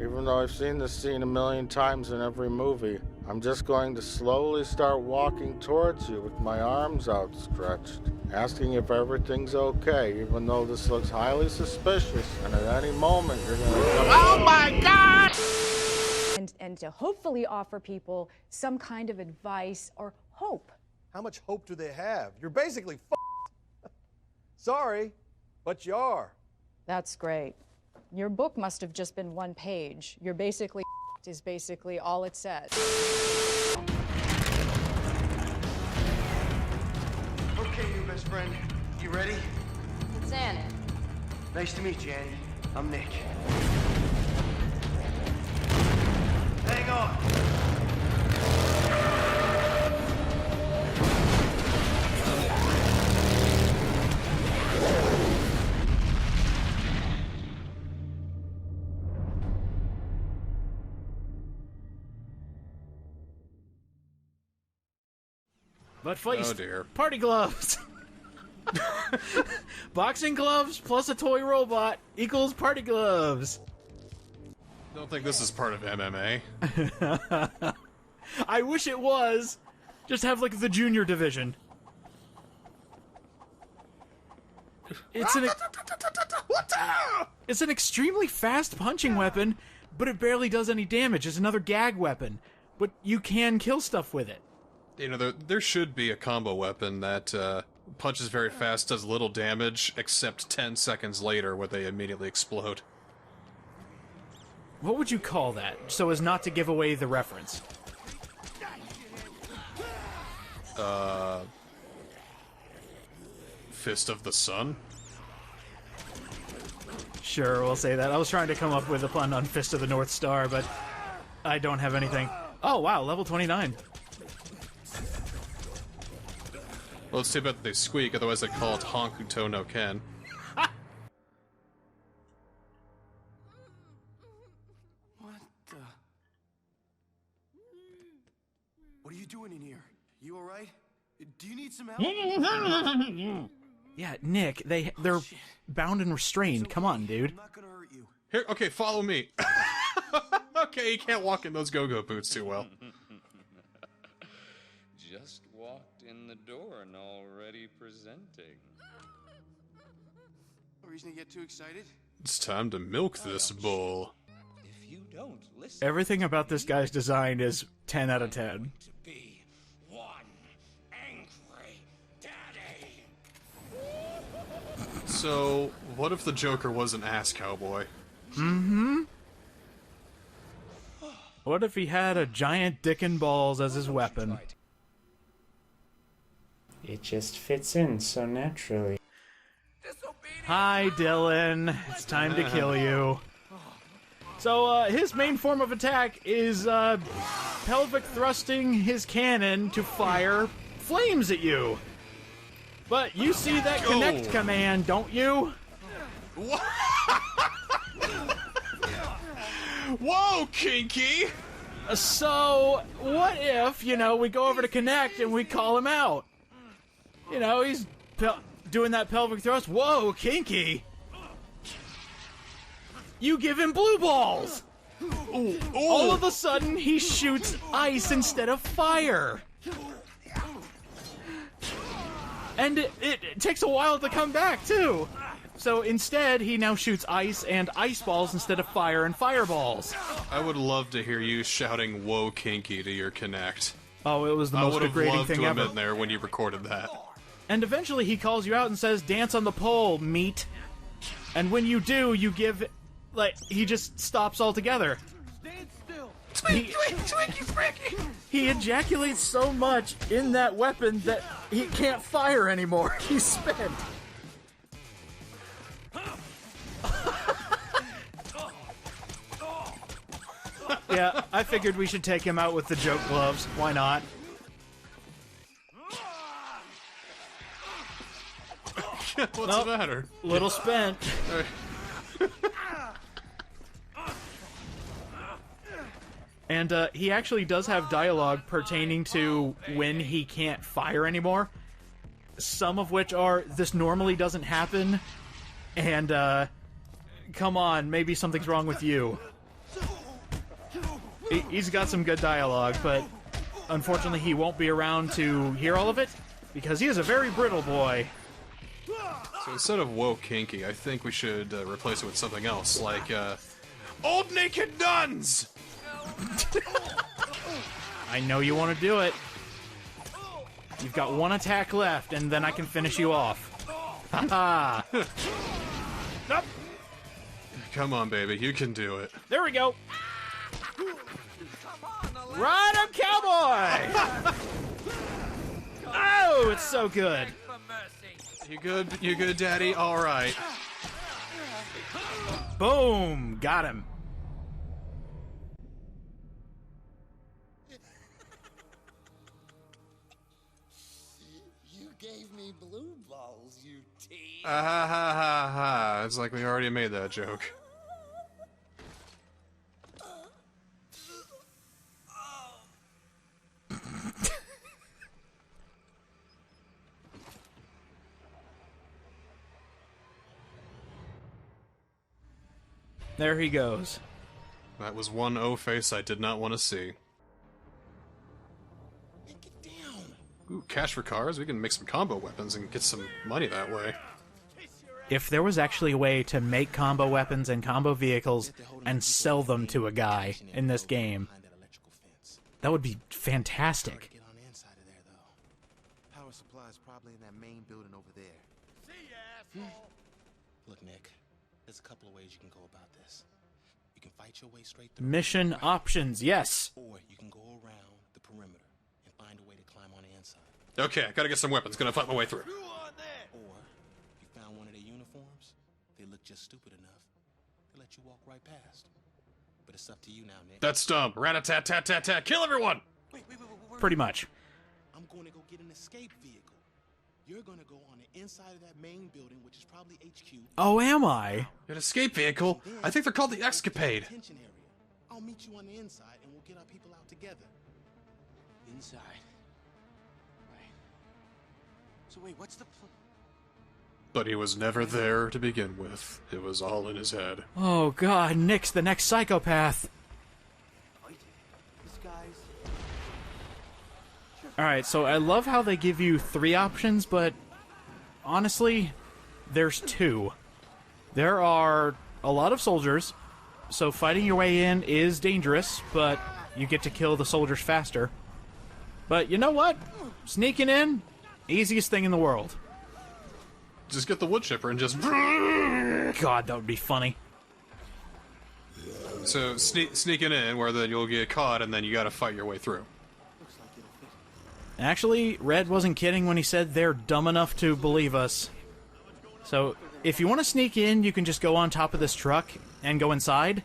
Even though I've seen this scene a million times in every movie, I'm just going to slowly start walking towards you with my arms outstretched, asking if everything's okay, even though this looks highly suspicious, and at any moment you're gonna go, oh my God! And to hopefully offer people some kind of advice or hope. How much hope do they have? You're basically f***ed. Sorry, but you are. That's great. Your book must have just been one page. You're basically is basically all it says. Okay, you best friend. You ready? It's Annie. Nice to meet you, Annie. I'm Nick. Hang on. But feist, oh dear. Party gloves! Boxing gloves plus a toy robot equals party gloves! Don't think this is part of MMA. I wish it was! Just have, like, the junior division. It's an extremely fast punching weapon, but it barely does any damage. It's another gag weapon. But you can kill stuff with it. You know, there should be a combo weapon that punches very fast, does little damage, except 10 seconds later where they immediately explode. What would you call that, so as not to give away the reference? Fist of the Sun? Sure, we'll say that. I was trying to come up with a pun on Fist of the North Star, but I don't have anything. Oh, wow, level 29. Well, it's too bad that they squeak, otherwise they'd call it Honkuto no Ken. What the? What are you doing in here? You alright? Do you need some help? Yeah, Nick, they're bound and restrained. Come on, dude. I'm not gonna hurt you. Here, okay, follow me. Okay, you can't walk in those go-go boots too well. Just walked in the door and already presenting. No reason to get too excited? It's time to milk this bull. If you don't listen, Everything about this guy's design is 10 out of 10. to be one angry daddy. So, what if the Joker was an ass cowboy? Mm-hmm. What if he had a giant dick and balls as his weapon? It just fits in so naturally. Hi, Dylan. It's time to kill you. So, his main form of attack is, pelvic thrusting his cannon to fire flames at you. But you see that connect command, don't you? Whoa, Kinky! So, what if, you know, we go over to connect and we call him out? You know, he's doing that pelvic thrust. Whoa, Kinky! You give him blue balls! Ooh. All of a sudden, he shoots ice instead of fire. And it takes a while to come back, too. So instead, he now shoots ice and ice balls instead of fire and fireballs. I would love to hear you shouting "Whoa, Kinky" to your Connect. Oh, it was the most degrading thing ever. I would have loved to have been there when you recorded that. And eventually he calls you out and says, "Dance on the pole, meat." And when you do, you give... like, he just stops altogether. Stand still. He ejaculates so much in that weapon that he can't fire anymore. He's spent. Yeah, I figured we should take him out with the joke gloves. Why not? What's the matter? Little spent. And he actually does have dialogue pertaining to when he can't fire anymore. Some of which are, this normally doesn't happen, and come on, maybe something's wrong with you. He's got some good dialogue, but unfortunately he won't be around to hear all of it, because he is a very brittle boy. So instead of woke kinky, I think we should replace it with something else, like, old naked nuns! I know you want to do it. You've got one attack left, and then I can finish you off. Ha ha! Come on, baby, you can do it. There we go! Ride him, Cowboy! Oh, it's so good. You good? You good, Daddy? Alright. Boom! Got him. You gave me blue balls, you tease. Ha ha ha ha. It's like we already made that joke. There he goes. That was one O-face I did not want to see. Get down. Ooh, cash for cars? We can make some combo weapons and get some money that way. If there was actually a way to make combo weapons and combo vehicles and sell them to a guy in this game, that would be fantastic. Get on the inside of there, though. Power supply is probably in that main building over there. See ya, asshole. Look, Nick, there's a couple of ways you can go about this. You can fight your way straight through. Mission options, yes. Or you can go around the perimeter and find a way to climb on the inside. Okay, I gotta get some weapons. Gonna fight my way through. Or, if you found one of their uniforms, they look just stupid enough, they let you walk right past. But it's up to you now, Nick. That's dumb. Rat-a-tat-tat-tat-tat. Kill everyone! Wait. Pretty much. I'm going to go get an escape vehicle. You're going to go on the inside of that main building, which is probably HQ. Oh, am I? An escape vehicle? I think they're called the Escapade. Detention area. I'll meet you on the inside, and we'll get our people out together. Inside. Right. So wait, what's the plan? But he was never there to begin with. It was all in his head. Oh god, Nick's the next psychopath. This guy's... Alright, so I love how they give you 3 options, but honestly, there's 2. There are a lot of soldiers, so fighting your way in is dangerous, but you get to kill the soldiers faster. But you know what? Sneaking in, easiest thing in the world. Just get the wood chipper and just... God, that would be funny. So, sneaking in, where then you'll get caught, and then you gotta fight your way through. Actually, Red wasn't kidding when he said they're dumb enough to believe us. So, if you want to sneak in, you can just go on top of this truck and go inside.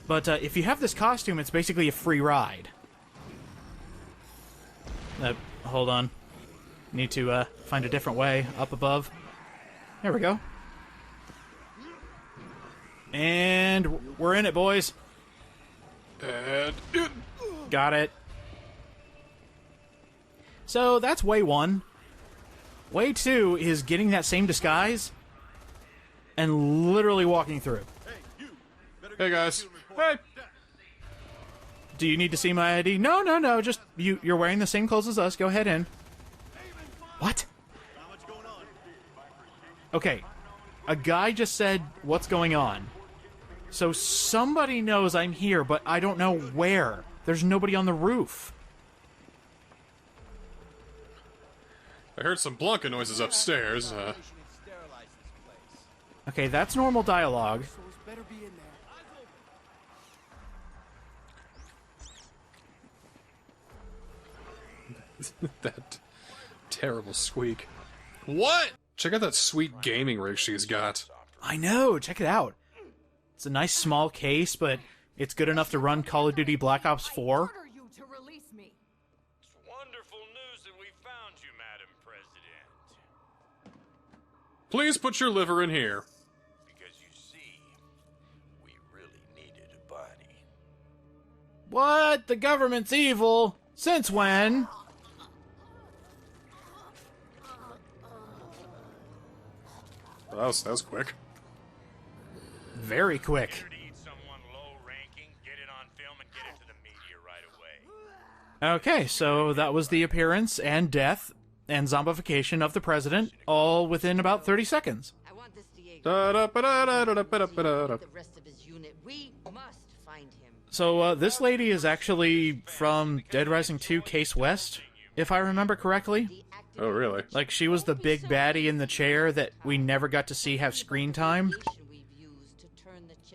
But if you have this costume, it's basically a free ride. Hold on. Need to find a different way up above. There we go. And we're in it, boys. And... Got it. So that's way 1. Way 2 is getting that same disguise and literally walking through. Hey, guys. Hey! Do you need to see my ID? No. Just, you're wearing the same clothes as us. Go ahead in. What? Okay. A guy just said, what's going on? So somebody knows I'm here, but I don't know where. There's nobody on the roof. I heard some Blanca noises upstairs. Okay, that's normal dialogue. That terrible squeak. What? Check out that sweet gaming rig she's got. I know, check it out. It's a nice small case, but it's good enough to run Call of Duty Black Ops 4. order you to release me. It's wonderful news that we found you, Madam President. Please put your liver in here. Because you see, we really needed a body. What? The government's evil? Since when? That was quick. Very quick. Here to eat someone low-ranking, get it on film, and get it to the Okay, so that was the appearance and death and zombification of the president, all within about 30 seconds. I want this the rest of his unit. We must find him. So this lady is actually from Dead Rising 2 Case West, if I remember correctly. Oh, really? Like, she was the big baddie in the chair that we never got to see have screen time.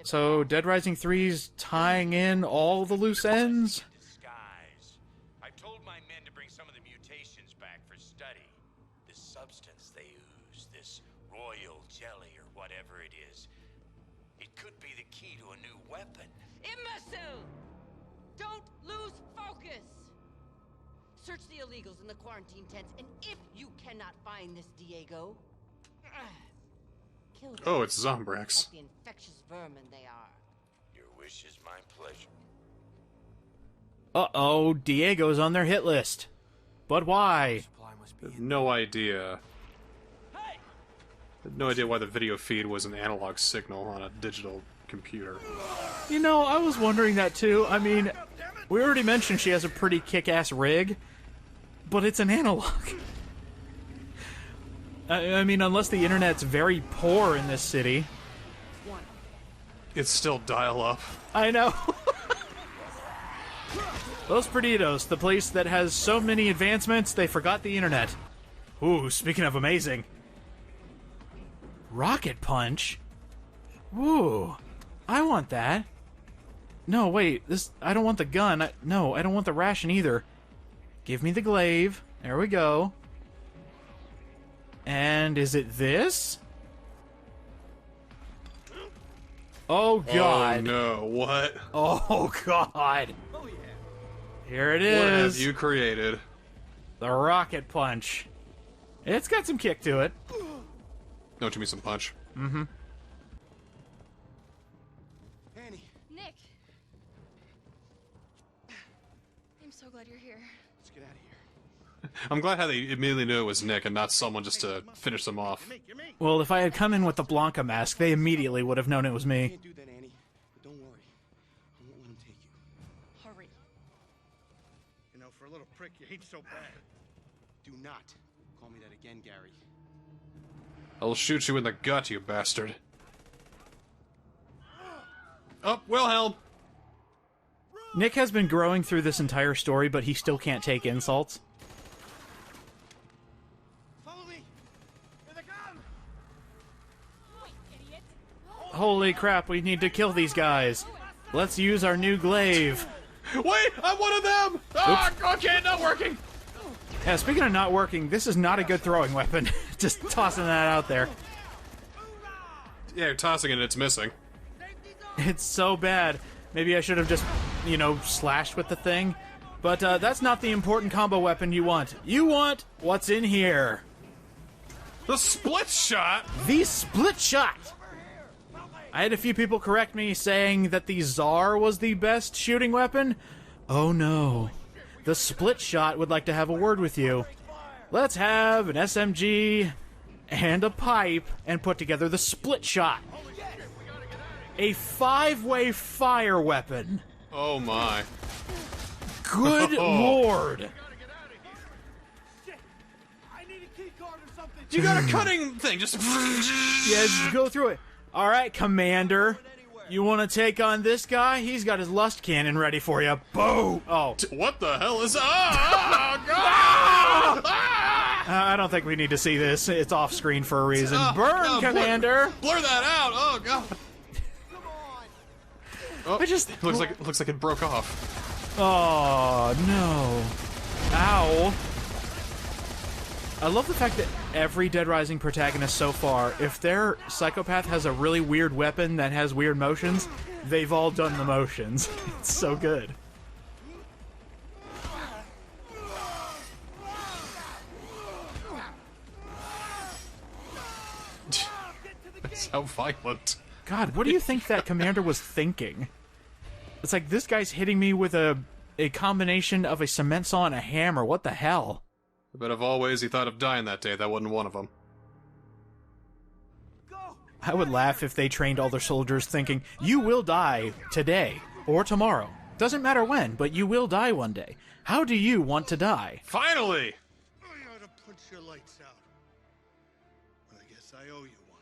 So Dead Rising 3's tying in all the loose ends. I told my men to bring some of the mutations back for study. This substance they ooze, this royal jelly or whatever it is, it could be the key to a new weapon. Imbecile! Don't lose focus! Search the illegals in the quarantine tents, and if you cannot find this Diego, kill them. Oh, it's Zombrax. Like the infectious vermin they are. Your wish is my pleasure. Uh-oh, Diego's on their hit list. But why? No idea. No idea why the video feed was an analog signal on a digital computer. You know, I was wondering that too. I mean, we already mentioned she has a pretty kick-ass rig, but it's an analog. I mean, unless the internet's very poor in this city. It's still dial-up. I know. Those Perdidos, the place that has so many advancements, they forgot the internet. Ooh, speaking of amazing. Rocket Punch? Ooh, I want that. No, wait, I don't want the gun. No, I don't want the ration either. Give me the glaive. There we go. And is it this? Oh, God. Oh, no. What? Oh, God. Here it is. What have you created? The Rocket Punch. It's got some kick to it. Don't you mean some punch? Mm-hmm. Annie. Nick. I'm so glad you're here. Let's get out of here. I'm glad how they immediately knew it was Nick and not someone just to finish them off. Well, if I had come in with the Blanca mask, they immediately would have known it was me. Can't do that, Annie. But don't worry. I won't let him take you. Hurry. You know, for a little prick, you ain't so bad. Do not call me that again, Gary. I'll shoot you in the gut, you bastard. Oh, Wilhelm! Nick has been growing through this entire story, but he still can't take insults. Follow me! Here they come! Holy crap, we need to kill these guys. Let's use our new glaive. Wait, I'm one of them! Ah, okay, not working! Yeah, speaking of not working, this is not a good throwing weapon. Just tossing that out there. Yeah, you're tossing it and it's missing. It's so bad. Maybe I should have just, you know, slashed with the thing. But that's not the important combo weapon you want. You want what's in here. The split shot? The split shot! I had a few people correct me saying that the Tsar was the best shooting weapon. Oh no. The split shot would like to have a word with you. Let's have an SMG and a pipe and put together the split shot. A 5-way fire weapon. Oh my. Good lord. You got a cutting thing, just... Yeah, just go through it. Alright, Commander. You want to take on this guy? He's got his lust cannon ready for you. Boom! Oh. What the hell is... Oh, God! I don't think we need to see this. It's off screen for a reason. Burn, no, Commander! Blur that out! Oh, God! Oh, I just... looks like it broke off. Oh, no. Ow. I love the fact that every Dead Rising protagonist so far, if their psychopath has a really weird weapon that has weird motions, they've all done the motions. It's so good. That's how violent. God, what do you think that commander was thinking? It's like, this guy's hitting me with a combination of a cement saw and a hammer. What the hell? But of all ways he thought of dying that day, that wasn't one of them. I would laugh if they trained all their soldiers thinking, you will die today or tomorrow. Doesn't matter when, but you will die one day. How do you want to die? Finally! I ought to punch your lights out. But I guess I owe you one.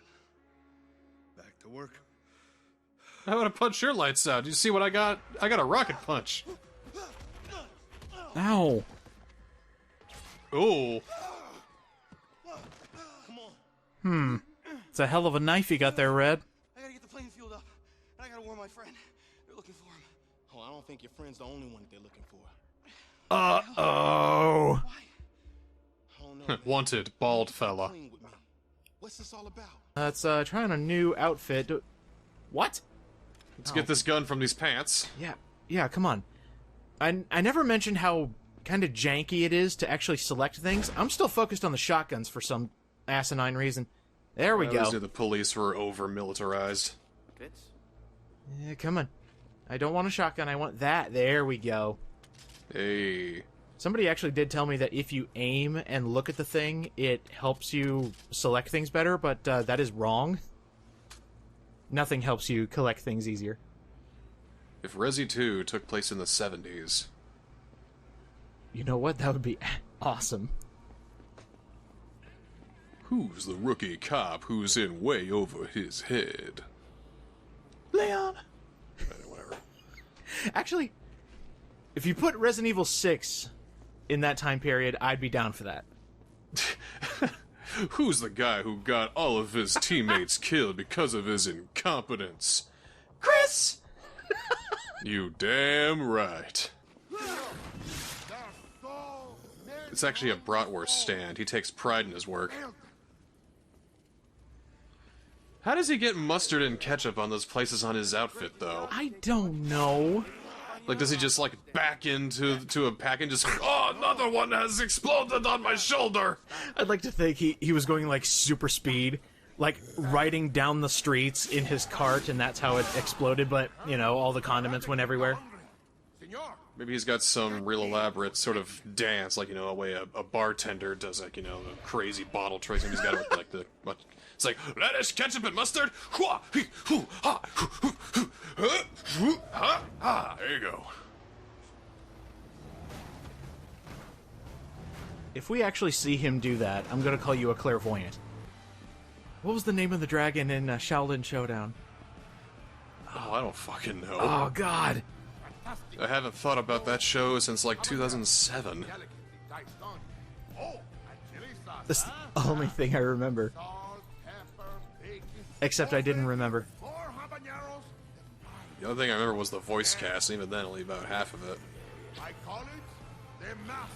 Back to work. I want to punch your lights out. Do you see what I got? I got a rocket punch. Ow. Ooh. It's a hell of a knife you got there, Red. I gotta get the plane fueled up. And I gotta warn my friend. They're looking for him. Oh, I don't think your friend's the only one that they're looking for. Uh-oh. Why? I don't know, man. Wanted, bald fella. Clean with me. What's this all about? Let's try on a new outfit. What? Let's get this gun from these pants. Yeah, come on. I never mentioned how kind of janky it is to actually select things. I'm still focused on the shotguns for some asinine reason. There we go. The police were over-militarized. Yeah, come on. I don't want a shotgun, I want that. There we go. Hey. Somebody actually did tell me that if you aim and look at the thing, it helps you select things better, but that is wrong. Nothing helps you collect things easier. If Resi 2 took place in the 70s... You know what? That would be awesome. Who's the rookie cop who's in way over his head? Leon! Whatever. Actually, if you put Resident Evil 6 in that time period, I'd be down for that. Who's the guy who got all of his teammates killed because of his incompetence? Chris! You damn right. It's actually a bratwurst stand. He takes pride in his work. How does he get mustard and ketchup on those places on his outfit, though? I don't know. Like, does he just, like, back into a pack and just, oh, another one has exploded on my shoulder? I'd like to think he was going, like, super speed, like, riding down the streets in his cart, and that's how it exploded, but, you know, all the condiments went everywhere. Maybe he's got some real elaborate sort of dance, like, you know, a way a bartender does, like, you know, a crazy bottle tracing. He's got it with, like, it's like, lettuce, ketchup, and mustard. There you go. If we actually see him do that, I'm gonna call you a clairvoyant. What was the name of the dragon in Shaolin Showdown? Oh, I don't fucking know. Oh, God. I haven't thought about that show since, like, 2007. That's the only thing I remember. Except I didn't remember. The other thing I remember was the voice cast, and even then only about half of it.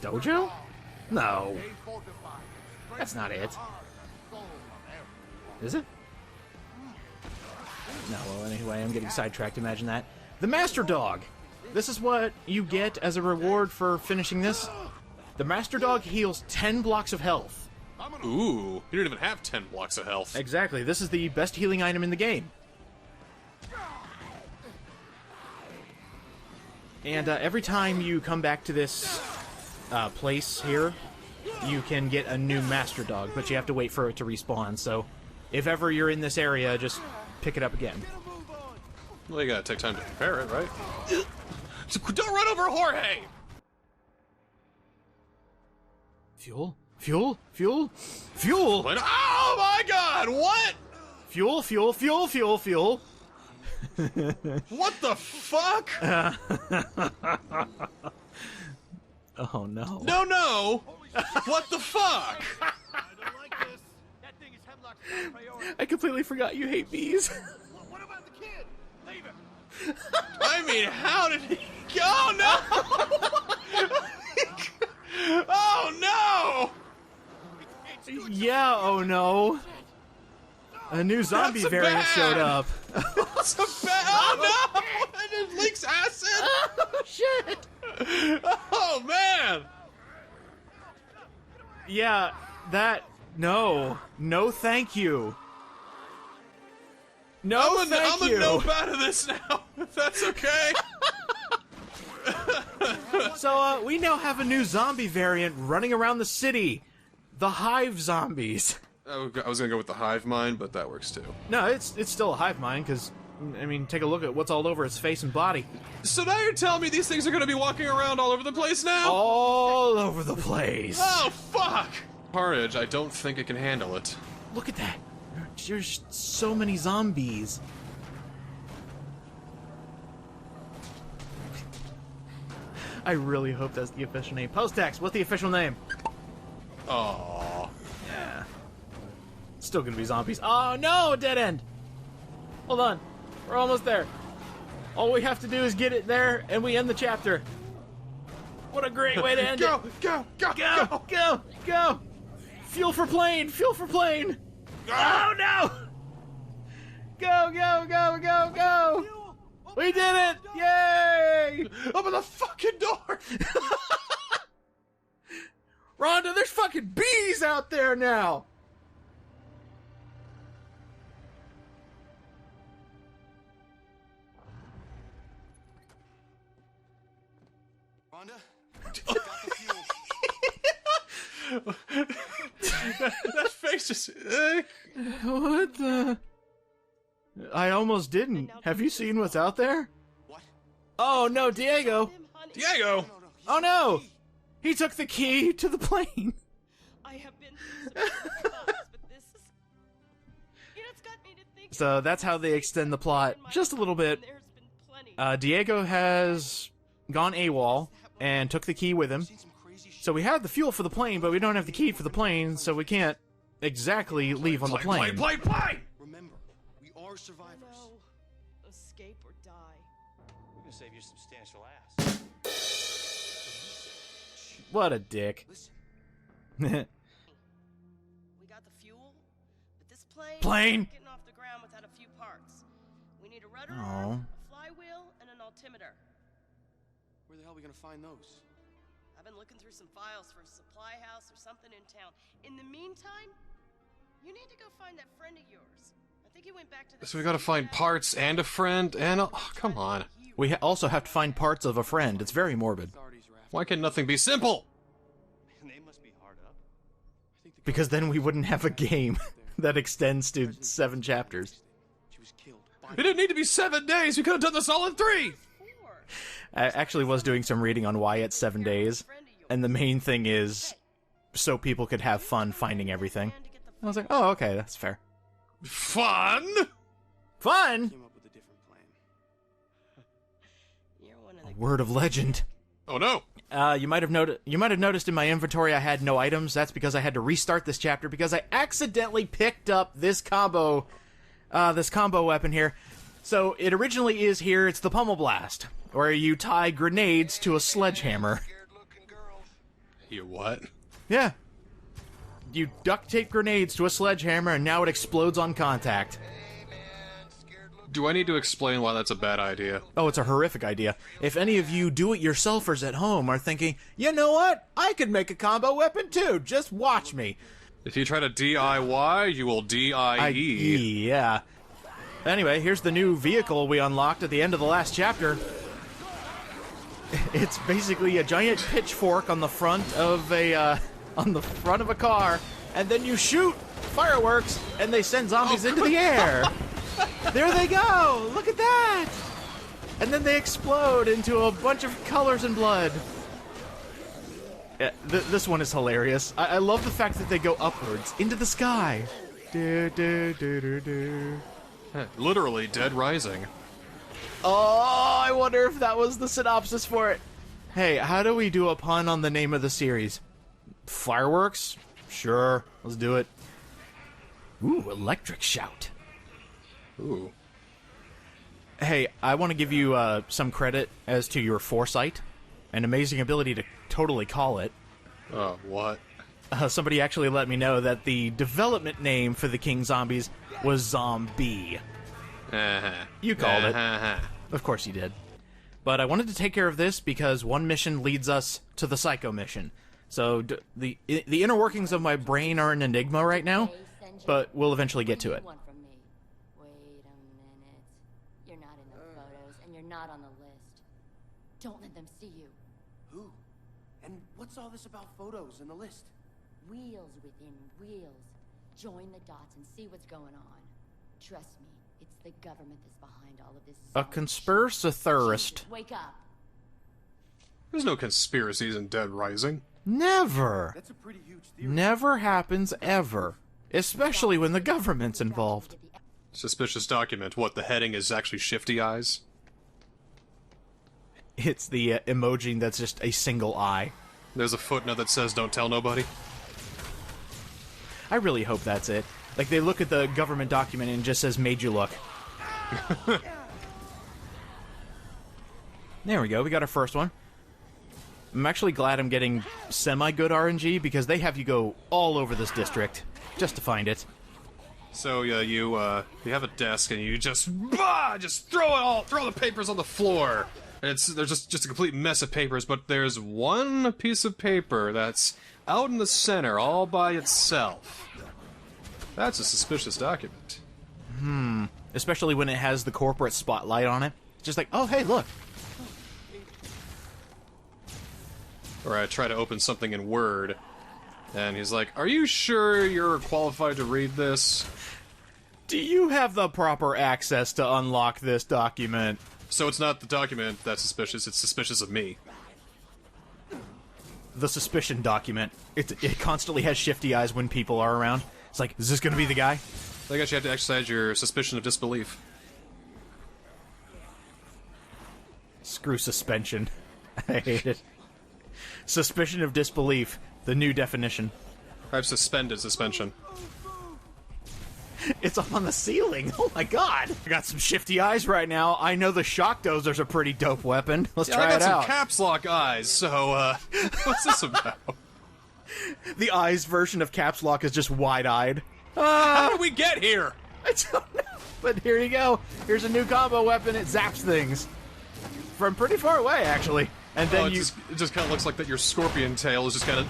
Dojo? No. That's not it. Is it? No, well, anyway, I'm getting sidetracked. Imagine that. The Master Dog! This is what you get as a reward for finishing this. The Master Dog heals 10 blocks of health. Ooh, you don't even have 10 blocks of health. Exactly, this is the best healing item in the game. And every time you come back to this place here, you can get a new Master Dog, but you have to wait for it to respawn, so if ever you're in this area, just pick it up again. Well, you gotta take time to prepare it, right? So don't run over Jorge! Fuel? Fuel? Fuel? Fuel! Oh my god, what? Fuel, fuel, fuel, fuel, fuel. What the fuck? Oh no. No, no! What the fuck? I completely forgot you hate bees. What about the kid? Leave him. I mean, how did he go? Oh, no! Oh, no! Yeah, oh no. A new zombie variant showed up. That's a bad... Oh, no! And it leaks acid? Oh, shit! Oh, man! Yeah, that... No. No, thank you. No, thank you. I'm a nope out of this now, if that's okay. So, we now have a new zombie variant running around the city. The Hive Zombies. I was gonna go with the hive mind, but that works too. No, it's still a hive mind, because I mean, take a look at what's all over his face and body. So now you're telling me these things are gonna be walking around all over the place now? All over the place. Oh, fuck! Carnage, I don't think it can handle it. Look at that. There's so many zombies. I really hope that's the official name. Post-text, what's the official name? Oh. Yeah. Still gonna be zombies. Oh no, a dead end! Hold on. We're almost there. All we have to do is get it there, and we end the chapter. What a great way to end Go, it. go, go, Go, go! go, go! Fuel for plane! Fuel for plane! Oh no! Go, go, go, go, go! We did it! Yay! Open the fucking door! Rhonda, there's fucking bees out there now! Rhonda, got the fuel. that face just... What the... I almost didn't. Have you seen what's out there? What? Oh no, Diego! Diego! Oh no! He took the key to the plane! I have been through some thoughts, but this is... You know, it's got me to think... So that's how they extend the plot just a little bit. There's been plenty. Diego has gone AWOL and took the key with him. So we have the fuel for the plane, but we don't have the key for the plane, so we can't exactly leave on the plane. Plane! Remember, we are survivors. No. Escape or die. We're gonna save your substantial ass. What a dick. We got the fuel, but this plane... Plane! is getting off the ground without a few parts. We need a rudder Aw. arm, a flywheel, and an altimeter. Where the hell are we gonna find those? I've been looking through some files for a supply house or something in town. In the meantime, you need to go find that friend of yours. I think he went back to the... So we gotta find parts and a friend and a... Oh, come on. We also have to find parts of a friend. It's very morbid. Why can nothing be simple? Man, they must be hard up. Because then we wouldn't have a game that extends to 7 chapters. She was killed. It didn't need to be 7 days. We could have done this all in 3. I actually was doing some reading on why it's 7 days, and the main thing is so people could have fun finding everything. I was like, oh, okay, that's fair. Fun? Fun? Came up with a different plan. You're one of A the... word of legend. Oh no. You might have noticed in my inventory I had no items. That's because I had to restart this chapter because I accidentally picked up this combo weapon here. So it originally is here. It's the Pummel Blast, where you tie grenades to a sledgehammer. You what? Yeah. You duct tape grenades to a sledgehammer, and now it explodes on contact. Do I need to explain why that's a bad idea? Oh, it's a horrific idea. If any of you do-it-yourselfers at home are thinking, you know what? I could make a combo weapon too. Just watch me. If you try to DIY, you will DIE. Yeah. Anyway, here's the new vehicle we unlocked at the end of the last chapter. It's basically a giant pitchfork on the front of a car, and then you shoot fireworks, and they send zombies into the air. There they go! Look at that! And then they explode into a bunch of colors and blood. Yeah, this one is hilarious. I love the fact that they go upwards into the sky. Do, do, do, do, do. Literally Dead Rising. Oh, I wonder if that was the synopsis for it. Hey, how do we do a pun on the name of the series? Fireworks? Sure, let's do it. Ooh, electric shout. Ooh. Hey, I want to give you some credit as to your foresight. An amazing ability to totally call it. What? Somebody actually let me know that the development name for the King Zombies was Zombie. You called it. Of course you did. But I wanted to take care of this because one mission leads us to the Psycho mission. So the inner workings of my brain are an enigma right now, but we'll eventually get to it. Wait a minute. You're not in the photos, and you're not on the list. Don't let them see you. Who? And what's all this about photos and the list? Wheels within wheels. Join the dots and see what's going on. Trust me, It's the government that's behind all of this. A conspiracy-theorist. Wake up. There's no conspiracies in Dead Rising. Never. That's a pretty huge theory. Never happens ever. Especially when the government's involved. Suspicious document. What, the heading is actually shifty eyes? It's the emoji that's just a single eye. There's a footnote that says, don't tell nobody. I really hope that's it. Like, they look at the government document and it just says, made you look. There we go, we got our first one. I'm actually glad I'm getting semi-good RNG, because they have you go all over this district just to find it. So, you have a desk and you just throw the papers on the floor. And there's just a complete mess of papers, but there's one piece of paper that's out in the center all by itself. That's a suspicious document. Especially when it has the corporate spotlight on it. It's just like, oh, hey, look. Or I try to open something in Word, and he's like, are you sure you're qualified to read this? Do you have the proper access to unlock this document? So it's not the document that's suspicious, it's suspicious of me. The suspicion document. It constantly has shifty eyes when people are around. It's like, is this gonna be the guy? I guess you have to exercise your suspicion of disbelief. Screw suspension. I hate it. Suspicion of disbelief. The new definition. I've suspended suspension. It's up on the ceiling. Oh my god. I got some shifty eyes right now. I know the shock dozer's a pretty dope weapon. Let's try it out. I got some caps lock eyes, so, what's this about? The eyes version of caps lock is just wide-eyed. How did we get here? I don't know. But here you go. Here's a new combo weapon. It zaps things. From pretty far away, actually. And then it just kind of looks like that your scorpion tail is just kind of...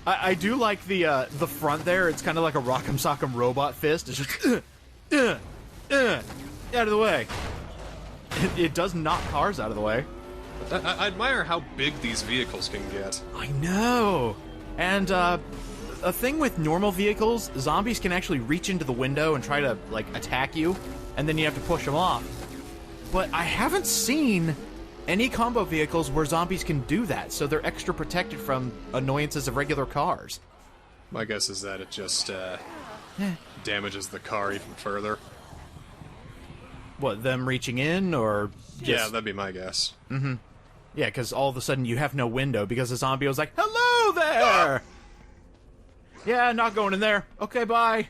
I do like the front there. It's kind of like a Rock'em Sock'em robot fist. It's just out of the way. It does knock cars out of the way. I admire how big these vehicles can get. I know. And a thing with normal vehicles, zombies can actually reach into the window and try to like attack you, and then you have to push them off. But I haven't seen any combo vehicles where zombies can do that, so they're extra protected from annoyances of regular cars. My guess is that it just damages the car even further. What, them reaching in, or just... Yeah, that'd be my guess. Mm-hmm. Yeah, because all of a sudden you have no window because the zombie was like, hello there! Yeah, not going in there. Okay, bye.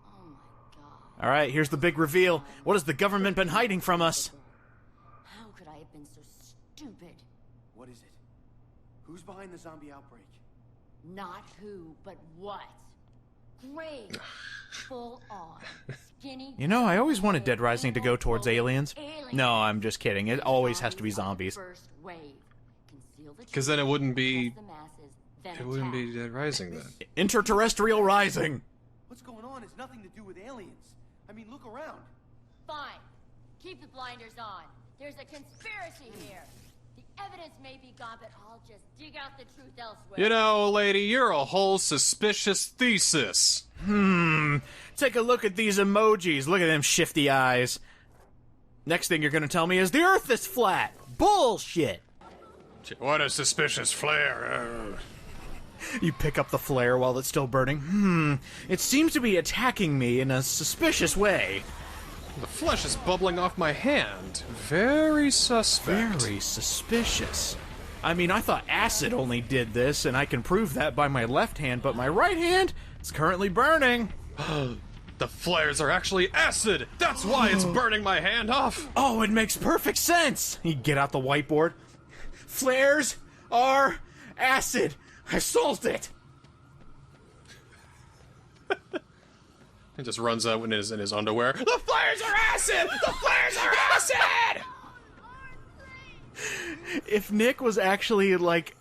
Oh my god. Alright, here's the big reveal. What has the government been hiding from us? How could I have been so stupid? What is it? Who's behind the zombie outbreak? Not who, but what. Great. Full on. Skinny. You know, I always wanted Dead Rising to go towards aliens. No, I'm just kidding. It always has to be zombies. Because then it wouldn't be... It wouldn't be Dead Rising then. Interterrestrial Rising! What's going on has nothing to do with aliens. I mean, look around. Fine. Keep the blinders on. There's a conspiracy here. The evidence may be gone, but I'll just dig out the truth elsewhere. You know, lady, you're a whole suspicious thesis. Take a look at these emojis. Look at them shifty eyes. Next thing you're gonna tell me is the Earth is flat. Bullshit! What a suspicious flare. You pick up the flare while it's still burning. It seems to be attacking me in a suspicious way. The flesh is bubbling off my hand. Very suspect. Very suspicious. I mean, I thought acid only did this, and I can prove that by my left hand, but my right hand is currently burning. The flares are actually acid! That's why it's burning my hand off! Oh, it makes perfect sense! You get out the whiteboard. Flares are acid! I solved it! He just runs out in his underwear. The flares are acid! The flares are acid! If Nick was actually, like,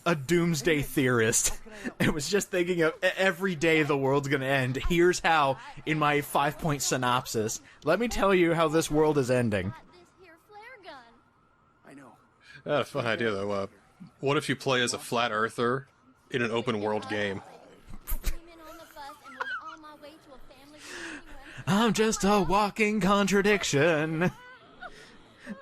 a doomsday theorist, it was just thinking of every day the world's gonna end, here's how, in my 5-point synopsis, let me tell you how this world is ending. I know. I had a fun idea, though. What if you play as a flat earther in an open world game? I'm just a walking contradiction.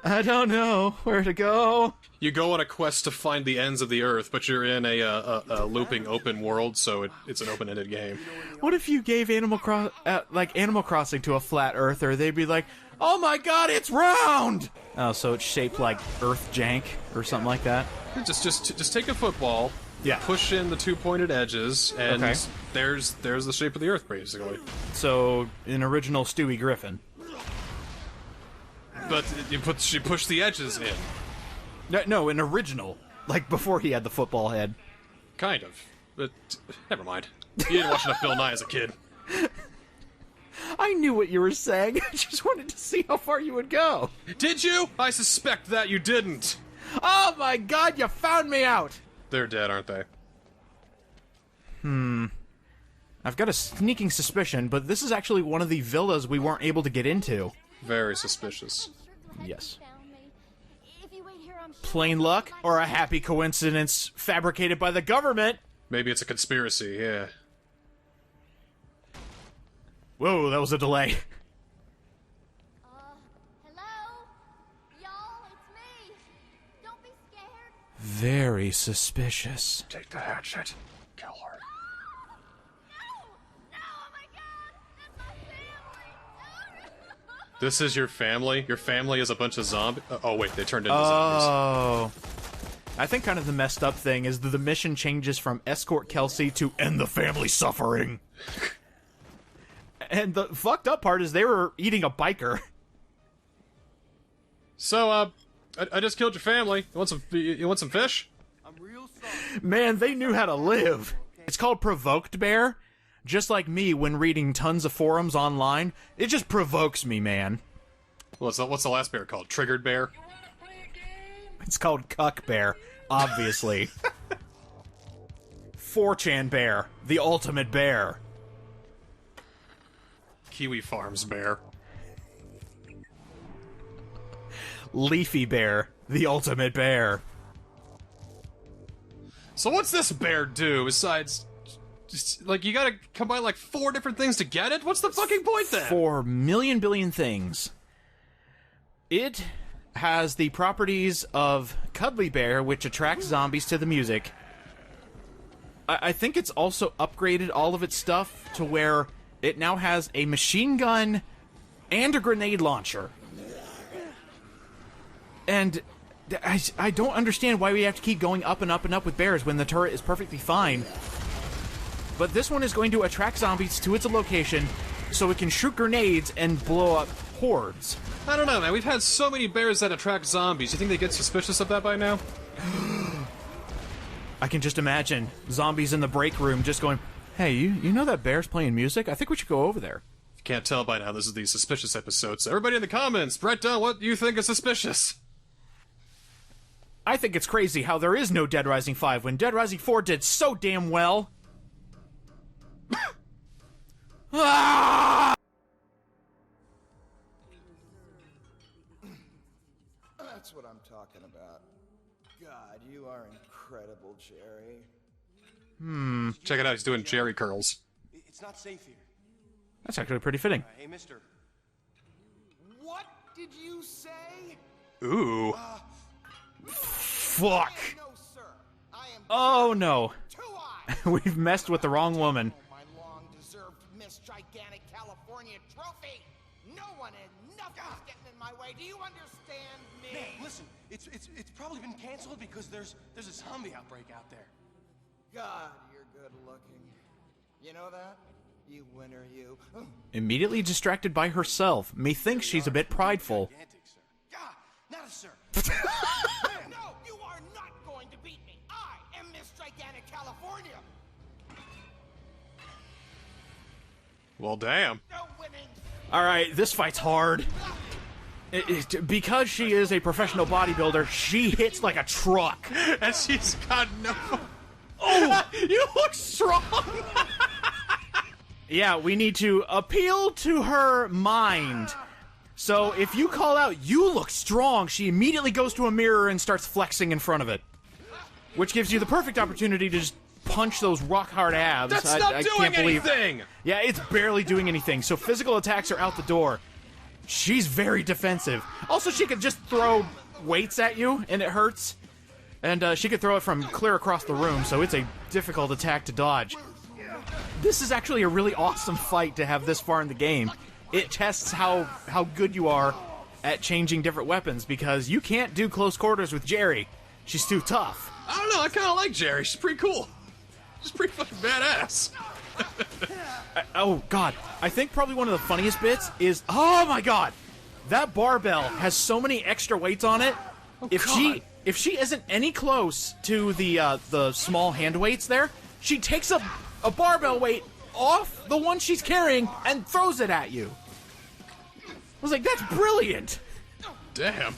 I don't know where to go. You go on a quest to find the ends of the earth, but you're in a looping open world, so it's an open-ended game. What if you gave Animal Crossing to a flat earther? They'd be like, "Oh my god, it's round!" Oh, so it's shaped like Earth jank or something like that. Just take a football, push in the two pointed edges, and there's the shape of the Earth, basically. So an original Stewie Griffin. But you push the edges in. No, an original. Like before he had the football head. Kind of. But never mind. You didn't watch enough Bill Nye as a kid. I knew what you were saying. I just wanted to see how far you would go. Did you? I suspect that you didn't. Oh my god, you found me out! They're dead, aren't they? I've got a sneaking suspicion, but this is actually one of the villas we weren't able to get into. Very suspicious. Yes. Plain luck, or a happy coincidence fabricated by the government? Maybe it's a conspiracy, yeah. Whoa, that was a delay. Hello? Y'all, it's me. Don't be scared. Very suspicious. Take the hatchet. Kill her. No, oh my god, that's my family. This is your family? Your family is a bunch of zombies? Oh, wait, they turned into zombies. Oh. I think kind of the messed up thing is that the mission changes from escort Kelsey to end the family suffering. And the fucked up part is they were eating a biker. So, I just killed your family. You want some fish? I'm real sorry. Man, they knew how to live. It's called Provoked Bear. Just like me when reading tons of forums online, it just provokes me, man. What's the last bear called? Triggered Bear? It's called Cuck Bear, obviously. 4chan Bear, the ultimate bear. Kiwi Farms Bear. Leafy Bear, the ultimate bear. So what's this bear do besides... Just, like, you gotta combine, like, 4 different things to get it? What's the fucking point, then? 4 million billion things. It has the properties of Cuddly Bear, which attracts zombies to the music. I think it's also upgraded all of its stuff to where it now has a machine gun and a grenade launcher. And I don't understand why we have to keep going up and up and up with bears when the turret is perfectly fine. But this one is going to attract zombies to its location so it can shoot grenades and blow up hordes. I don't know, man. We've had so many bears that attract zombies. You think they get suspicious of that by now? I can just imagine zombies in the break room just going, "Hey, you know that bear's playing music? I think we should go over there." If you can't tell by now, this is the suspicious episode. So everybody in the comments, write down what you think is suspicious. I think it's crazy how there is no Dead Rising 5 when Dead Rising 4 did so damn well. Ah! That's what I'm talking about. God, you are incredible, Jerry. Check it out, he's doing Jerry curls. It's not safe here. That's actually pretty fitting. Hey, mister. What did you say? Ooh. Fuck. No, sir. I am Oh no. 2 eyes. We've messed with the wrong woman. My long-deserved Miss Gigantic California trophy. No one and nothing's getting in my way. Do you understand me? Man, listen, it's probably been canceled because there's a zombie outbreak out there. God, you're good looking. You know that? You winner, you. Immediately distracted by herself. Methinks she's a bit prideful. Gigantic, sir. Ah, not a sir. No, you are not going to beat me. I am Miss Gigantic California. Well, damn. No winning. Alright, this fight's hard. Because she is a professional bodybuilder, she hits like a truck. And she's got no... Oh, you look strong! Yeah, we need to appeal to her mind. So if you call out, "You look strong," she immediately goes to a mirror and starts flexing in front of it. Which gives you the perfect opportunity to just punch those rock-hard abs. That's not doing can't believe... anything! Yeah, it's barely doing anything, so physical attacks are out the door. She's very defensive. Also, she could just throw weights at you, and it hurts. And she could throw it from clear across the room, so it's a difficult attack to dodge. This is actually a really awesome fight to have this far in the game. It tests how good you are at changing different weapons, because you can't do close quarters with Jerry. She's too tough. I don't know, I kind of like Jerry. She's pretty cool. She's pretty fucking badass. Oh, God. I think probably one of the funniest bits is... Oh, my God! That barbell has so many extra weights on it. Oh, If she isn't any close to the small hand weights there, she takes a barbell weight off the one she's carrying and throws it at you. I was like, that's brilliant. Damn.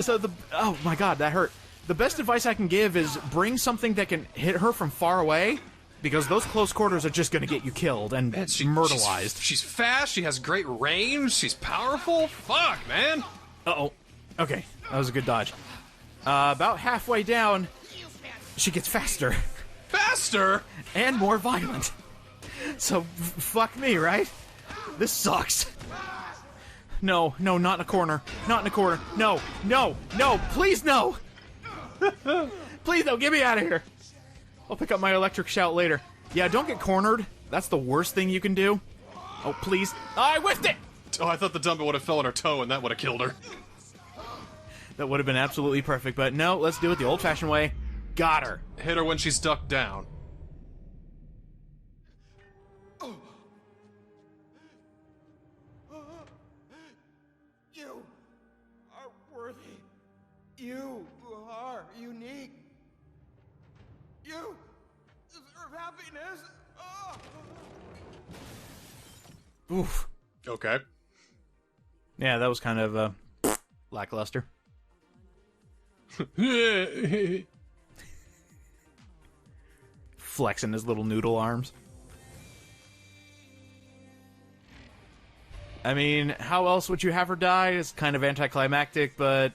So oh my God, that hurt. The best advice I can give is bring something that can hit her from far away, because those close quarters are just going to get you killed and myrtleized. She's fast, she has great range, she's powerful. Fuck, man. Uh-oh. Okay, that was a good dodge. About halfway down, she gets faster. Faster? And more violent. So, fuck me, right? This sucks. No, not in a corner. Not in a corner. No, please no! Please no, get me out of here. I'll pick up my electric shout later. Yeah, don't get cornered. That's the worst thing you can do. Oh, please. I whiffed it! Oh, I thought the dumbbell would have fell on her toe and that would have killed her. That would have been absolutely perfect, but no, let's do it the old-fashioned way. Got her. Hit her when she's ducked down. You are worthy. You are unique. You deserve happiness. Oof. Okay. Yeah, that was kind of, lackluster. Flexing his little noodle arms. I mean, how else would you have her die? It's kind of anticlimactic, but...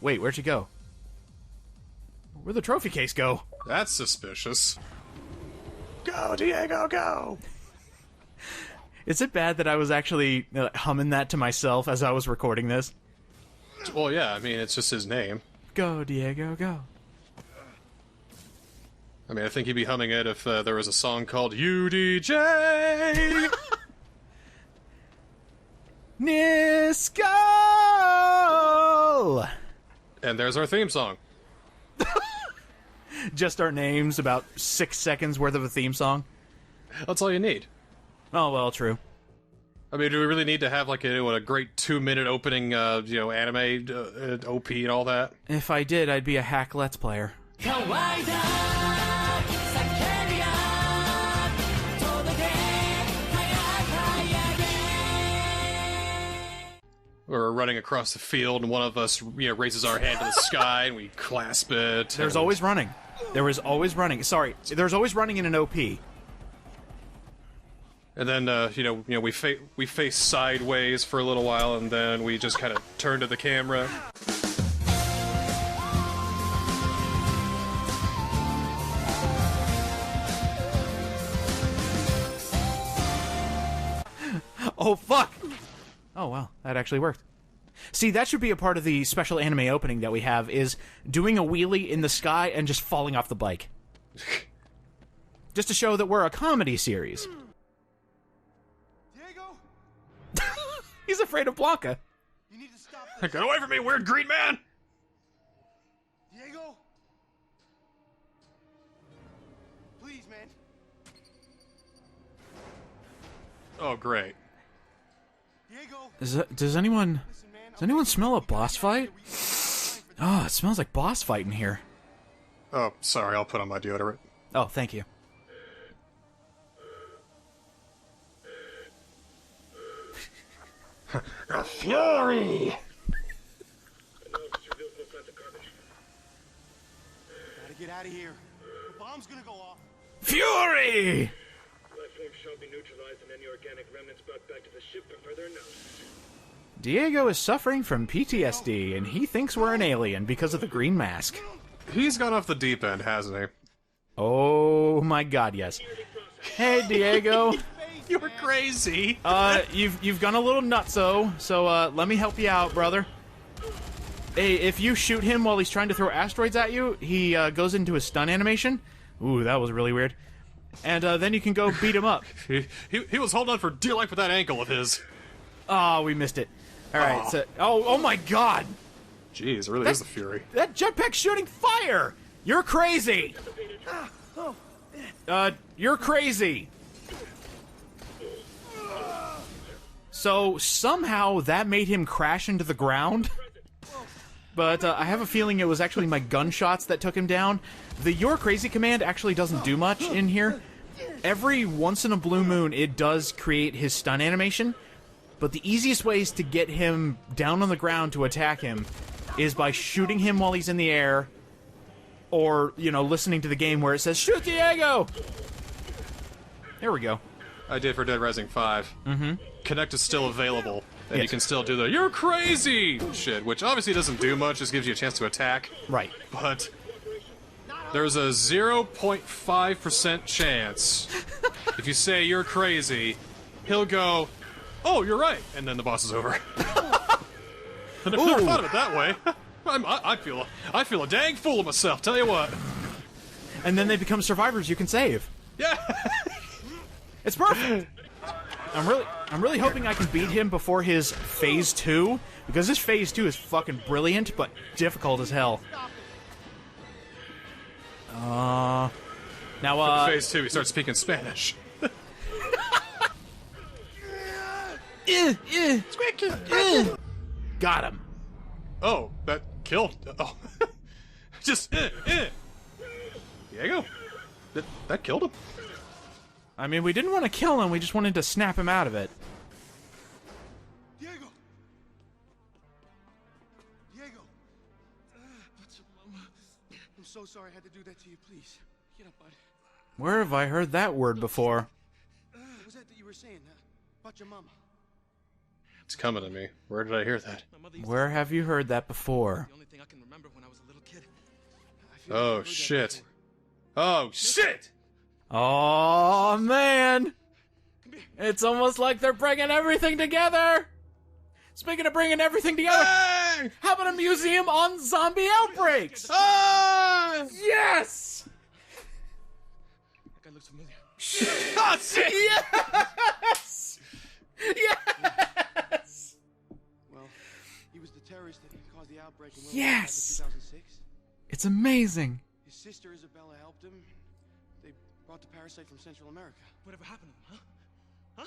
Wait, where'd she go? Where'd the trophy case go? That's suspicious. Go, Diego, go! Is it bad that I was actually humming that to myself as I was recording this? Well, yeah, I mean, it's just his name. Go, Diego, go. I mean, I think he'd be humming it if there was a song called UDJ! Niskel! And there's our theme song. Just our names, about 6 seconds worth of a theme song. That's all you need. Oh, well, true. I mean, do we really need to have, like, a great 2-minute opening, anime OP and all that? If I did, I'd be a hack Let's Player. We're running across the field, and one of us, raises our hand to the sky, and we clasp it. There's always running. There is always running. Sorry, there's always running in an OP. And then, we face sideways for a little while, and then we just kind of turn to the camera. Oh, fuck! Oh, wow, that actually worked. See, that should be a part of the special anime opening that we have, is doing a wheelie in the sky and just falling off the bike. Just to show that we're a comedy series. Diego? He's afraid of Blanca. You need to stop this. Get away from me, weird green man! Diego? Please, man. Oh, great. Diego? Does anyone smell a boss fight? Oh, it smells like boss fight in here. Oh, sorry, I'll put on my deodorant. Oh, thank you. Fury! Gotta get out of here. The bomb's gonna go off. Fury! Platform shall be neutralized and any organic remnants brought back to the ship for further analysis. Diego is suffering from PTSD, and he thinks we're an alien because of the green mask. He's gone off the deep end, hasn't he? Oh my god, yes. Hey, Diego. You were crazy. You've gone a little nutso, so let me help you out, brother. Hey, if you shoot him while he's trying to throw asteroids at you, he goes into his stun animation. Ooh, that was really weird. And then you can go beat him up. He was holding on for dear life with that ankle of his. Oh, we missed it. All right, so oh my god. Jeez, it really is the Fury. That jetpack's shooting fire. You're crazy. You're crazy. So somehow that made him crash into the ground. But I have a feeling it was actually my gunshots that took him down. The "You're crazy" command actually doesn't do much in here. Every once in a blue moon, it does create his stun animation. But the easiest ways to get him down on the ground to attack him is by shooting him while he's in the air. Or, you know, listening to the game where it says, "Shoot Diego!" There we go. I did for Dead Rising 5. Mm-hmm. Connect is still available, and you can still do the "You're crazy" shit, which obviously doesn't do much, just gives you a chance to attack. Right. But there's a 0.5% chance, if you say "You're crazy," he'll go, "Oh, you're right," and then the boss is over. And I've never thought of it that way. I feel a dang fool of myself, tell you what. And then they become survivors you can save. Yeah. It's perfect. I'm really hoping I can beat him before his phase 2, because this phase 2 is fucking brilliant, but difficult as hell. Now, phase 2, he starts speaking Spanish. Got him. Oh, that killed. Oh. Just, Diego? That killed him? I mean, we didn't want to kill him, we just wanted to snap him out of it. Diego! Diego! I'm so sorry I had to do that to you, please. Get up, bud. Where have I heard that word before? What was that you were saying, about your mama? It's coming to me. Where did I hear that? Where have you heard that before? The only thing I can remember when I was a little kid. Oh, shit. Oh, shit! Oh, man! It's almost like they're bringing everything together! Speaking of bringing everything together, hey! How about a museum on zombie outbreaks? Ah! Yes! That guy looks familiar. Yes! Yes! Well, he was the terrorist that caused the outbreak in Yes! 2006. It's amazing. His sister Isabella helped him. They brought the parasite from Central America. Whatever happened to him, huh?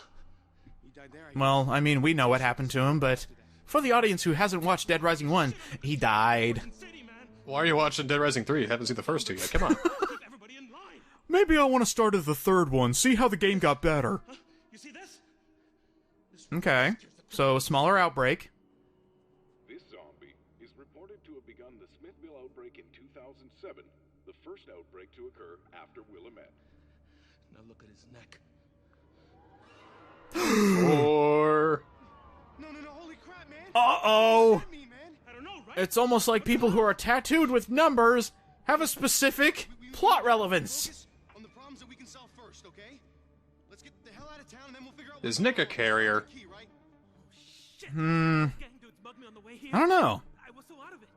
He died there. Well, I mean, we know what happened to him, but for the audience who hasn't watched Dead Rising 1, he died. Why are you watching Dead Rising 3? You haven't seen the first two yet. Come on. Maybe I want to start at the third one, see how the game got better. You see this? Okay, so a smaller outbreak. This zombie is reported to have begun the Smithville outbreak in 2007, the first outbreak to occur after Willamette. Now look at his neck. Or... No, holy crap, man. Uh-oh! I don't know, right? It's almost like people who are tattooed with numbers have a specific plot relevance. On the problems that we can solve first, okay? Let's get the hell out of town and then we'll figure out Is Nick a carrier? I don't know. I was so out of it.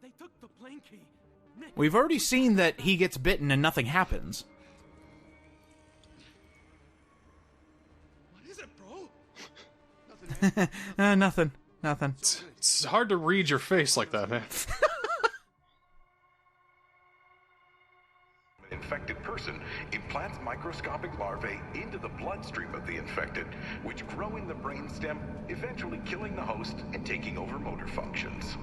They took the plane key. We've already seen that he gets bitten and nothing happens. What is it, bro? Nothing. It's hard to read your face like that, man. An infected person implants microscopic larvae into the bloodstream of the infected, which grow in the brainstem, eventually killing the host and taking over motor functions.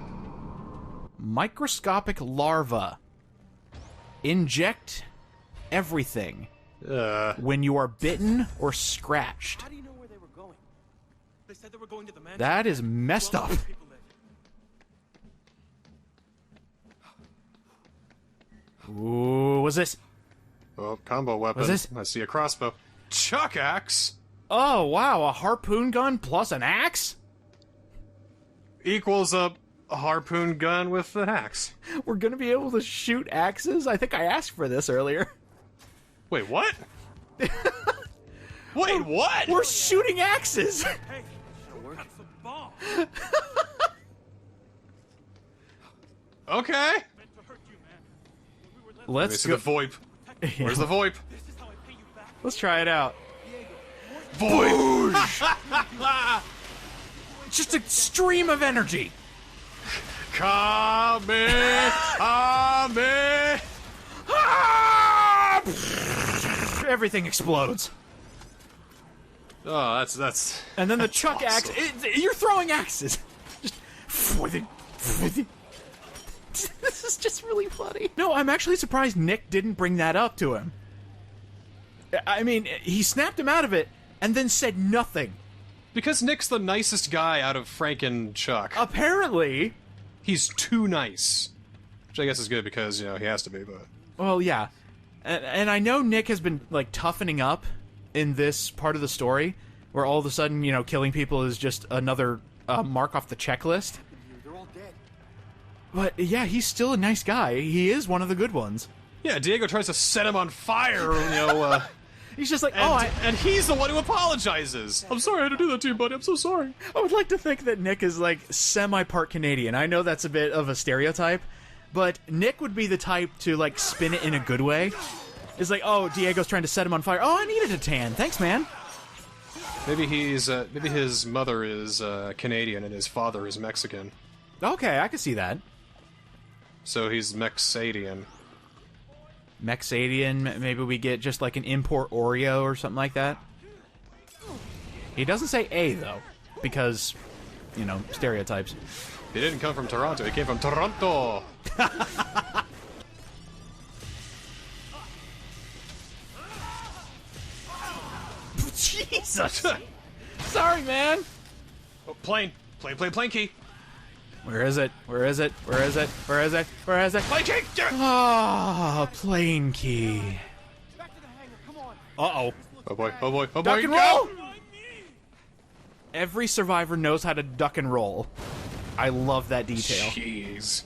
Microscopic larva. Inject everything when you are bitten or scratched. How do you know where they were going? They said they were going to the mansion. That is messed up. Ooh, what's this? Oh, combo weapon. What's this? I see a crossbow. Chuck axe? Oh, wow, a harpoon gun plus an axe? Equals a harpoon gun with an axe. We're gonna be able to shoot axes? I think I asked for this earlier. Wait, what? Wait, what? We're shooting axes! Hey, that's the bomb. Okay. Let's go. go. The VoIP. Where's the VoIP? Let's try it out. VoIP! Just a stream of energy. Kame! Everything explodes. Oh, that's. And then the that's Chuck awesome. axe. You're throwing axes. Just. This is just really funny. No, I'm actually surprised Nick didn't bring that up to him. I mean, he snapped him out of it and then said nothing. Because Nick's the nicest guy out of Frank and Chuck. Apparently. He's too nice. Which I guess is good because, you know, he has to be, but... Well, yeah. And I know Nick has been, like, toughening up in this part of the story, where all of a sudden, you know, killing people is just another mark off the checklist. They're all dead. But, yeah, he's still a nice guy. He is one of the good ones. Yeah, Diego tries to set him on fire, you know, He's just like, and he's the one who apologizes. I'm sorry I had to do that to you, buddy. I'm so sorry. I would like to think that Nick is, like, semi-part Canadian. I know that's a bit of a stereotype, but Nick would be the type to, like, spin it in a good way. It's like, oh, Diego's trying to set him on fire. Oh, I needed a tan. Thanks, man. Maybe he's, maybe his mother is Canadian and his father is Mexican. Okay, I can see that. So he's Mexadian. Mexadian, maybe we get just like an import Oreo or something like that. He doesn't say A, though, because, you know, stereotypes. He didn't come from Toronto, he came from Toronto! Jesus! Sorry, man! Oh, plane key! Where is it? Where is it? Where is it? Where is it? Where is it? Plane key! Ah, plane key. Uh-oh. Oh boy, oh boy, oh boy, Duck and go! roll! Every survivor knows how to duck and roll. I love that detail. Jeez.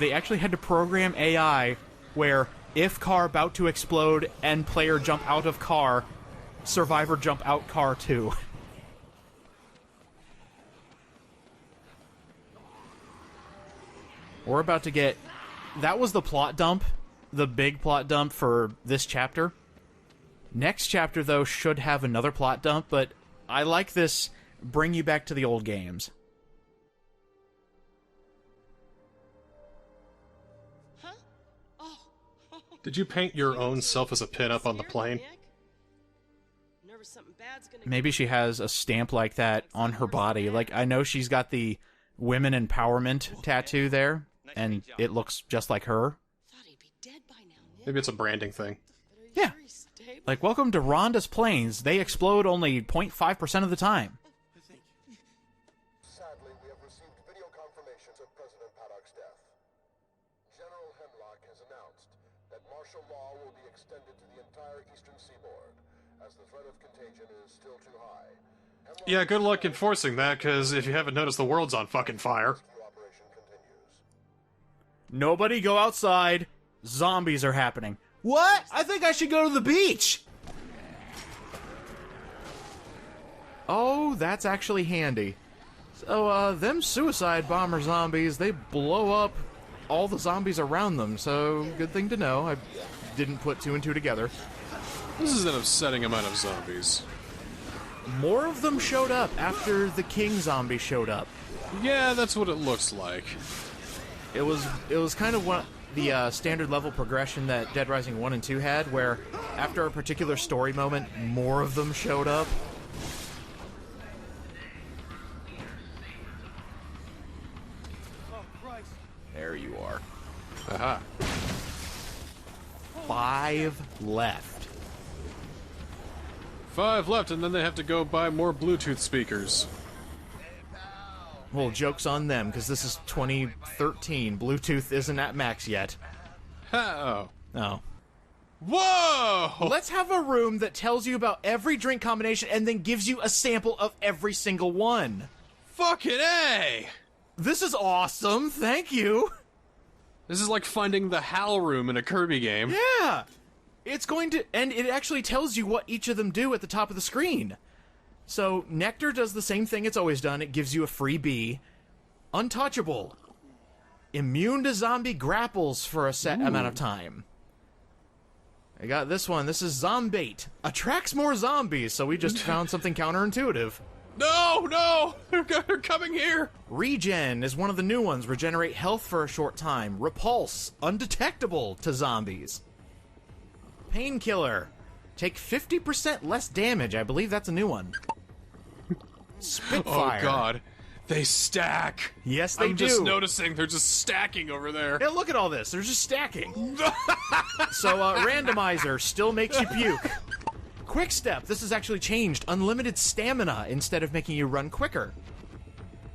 They actually had to program AI where if car about to explode and player jump out of car, survivor jump out car too. We're about to get... That was the plot dump, the big plot dump for this chapter. Next chapter, though, should have another plot dump, but I like this bring you back to the old games. Did you paint your own self as a pin-up on the plane? Maybe she has a stamp like that on her body. Like, I know she's got the women empowerment tattoo there, and it looks just like her. Maybe it's a branding thing. Yeah. Like, welcome to Rhonda's planes. They explode only 0.5% of the time. Sadly, we have received video confirmations of President Paddock's death. General Hemlock has announced that martial law will be extended to the entire eastern seaboard, as the threat of contagion is still too high. Yeah, good luck enforcing that, because if you haven't noticed, the world's on fucking fire. Nobody go outside. Zombies are happening. What? I think I should go to the beach. Oh, that's actually handy. So, them suicide bomber zombies, they blow up all the zombies around them, so good thing to know. I didn't put two and two together. This is an upsetting amount of zombies. More of them showed up after the king zombie showed up. Yeah, that's what it looks like. It was kind of one the standard level progression that Dead Rising 1 and 2 had, where after a particular story moment, more of them showed up. There you are. Aha. 5 left. 5 left, and then they have to go buy more Bluetooth speakers. Well, joke's on them, because this is 2013. Bluetooth isn't at max yet. Oh. Oh. Whoa! Let's have a room that tells you about every drink combination and then gives you a sample of every single one. Fucking A! This is awesome, thank you! This is like finding the HAL room in a Kirby game. Yeah! It's going to... And it actually tells you what each of them do at the top of the screen. So, Nectar does the same thing it's always done. It gives you a free bee. Untouchable. Immune to zombie grapples for a set amount of time. I got this one. This is Zombate. Attracts more zombies, so we just found something counterintuitive. No, no! They're coming here! Regen is one of the new ones. Regenerate health for a short time. Repulse. Undetectable to zombies. Painkiller. Take 50% less damage. I believe that's a new one. Spitfire. Oh, God. They stack. Yes, they do. I'm just noticing they're just stacking over there. Yeah, look at all this. They're just stacking. So, randomizer still makes you puke. Quick step. This has actually changed. Unlimited stamina instead of making you run quicker.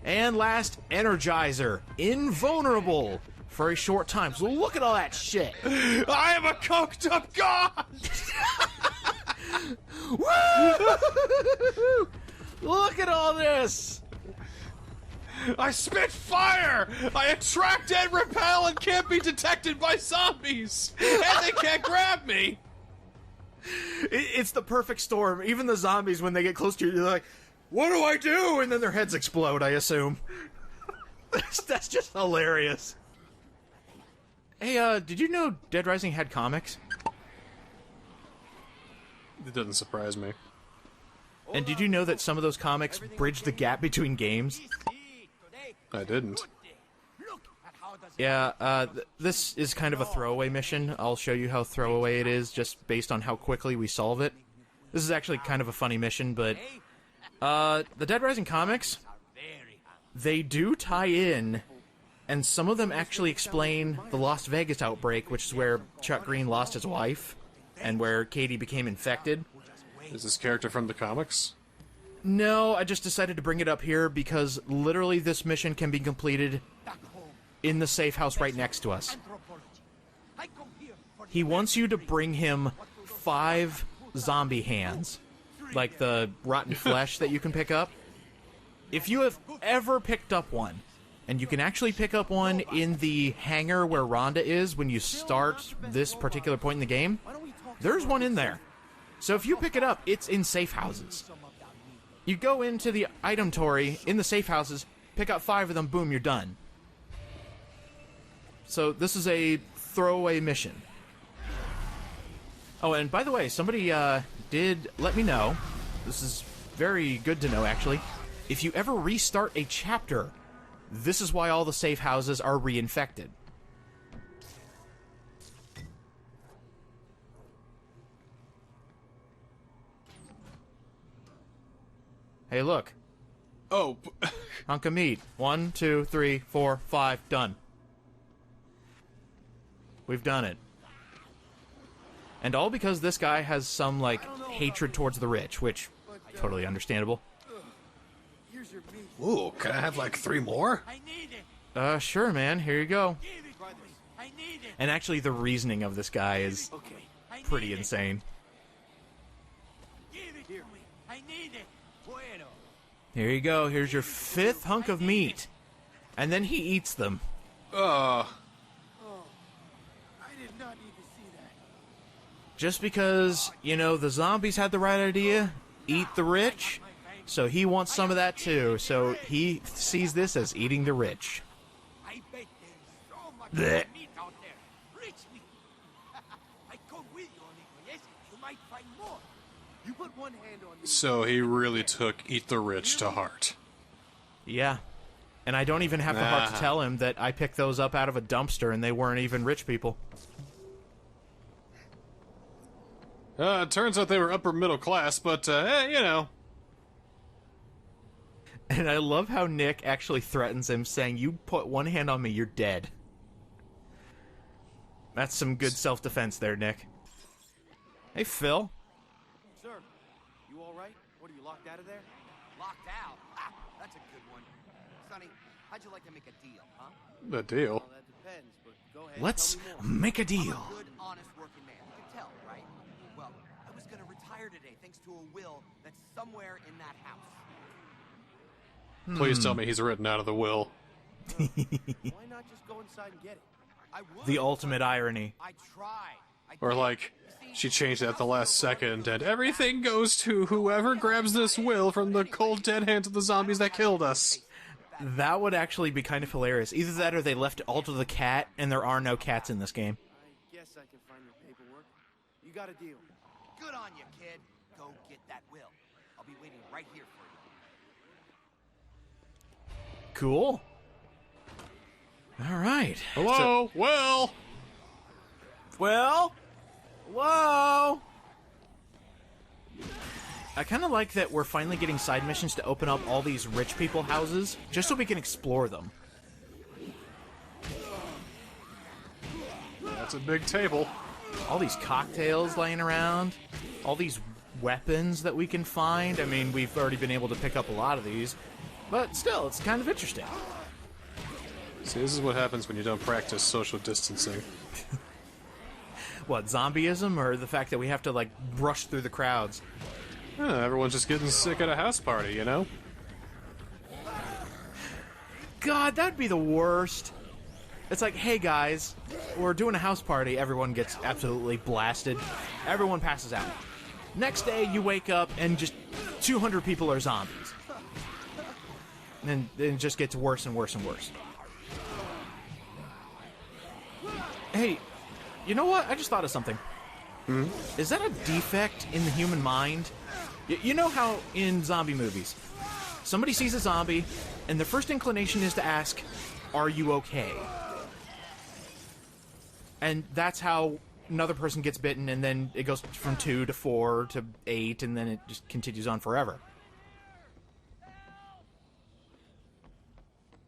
And last, energizer. Invulnerable for a short time. So look at all that shit. I am a coked up god! Woo! Look at all this. I spit fire! I attract and repel and can't be detected by zombies! And they can't grab me! It's the perfect storm. Even the zombies, when they get close to you, they're like, what do I do? And then their heads explode, I assume. That's just hilarious. Hey, did you know Dead Rising had comics? It doesn't surprise me. And did you know that some of those comics bridge the gap between games? I didn't. Yeah, this is kind of a throwaway mission. I'll show you how throwaway it is just based on how quickly we solve it. This is actually kind of a funny mission, but the Dead Rising comics, they do tie in, and some of them actually explain the Las Vegas outbreak, which is where Chuck Greene lost his wife, and where Katie became infected. Is this character from the comics? No, I just decided to bring it up here because literally this mission can be completed in the safe house right next to us. He wants you to bring him 5 zombie hands, like the rotten flesh that you can pick up. If you have ever picked up one, and you can actually pick up one in the hangar where Rhonda is when you start this particular point in the game, there's one in there. So if you pick it up, it's in safe houses. You go into the item tory in the safe houses, pick up 5 of them, boom, you're done. So this is a throwaway mission. Oh, and by the way, somebody did let me know, this is very good to know actually, if you ever restart a chapter, this is why all the safe houses are reinfected. Hey, look. Oh. Hunk of meat. 1, 2, 3, 4, 5. Done. We've done it. And all because this guy has some, like, hatred towards the rich, which, totally understandable. Ooh, can I have, like, 3 more? Sure, man. Here you go. And actually, the reasoning of this guy is pretty insane. Here you go. Here's your 5th hunk of meat. And then he eats them. Just because, you know, the zombies had the right idea, eat the rich, so he wants some of that too. So he sees this as eating the rich. I bet there's so much meat out there. Rich meat. I come with you, amigo, yes? You might find more. You put one hand on me. So he really took Eat the Rich to heart. Yeah. And I don't even have the heart to tell him that I picked those up out of a dumpster and they weren't even rich people. It turns out they were upper middle class, but, hey, you know. And I love how Nick actually threatens him, saying, you put one hand on me, you're dead. That's some good self-defense there, Nick. Hey, Phil. Sir, you all right? What, are you locked out of there? Locked out? Ah, that's a good one. Sonny, how'd you like to make a deal, huh? The deal? Well, that depends, but go ahead. Let's make a deal. I'm a good, honest working man. You can tell, right? Well, I was gonna retire today thanks to a will that's somewhere in that house. Please tell me he's written out of the will. Why not just go inside and get it? The ultimate irony. I tried. Or like, she changed it at the last second, and everything goes to whoever grabs this will from the cold dead hands of the zombies that killed us. That would actually be kind of hilarious. Either that or they left it all to the cat, and there are no cats in this game. I guess I can find your paperwork. You got a deal. Good on you, kid. Go get that will. I'll be waiting right here for you. Cool. All right. Hello, Will. Well, whoa. I kind of like that we're finally getting side missions to open up all these rich people houses, just so we can explore them. That's a big table. All these cocktails laying around, all these weapons that we can find. I mean, we've already been able to pick up a lot of these, but still, it's kind of interesting. See, this is what happens when you don't practice social distancing. What, zombieism, or the fact that we have to, like, brush through the crowds? Yeah, everyone's just getting sick at a house party, you know? God, that'd be the worst. It's like, hey guys, we're doing a house party, everyone gets absolutely blasted, everyone passes out. Next day, you wake up and just 200 people are zombies. And then it just gets worse and worse and worse. Hey, you know what? I just thought of something. Is that a defect in the human mind? You know how in zombie movies, somebody sees a zombie, and their first inclination is to ask, are you okay? And that's how another person gets bitten, and then it goes from 2 to 4 to 8, and then it just continues on forever.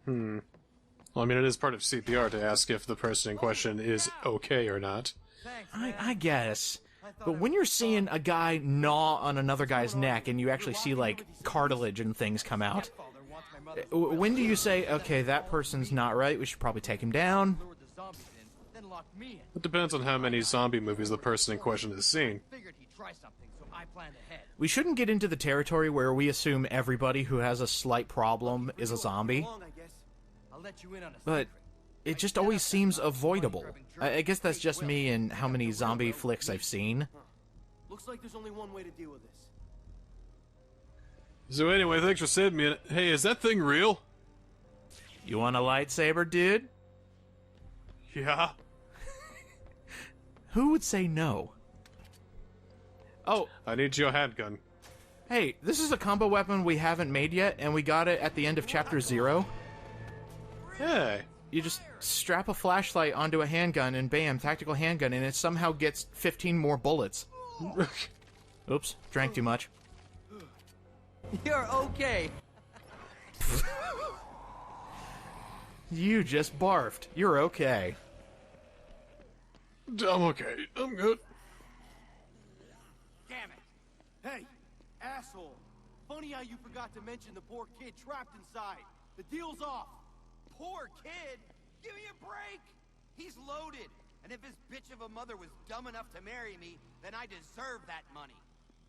Well, I mean, it is part of CPR to ask if the person in question is okay or not. I guess. But when you're seeing a guy gnaw on another guy's neck and you actually see, like, cartilage and things come out, when do you say, okay, that person's not right, we should probably take him down? It depends on how many zombie movies the person in question has seen. We shouldn't get into the territory where we assume everybody who has a slight problem is a zombie. But it just always seems avoidable. I guess that's just me and how many zombie flicks I've seen. Looks like there's only one way to deal with this. So anyway, thanks for sending me it. Hey, is that thing real? You want a lightsaber, dude? Yeah. Who would say no? Oh. I need your handgun. Hey, this is a combo weapon we haven't made yet, and we got it at the end of Chapter 0. Hey. You just strap a flashlight onto a handgun, and bam, tactical handgun, and it somehow gets 15 more bullets. Oops, drank too much. You're okay. You just barfed. You're okay. I'm okay. I'm good. Damn it. Hey, asshole. Funny how you forgot to mention the poor kid trapped inside. The deal's off. Poor kid? Give me a break! He's loaded, and if his bitch of a mother was dumb enough to marry me, then I deserve that money.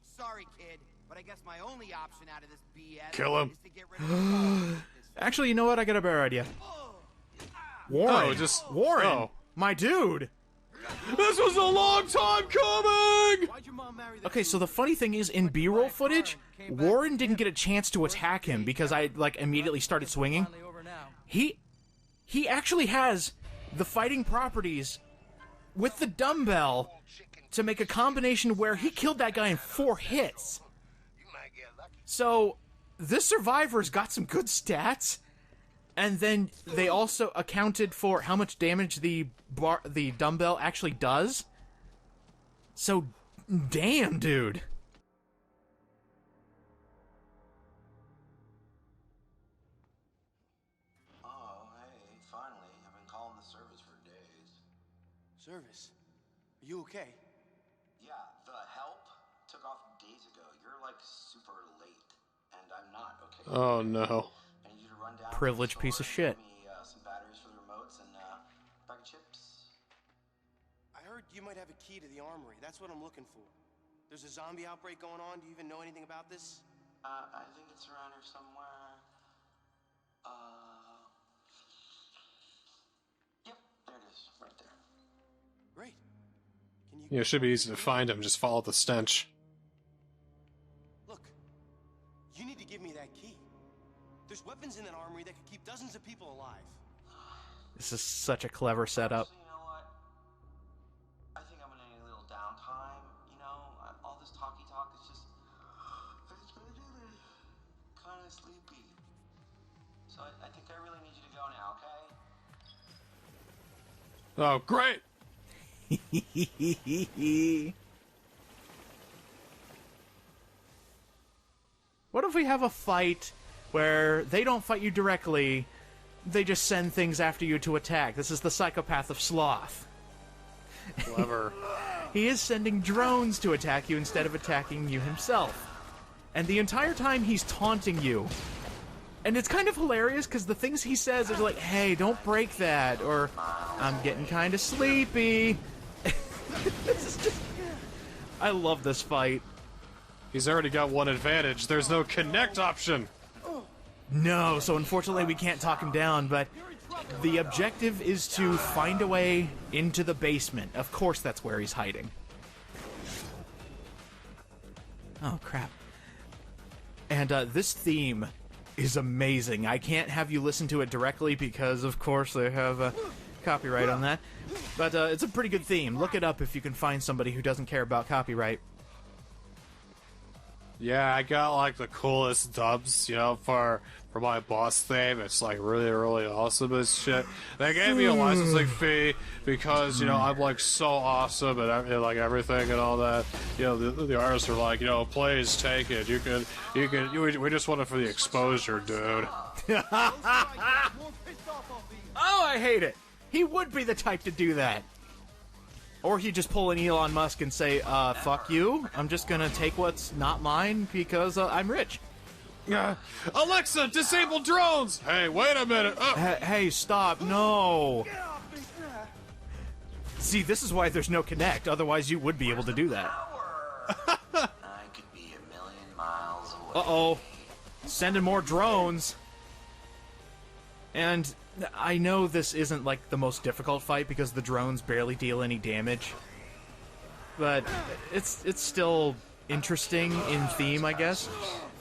Sorry, kid, but I guess my only option out of this BS Kill him. is to get rid of Actually, you know what? I got a better idea. Warren! Warren! My dude! This was a long time coming! Okay, so the funny thing is, in B-roll footage, Warren didn't get a chance to attack him because I, like, immediately started swinging. He actually has the fighting properties with the dumbbell to make a combination where he killed that guy in 4 hits. So, this survivor's got some good stats, and then they also accounted for how much damage the dumbbell actually does. So, damn, dude. Service? Are you okay? Yeah, the help took off days ago. You're like super late, and I'm not okay. Oh no. I need you to run down. Privileged piece of shit. Give me some batteries for the remotes and a bag of chips. I heard you might have a key to the armory. That's what I'm looking for. There's a zombie outbreak going on. Do you even know anything about this? I think it's around here somewhere. Yep, there it is. It's right there. Great. Can you... Yeah, it should be easy to find him. Just follow the stench. Look, you need to give me that key. There's weapons in that armory that could keep dozens of people alive. This is such a clever setup. You know what? I think I'm gonna need a little downtime. You know, all this talky talk is just... It's making me kind of sleepy. So I think I really need you to go now, okay? Oh, great! What if we have a fight where they don't fight you directly, they just send things after you to attack? This is the psychopath of Sloth. Clever. He is sending drones to attack you instead of attacking you himself. And the entire time he's taunting you. And it's kind of hilarious because the things he says are like, hey, don't break that, or I'm getting kind of sleepy. This is just... I love this fight. He's already got one advantage. There's no connect option. No, so unfortunately we can't talk him down, but the objective is to find a way into the basement. Of course that's where he's hiding. Oh, crap. And this theme is amazing. I can't have you listen to it directly because, of course, they have copyright on that. But it's a pretty good theme. Look it up if you can find somebody who doesn't care about copyright. Yeah, I got like the coolest dubs, you know, for my boss theme. It's like really, really awesome as shit. They gave me a licensing fee because, you know, I'm like so awesome and like everything and all that. You know, the artists are like, you know, please take it. We just want it for the exposure, dude. Oh, I hate it. He would be the type to do that. Or he'd just pull an Elon Musk and say, fuck you, I'm just gonna take what's not mine because I'm rich. Alexa, disable drones! Hey, wait a minute! Oh. Hey, stop, no! See, this is why there's no connect, otherwise you would be able to do that. I could be a million miles away. Uh-oh. Sending more drones. And I know this isn't, like, the most difficult fight because the drones barely deal any damage. But it's still interesting in theme, I guess.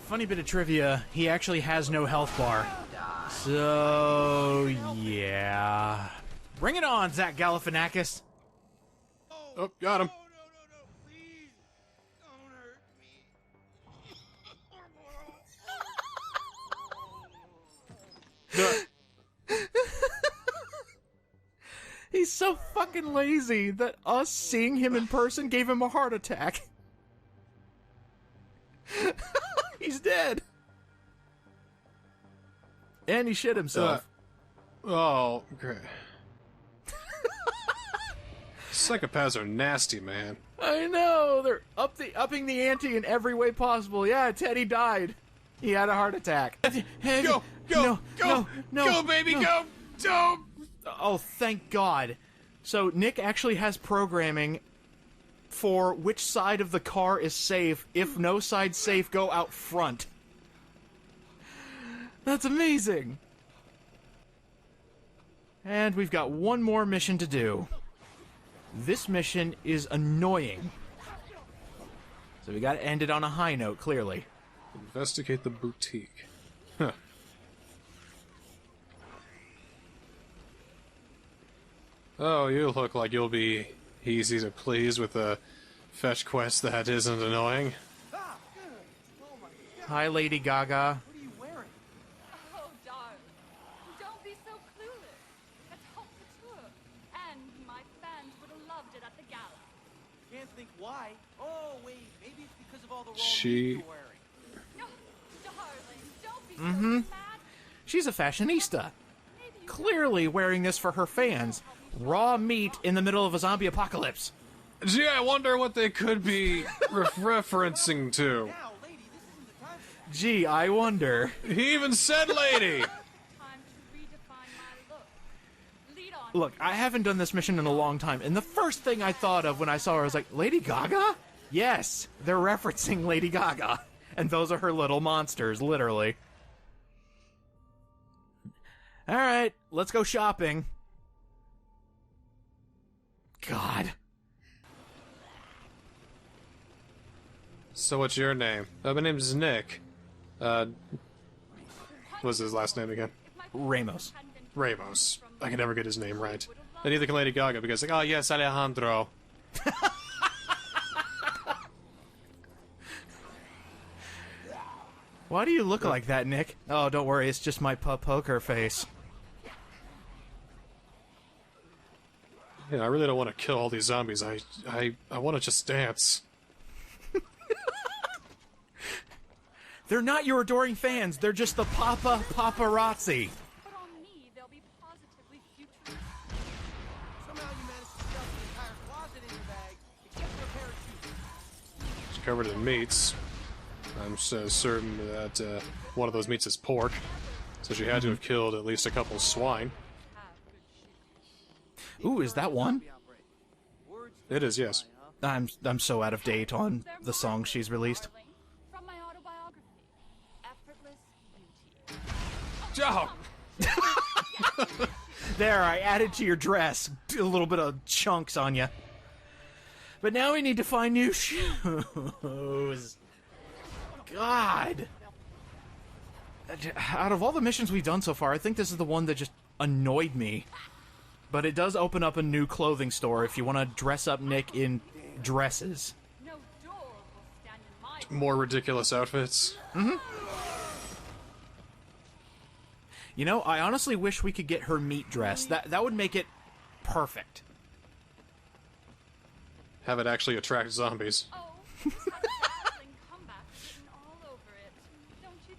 Funny bit of trivia, he actually has no health bar. So, yeah. Bring it on, Zach Galifianakis. Oh, got him. He's so fucking lazy that us seeing him in person gave him a heart attack. He's dead. And he shit himself. Oh, great. Psychopaths are nasty, man. I know. They're upping the ante in every way possible. Yeah, Teddy died. He had a heart attack. Go, baby, go! Don't! Oh, thank God. So Nick actually has programming for which side of the car is safe. If no side's safe, go out front. That's amazing. And we've got one more mission to do. This mission is annoying. So we gotta end it on a high note, clearly. Investigate the boutique. Huh. Oh, you look like you'll be easy to please with a fetch quest that isn't annoying. Hi, Lady Gaga. Oh, darling. Don't be so clueless. Let's hope the tour. And my fans would have loved it at the gala. Can't think why. Oh, wait. Maybe it's because of all the She... you're wearing. No, darling, don't be Mm-hmm. so mad. She's a fashionista. Clearly wearing this for her fans. Raw meat in the middle of a zombie apocalypse. Gee, I wonder what they could be referencing to. Gee, I wonder. He even said lady! Look, I haven't done this mission in a long time, and the first thing I thought of when I saw her was like, Lady Gaga? Yes, they're referencing Lady Gaga. And those are her little monsters, literally. Alright, let's go shopping. God. So what's your name? My name's Nick. What's his last name again? Ramos. Ramos. I can never get his name right. And neither can Lady Gaga because like, oh yes, Alejandro. Why do you look like that, Nick? Oh, don't worry, it's just my poker face. Yeah, I really don't want to kill all these zombies. I want to just dance. They're not your adoring fans. They're just the paparazzi. But on me, they'll be positively futuristic. Somehow you managed to stuff the entire closet in your bag, except for a pair of shoes. It's covered in meats. I'm so certain that one of those meats is pork. So she had to have killed at least a couple swine. Ooh, is that one? It is, yes. I'm so out of date on the songs she's released. From my autobiography, Effortless Beauty. Oh! There, I added to your dress a little bit of chunks on you. But now we need to find new shoes. God. Out of all the missions we've done so far, I think this is the one that just annoyed me. But it does open up a new clothing store if you want to dress up Nick in dresses. More ridiculous outfits. Mm-hmm. You know, I honestly wish we could get her meat dress. That would make it perfect. Have it actually attract zombies.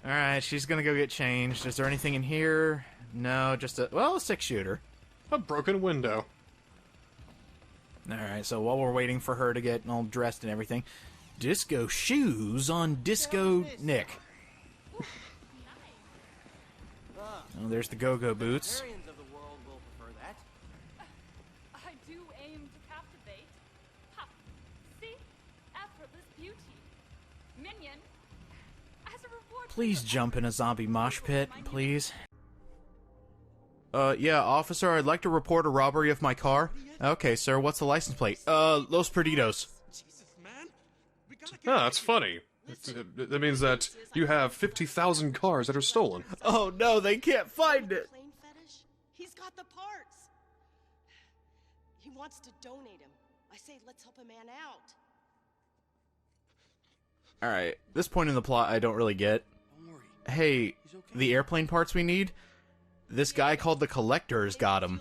Alright, she's gonna go get changed. Is there anything in here? No, just a 6-shooter. A broken window. Alright, so while we're waiting for her to get all dressed and everything, disco shoes on Disco Nick. Oh, there's the go-go boots. I do aim to captivate. Ha! See? Effortless beauty. Minion. As a reward. Please jump in a zombie mosh pit, please. Yeah, officer, I'd like to report a robbery of my car. Okay, sir, what's the license plate? Los Perdidos. Ah, that's funny. That means that you have 50,000 cars that are stolen. Oh no, they can't find it! Plane fetish? He's got the parts. He wants to donate him. I say let's help a man out. Alright, this point in the plot I don't really get. Hey, the airplane parts we need? This guy called the Collector's got him.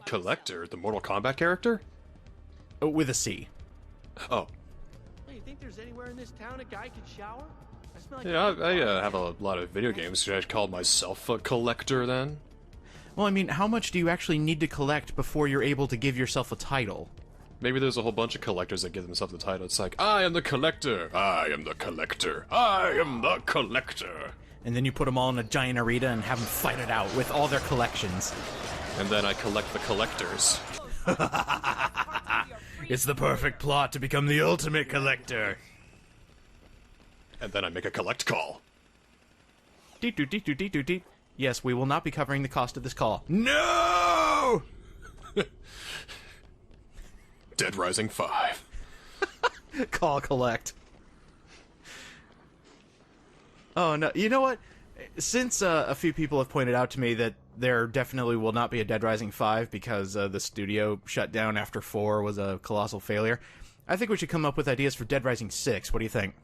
Collector? The Mortal Kombat character? Oh, with a C. Oh. Hey, you think there's anywhere in this town a guy could shower? I smell like Yeah, I have a lot of video games. Should I call myself a collector then? Well, I mean, how much do you actually need to collect before you're able to give yourself a title? Maybe there's a whole bunch of collectors that give themselves the title. It's like, I am the collector. I am the collector. I am the collector. And then you put them all in a giant arena and have them fight it out with all their collections. And then I collect the collectors. It's the perfect plot to become the ultimate collector. And then I make a collect call. Deep, deep, deep, deep, deep, deep. Yes, we will not be covering the cost of this call. No! Dead Rising 5. Call collect. Oh, no. You know what? Since a few people have pointed out to me that there definitely will not be a Dead Rising 5 because the studio shut down after 4 was a colossal failure, I think we should come up with ideas for Dead Rising 6. What do you think?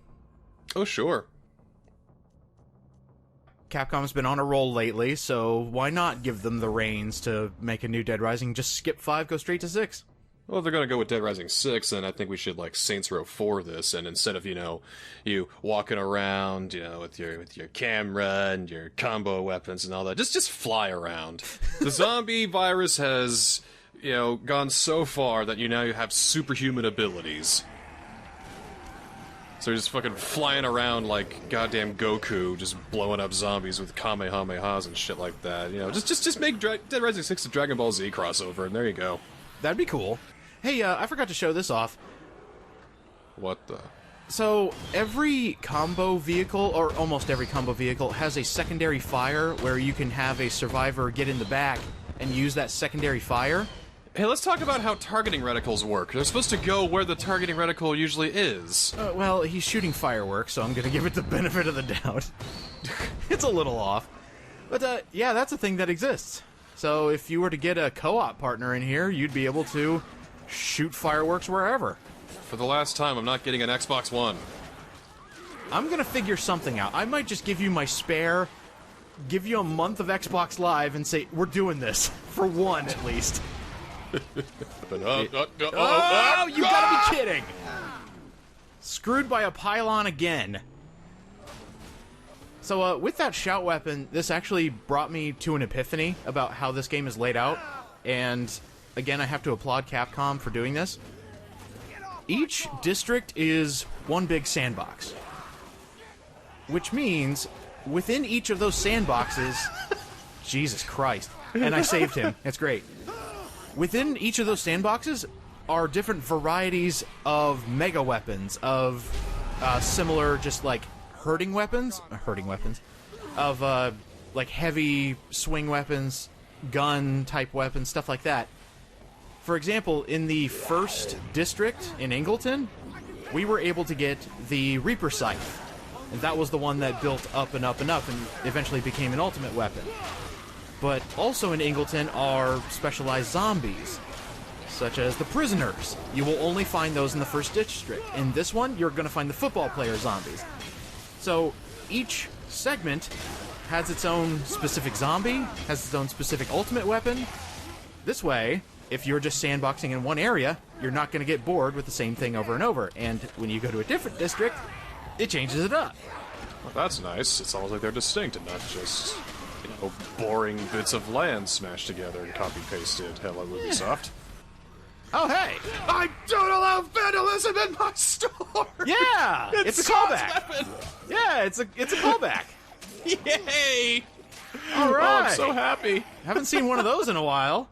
Oh, sure. Capcom's been on a roll lately, so why not give them the reins to make a new Dead Rising? Just skip 5, go straight to 6. Well, if they're gonna go with Dead Rising 6, then I think we should, like, Saints Row 4 this, and instead of, you walking around, with your camera and your combo weapons and all that, just fly around. The zombie virus has, gone so far that you now have superhuman abilities. So you're just fucking flying around like goddamn Goku, just blowing up zombies with Kamehamehas and shit like that. Just make Dead Rising 6 a Dragon Ball Z crossover, and there you go. That'd be cool. Hey, I forgot to show this off. What the? So, every combo vehicle, or almost every combo vehicle, has a secondary fire where you can have a survivor get in the back and use that secondary fire. Hey, let's talk about how targeting reticles work. They're supposed to go where the targeting reticle usually is. Well, he's shooting fireworks, so I'm gonna give it the benefit of the doubt. It's a little off. But, yeah, that's a thing that exists. So if you were to get a co-op partner in here, you'd be able to shoot fireworks wherever. For the last time, I'm not getting an Xbox One. I'm gonna figure something out. I might just give you my spare, give you a month of Xbox Live and say, we're doing this. For one, at least. Oh, you gotta be kidding! Screwed by a pylon again. So, with that shout weapon, this actually brought me to an epiphany about how this game is laid out. And, again, I have to applaud Capcom for doing this. Each district is one big sandbox. Which means, within each of those sandboxes... Jesus Christ. And I saved him. It's great. Within each of those sandboxes are different varieties of mega weapons, of similar, just like, hurting weapons, of like heavy swing weapons, gun-type weapons, stuff like that. For example, in the first district in Ingleton, we were able to get the Reaper Scythe. And that was the one that built up and up and up and eventually became an ultimate weapon. But also in Ingleton are specialized zombies, such as the prisoners. You will only find those in the first district. In this one, you're going to find the football player zombies. So each segment has its own specific zombie, has its own specific ultimate weapon. This way, if you're just sandboxing in one area, you're not going to get bored with the same thing over and over. And when you go to a different district, it changes it up. Well, that's nice. It's almost like they're distinct and not just, you know, boring bits of land smashed together and copy-pasted. Hello, Ubisoft. Oh, hey! I don't allow vandalism in my store! Yeah! It's a callback! Weapon. Yeah, it's a callback. Yay! All right! Oh, I'm so happy. Haven't seen one of those in a while.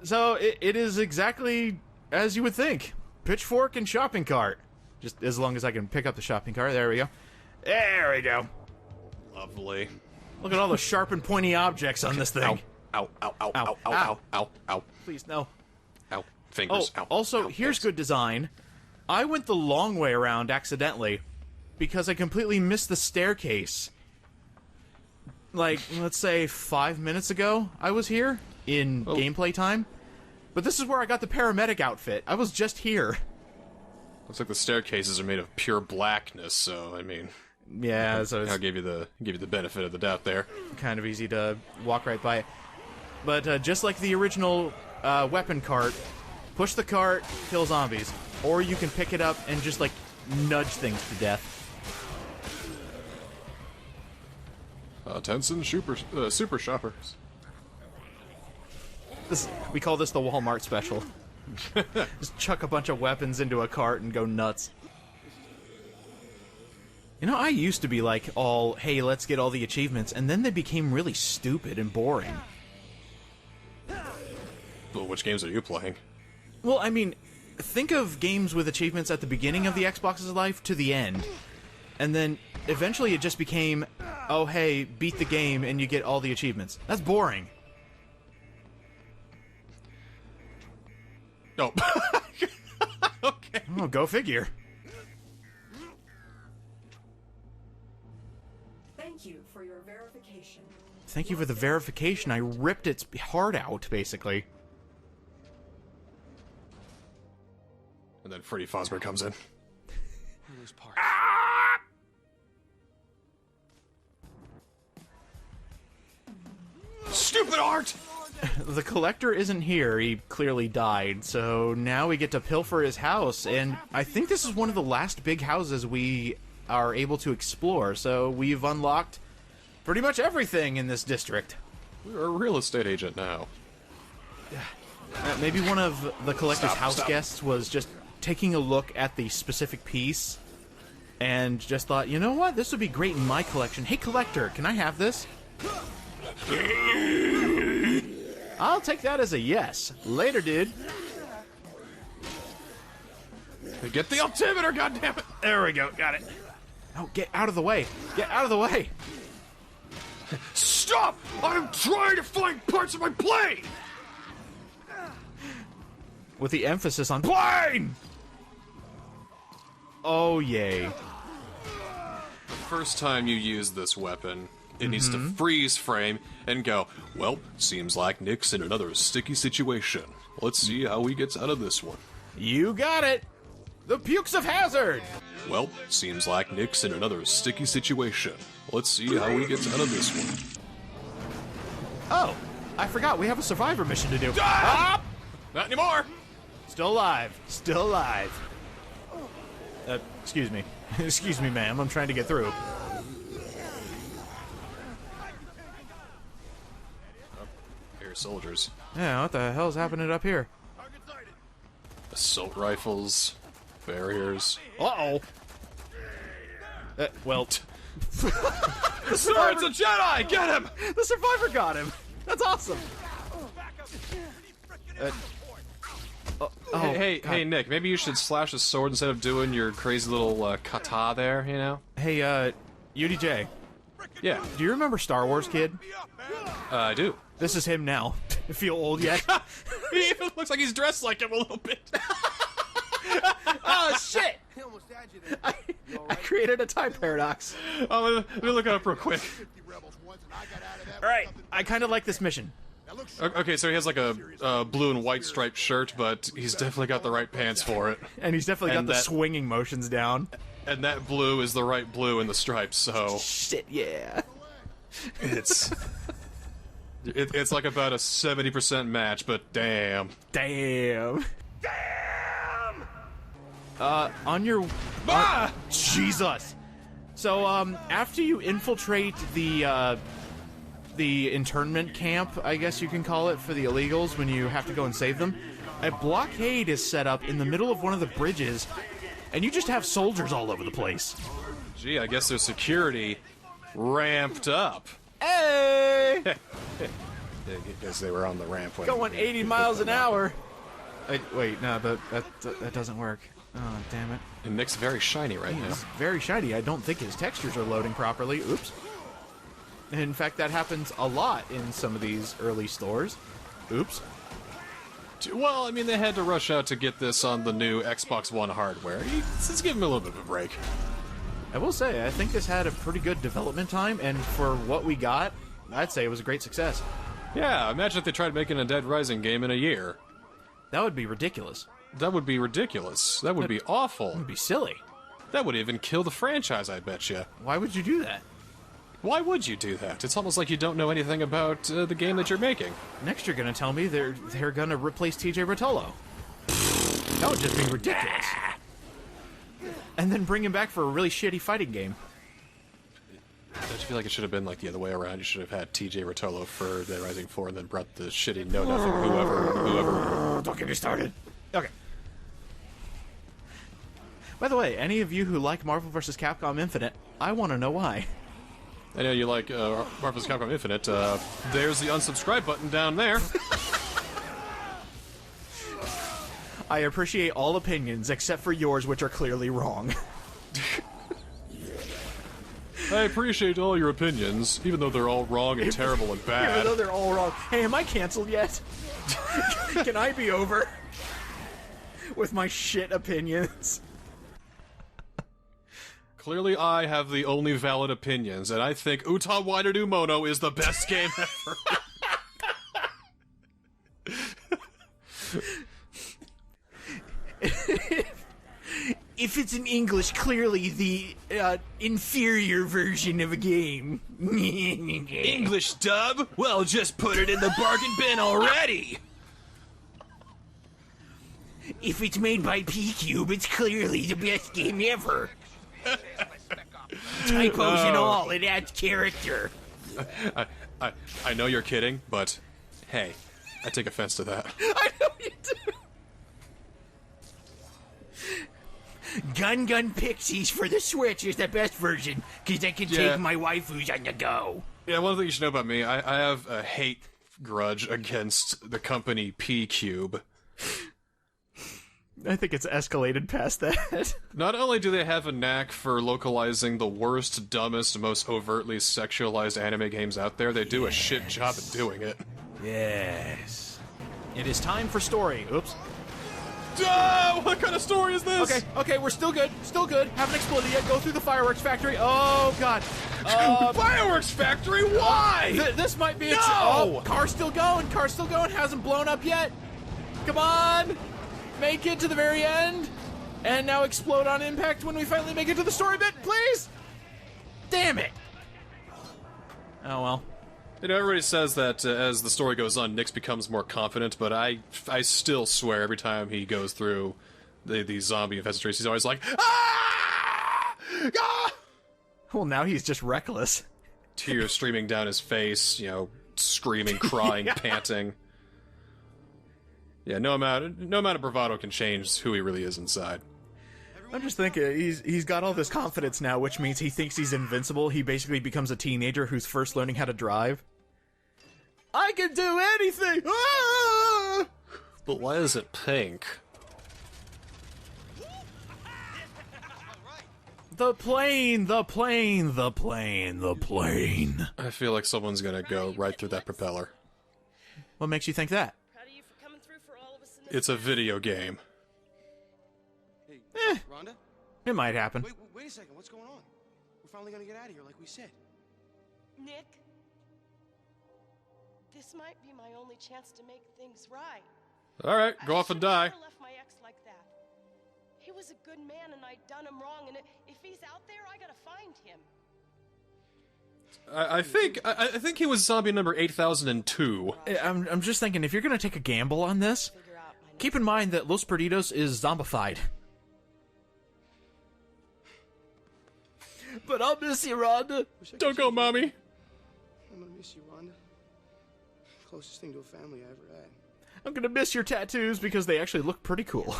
So, it is exactly as you would think. Pitchfork and shopping cart. Just as long as I can pick up the shopping cart. There we go. There we go. Lovely. Look at all the sharp and pointy objects on this thing. Ow, ow, ow, ow, ow, ow, ow, ow. Please, no. Ow. Fingers. Oh, ow. also, ow, here's yes. good design. I went the long way around accidentally because I completely missed the staircase. Like, let's say 5 minutes ago I was here in gameplay time. But this is where I got the paramedic outfit. I was just here. Looks like the staircases are made of pure blackness, so, I mean... Yeah, so I'll give you the benefit of the doubt there. Kind of easy to walk right by it. But just like the original weapon cart, push the cart, kill zombies. Or you can pick it up and just, like, nudge things to death. Tencent Super Shoppers. We call this the Walmart special. Just chuck a bunch of weapons into a cart and go nuts. You know, I used to be like, all, hey, let's get all the achievements, and then they became really stupid and boring. Well, which games are you playing? Well, I mean, think of games with achievements at the beginning of the Xbox's life to the end. And then, eventually it just became, oh, hey, beat the game and you get all the achievements. That's boring. No. Okay. Oh, go figure. Thank you for your verification. Thank you for the verification. I ripped its heart out, basically. And then Freddy Fazbear comes in. Stupid art! The collector isn't here. He clearly died. So now we get to pilfer his house. And I think this is one of the last big houses we are able to explore. So we've unlocked pretty much everything in this district. We're a real estate agent now. Maybe one of the collector's house guests was just taking a look at the specific piece and just thought, you know what? This would be great in my collection. Hey, collector, can I have this? I'll take that as a yes. Later, dude. Get the altimeter, goddammit! There we go. Got it. Oh, get out of the way. Get out of the way. Stop! I'm trying to find parts of my plane! With the emphasis on plane! Oh, yay. First time you use this weapon, it needs to freeze frame and go, well, seems like Nick's in another sticky situation. Let's see how he gets out of this one. You got it! The pukes of hazard! Well, seems like Nick's in another sticky situation. Let's see how he gets out of this one. Oh, I forgot we have a survivor mission to do. Ah! Not anymore! Still alive. Still alive. Excuse me. Excuse me, ma'am. I'm trying to get through. Oh, here's soldiers. Yeah, what the hell's happening up here? Assault rifles. Barriers. Uh-oh. Well... The Sword's a Jedi! Get him! The survivor got him! That's awesome! Hey, Nick, maybe you should slash a sword instead of doing your crazy little kata there, you know? Hey, UDJ. Yeah. Do you remember Star Wars, kid? I do. This is him now. Feel old yet? He even looks like he's dressed like him a little bit. Oh, shit! I created a time paradox. Oh, let me look it up real quick. Alright, I kind of like this mission. Okay, so he has like a blue and white striped shirt, but he's definitely got the right pants for it. And he's definitely got the swinging motions down. And that blue is the right blue in the stripes, so... Shit, yeah. It's like about a 70% match, but damn. Damn. On your... Jesus! So, after you infiltrate the internment camp, I guess you can call it, for the illegals when you have to go and save them, a blockade is set up in the middle of one of the bridges, and you just have soldiers all over the place. Gee, I guess their security ramped up. Hey! Because they were on the ramp when... Going 80 miles an hour! Wait, no, that doesn't work. Oh, damn it. And Nick's very shiny right now. He's very shiny. I don't think his textures are loading properly. Oops. In fact, that happens a lot in some of these early stores. Oops. Well, I mean, they had to rush out to get this on the new Xbox One hardware. Let's give him a little bit of a break. I will say, I think this had a pretty good development time, and for what we got, I'd say it was a great success. Yeah, imagine if they tried making a Dead Rising game in a year. That would be ridiculous. That would be ridiculous. That would be awful. That would be silly. That would even kill the franchise, I bet you. Why would you do that? Why would you do that? It's almost like you don't know anything about the game that you're making. Next you're gonna tell me they're gonna replace TJ Rotolo. That would just be ridiculous. And then bring him back for a really shitty fighting game. Don't you feel like it should have been like the other way around? You should have had TJ Rotolo for Dead Rising 4 and then brought the shitty know-nothing whoever. Don't get me started. Okay. By the way, any of you who like Marvel vs. Capcom Infinite, I want to know why. I know you like Marvel vs. Capcom Infinite. There's the unsubscribe button down there. I appreciate all opinions except for yours, which are clearly wrong. I appreciate all your opinions, even though they're all wrong and terrible and bad. Even though they're all wrong. Hey, am I canceled yet? Can I be over with my shit opinions? Clearly, I have the only valid opinions, and I think Uta Waideru Mono is the best game ever. If it's in English, clearly the inferior version of a game. English dub? Well, just put it in the bargain bin already! If it's made by P-Cube, it's clearly the best game ever. Typos and all, it adds character. I know you're kidding, but hey, I take offense to that. I know you do. Gun Pixies for the Switch is the best version, because I can take my waifus on the go. Yeah, one thing you should know about me, I have a hate grudge against the company P-Cube. I think it's escalated past that. Not only do they have a knack for localizing the worst, dumbest, most overtly sexualized anime games out there, they do a shit job at doing it. Yes. It is time for story. Oops. What kind of story is this? Okay, we're still good. Still good. Haven't exploded yet. Go through the fireworks factory. Oh, God. Fireworks factory? Why? This might be No! Car's still going. Car's still going. Hasn't blown up yet. Come on. Make it to the very end. And now explode on impact when we finally make it to the story bit, please. Damn it. Oh, well. You know, everybody says that as the story goes on, Nix becomes more confident, but I still swear every time he goes through the zombie infested streets, he's always like, ah! Ah! Well, now he's just reckless. Tears streaming down his face, screaming, crying, Yeah. panting. Yeah, no amount of bravado can change who he really is inside. I'm just thinking, he's got all this confidence now, which means he thinks he's invincible. He basically becomes a teenager who's first learning how to drive. I can do anything! Ah! But why is it pink? The plane, the plane, the plane, the plane. I feel like someone's gonna go right through that propeller. What makes you think that? It's a video game. Hey, Rhonda? It might happen. Wait a second. What's going on? We're finally gonna get out of here, like we said. Nick, this might be my only chance to make things right. All right, go off and die. I never left my ex like that. He was a good man, and I'd done him wrong. And if he's out there, I gotta find him. I think he was zombie number 8002. I'm just thinking, if you're gonna take a gamble on this, keep in mind that Los Perdidos is zombified. But I'll miss you, Rhonda. Don't go, Mommy. I'm gonna miss you, Rhonda. Closest thing to a family I ever had. I'm gonna miss your tattoos because they actually look pretty cool.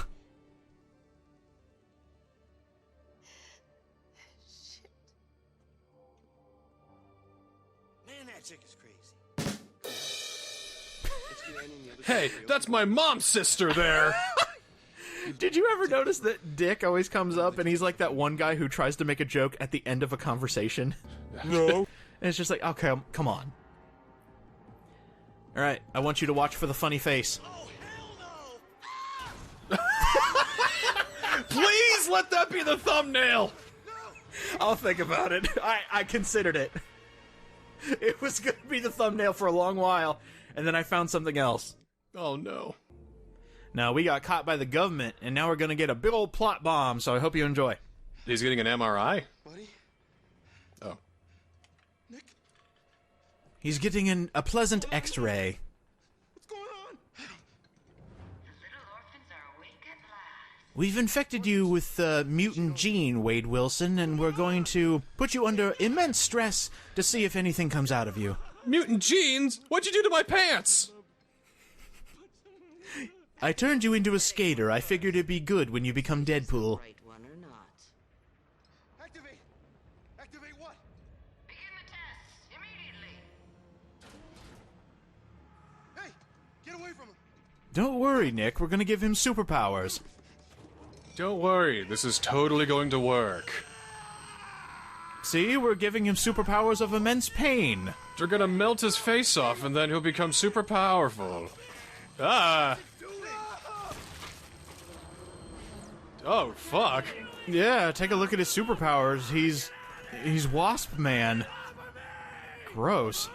Man, that chick is crazy. Hey, that's my mom's sister there. Did you ever notice that Dick always comes up and he's like that one guy who tries to make a joke at the end of a conversation? No. And it's just like, okay, come on. All right, I want you to watch for the funny face. Please let that be the thumbnail. I'll think about it. I considered it. It was going to be the thumbnail for a long while, and then I found something else. Oh, no. Now, we got caught by the government, and now we're going to get a big old plot bomb, so I hope you enjoy. He's getting an MRI? Buddy? Oh. Nick? He's getting a pleasant X-ray. What's going on? We've infected you with the mutant gene, Wade Wilson, and we're going to put you under immense stress to see if anything comes out of you. Mutant genes? What'd you do to my pants? I turned you into a skater. I figured it'd be good when you become Deadpool. Activate! Activate what? Begin the tests immediately. Hey! Get away from him! Don't worry, Nick. We're gonna give him superpowers. Don't worry, this is totally going to work. See, we're giving him superpowers of immense pain. They're gonna melt his face off and then he'll become super powerful. Ah! Oh, fuck. Yeah, take a look at his superpowers. He's Wasp Man. Gross.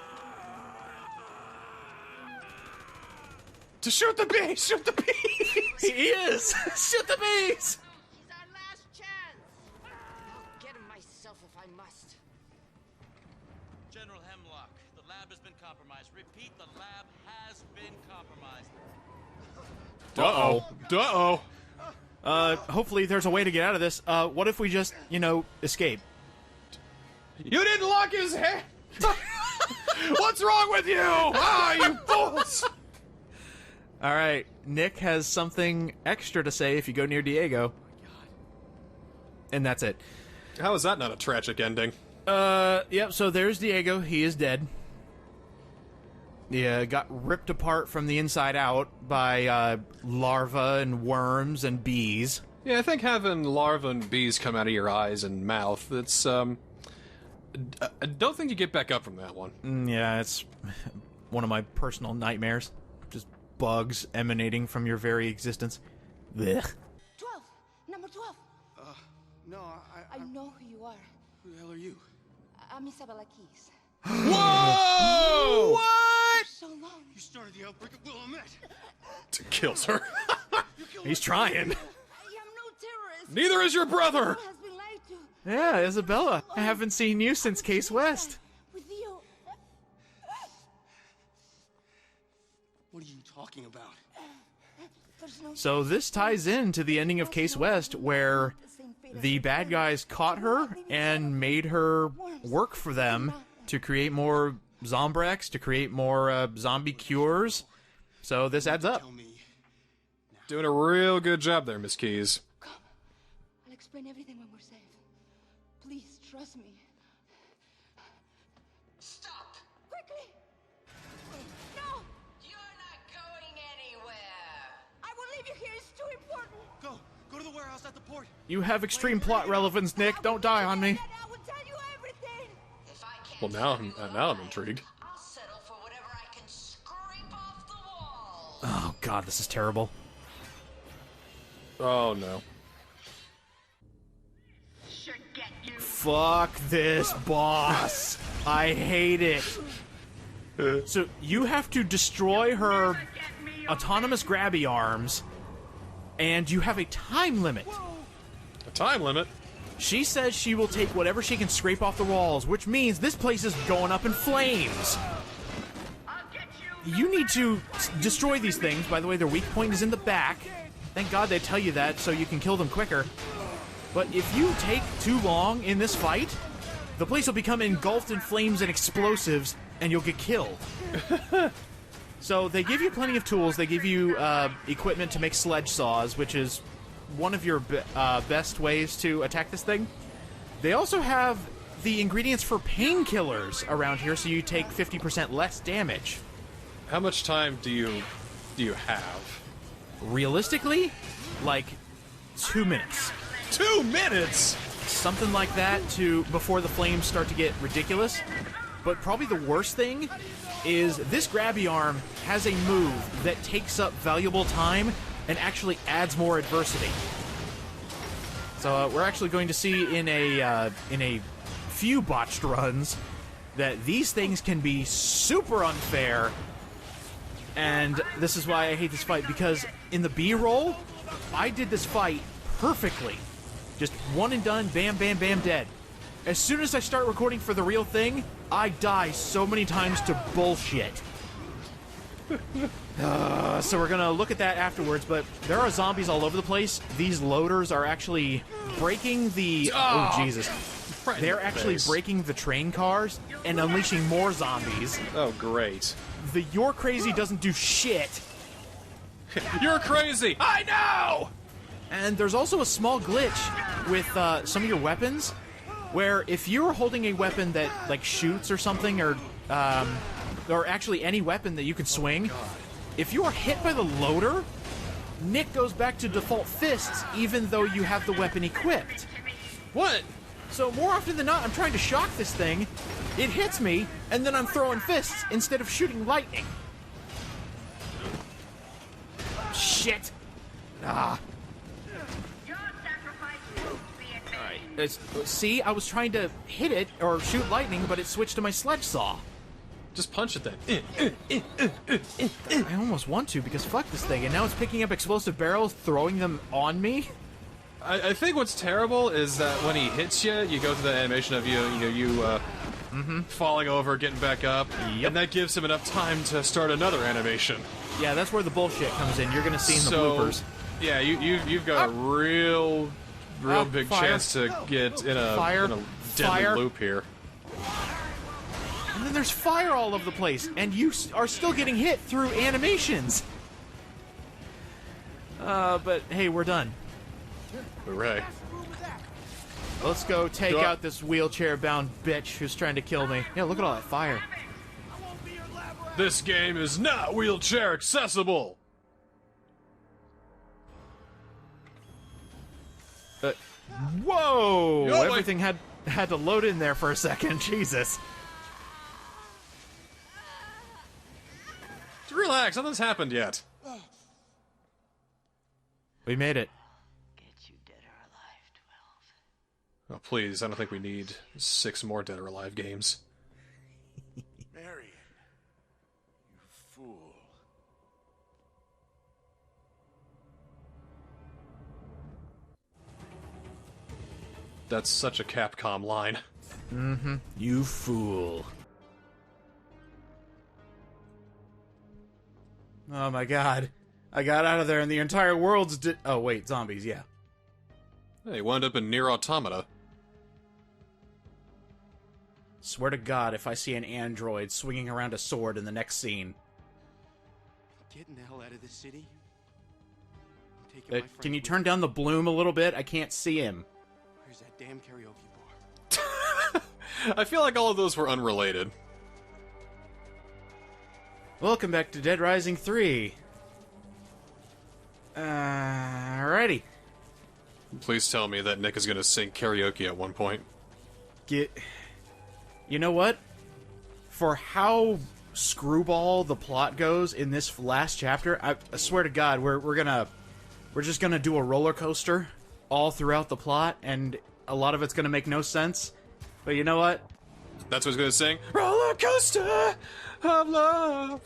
To shoot the bees! Shoot the bees! He is! Shoot the bees! He's our last chance. I'll get him myself if I must. General Hemlock, the lab has been compromised. Repeat, the lab has been compromised. Uh-oh. Hopefully there's a way to get out of this. What if we just, escape? You didn't lock his head! What's wrong with you? Ah, you fools! Alright, Nick has something extra to say if you go near Diego. And that's it. How is that not a tragic ending? Yep, so there's Diego. He is dead. Yeah, got ripped apart from the inside out by larvae and worms and bees. Yeah, I think having larvae and bees come out of your eyes and mouth, it's, I don't think you get back up from that one. Yeah, it's one of my personal nightmares. Just bugs emanating from your very existence. Blech. 12. Number 12. No, I know who you are. Who the hell are you? I'm Isabella Keys. Whoa! What? So long. You started the outbreak at Willamette. Kills her. He's trying. I am no terrorist. Neither is your brother. Has been lied to. Yeah, Isabella. I haven't seen you since Case West. With you. What are you talking about? So this ties into the ending of Case West, where the bad guys caught her and made her work for them to create more Zombrex, to create more zombie cures. So this adds up. Doing a real good job there, Miss Keys. I'll explain everything when we're safe. Please, trust me. Stop! Quickly! No! You're not going anywhere. I will leave you here. It's too important. Go to the warehouse at the port. You have extreme plot relevance, Nick. Don't die on me. I will tell you everything. Well, now I'm intrigued. I'll settle for whatever I can scrape off the wall. Oh God, this is terrible. Oh no. Fuck this boss. I hate it. So you have to destroy her autonomous grabby arms, and you have a time limit. A time limit? She says she will take whatever she can scrape off the walls, which means this place is going up in flames. You need to destroy these things. By the way, their weak point is in the back. Thank God they tell you that so you can kill them quicker. But if you take too long in this fight, the place will become engulfed in flames and explosives, and you'll get killed. So they give you plenty of tools. They give you equipment to make sledge saws, which is one of your best ways to attack this thing. They also have the ingredients for painkillers around here, so you take 50% less damage. How much time do you have? Realistically, like 2 minutes. 2 minutes? Something like that before the flames start to get ridiculous. But probably the worst thing is this grabby arm has a move that takes up valuable time and actually adds more adversity. So we're actually going to see in a few botched runs that these things can be super unfair. And this is why I hate this fight, because in the B-roll, I did this fight perfectly. Just one and done, bam, bam, bam, dead. As soon as I start recording for the real thing, I die so many times to bullshit. So we're gonna look at that afterwards, but there are zombies all over the place. These loaders are actually breaking the... Oh, Jesus. They're actually breaking the train cars and unleashing more zombies. Oh, great. The "you're crazy" doesn't do shit. You're crazy! I know! And there's also a small glitch with some of your weapons, where if you're holding a weapon that, like, shoots or something, or actually any weapon that you can swing, if you are hit by the loader, Nick goes back to default fists, even though you have the weapon equipped. What? So more often than not, I'm trying to shock this thing, it hits me, and then I'm throwing fists instead of shooting lightning. Shit. Ah. Alright, see, I was trying to hit it, or shoot lightning, but it switched to my sledge saw. Just punch it then. I almost want to, because fuck this thing, and now it's picking up explosive barrels, throwing them on me. I think what's terrible is that when he hits you, you go through the animation of you falling over, getting back up, and that gives him enough time to start another animation. Yeah, that's where the bullshit comes in. You're gonna see in the bloopers. Yeah, you've got a real big chance to get in a deadly loop here. And then there's fire all over the place, and you are still getting hit through animations. But hey, we're done. Hooray. Let's go take out this wheelchair-bound bitch who's trying to kill me. Yeah, look at all that fire. This game is not wheelchair accessible. Whoa! Yo, everything had to load in there for a second. Jesus. Relax, nothing's happened yet. We made it. Oh, please, I don't think we need 6 more Dead or Alive games. Marion, you fool. That's such a Capcom line. Mm-hmm. You fool. Oh my god. I got out of there and the entire world's oh wait, zombies, yeah. Hey, wound up in Nier Automata. Swear to God, if I see an android swinging around a sword in the next scene. Getting the hell out of this city. I'm taking my Can friends you with turn down the bloom a little bit? I can't see him. Where's that damn karaoke bar? I feel like all of those were unrelated. Welcome back to Dead Rising 3. Alrighty. Please tell me that Nick is going to sing karaoke at one point. You know what? For how screwball the plot goes in this last chapter, I swear to God, we're just gonna do a roller coaster all throughout the plot, and a lot of it's gonna make no sense. But you know what? That's what he's going to sing. Roller coaster of love.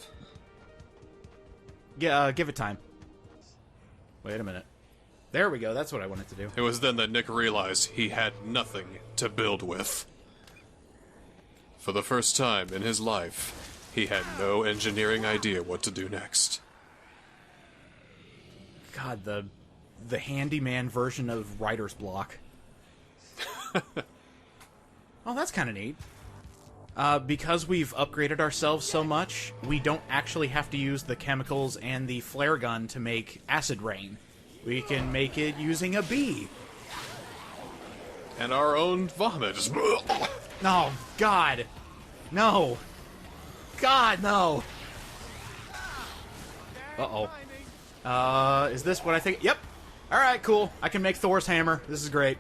Yeah, give it time. Wait a minute. There we go. That's what I wanted to do. It was then that Nick realized he had nothing to build with. For the first time in his life, he had no engineering idea what to do next. God, the handyman version of writer's block. Oh, that's kind of neat. Because we've upgraded ourselves so much, we don't actually have to use the chemicals and the flare gun to make acid rain. We can make it using a bee. And our own vomit. Just... No, God. No. God, no. Uh-oh. Is this what I think? Yep. Alright, cool. I can make Thor's hammer. This is great.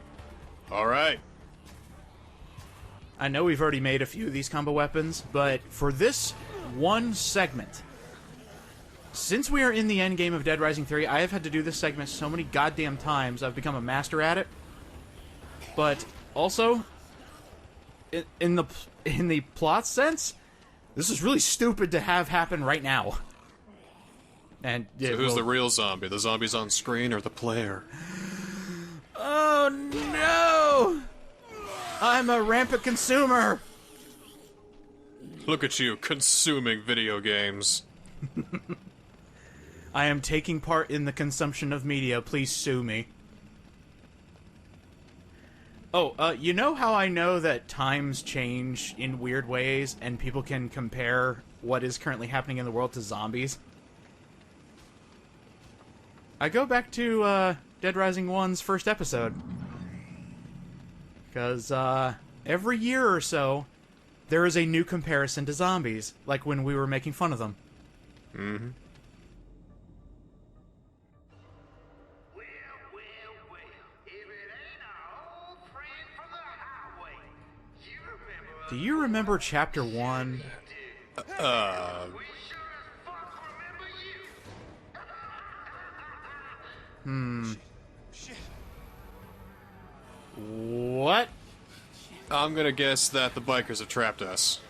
Alright. I know we've already made a few of these combo weapons, but for this one segment, since we are in the endgame of Dead Rising 3, I have had to do this segment so many goddamn times, I've become a master at it. But also, in the plot sense, this is really stupid to have happen right now. And so who's the real zombie? The zombies on screen or the player? Oh no! I'm a rampant consumer! Look at you, consuming video games. I am taking part in the consumption of media. Please sue me. Oh, you know how I know that times change in weird ways and people can compare what is currently happening in the world to zombies? I go back to Dead Rising 1's first episode. Because every year or so, there is a new comparison to zombies, like when we were making fun of them. Mm-hmm. Do you remember Chapter 1? What? I'm gonna guess that the bikers have trapped us.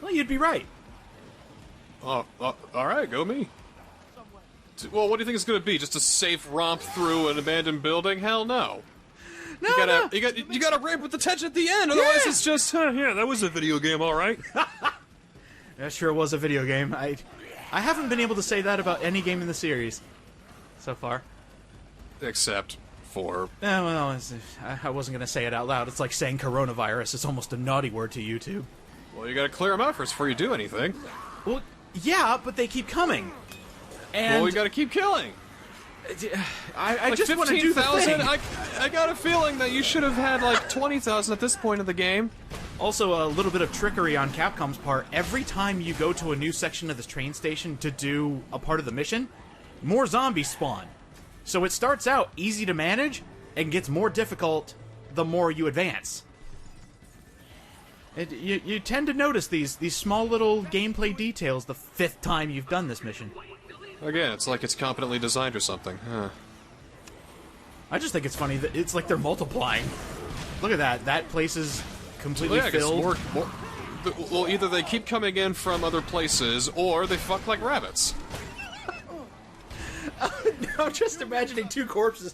Well, you'd be right. Oh, alright, go me. Well, what do you think it's gonna be? Just a safe romp through an abandoned building? Hell no. You gotta ramp with the tension at the end, otherwise it's just, yeah, that was a video game, alright. That sure was a video game. I haven't been able to say that about any game in the series so far. Except for... well, I wasn't going to say it out loud. It's like saying coronavirus. It's almost a naughty word to YouTube. Well, you gotta clear them out first before you do anything. Well, yeah, but they keep coming. And well, we gotta keep killing. I like just want to do the thing. I got a feeling that you should have had like 20,000 at this point of the game. Also, a little bit of trickery on Capcom's part. Every time you go to a new section of this train station to do a part of the mission, more zombies spawn. So it starts out easy to manage and gets more difficult the more you advance. You tend to notice these small little gameplay details the 5th time you've done this mission. Again, it's like it's competently designed or something. Huh. I just think it's funny that it's like they're multiplying. Look at that. That place is completely filled. Well, either they keep coming in from other places, or they fuck like rabbits. I'm just imagining two corpses.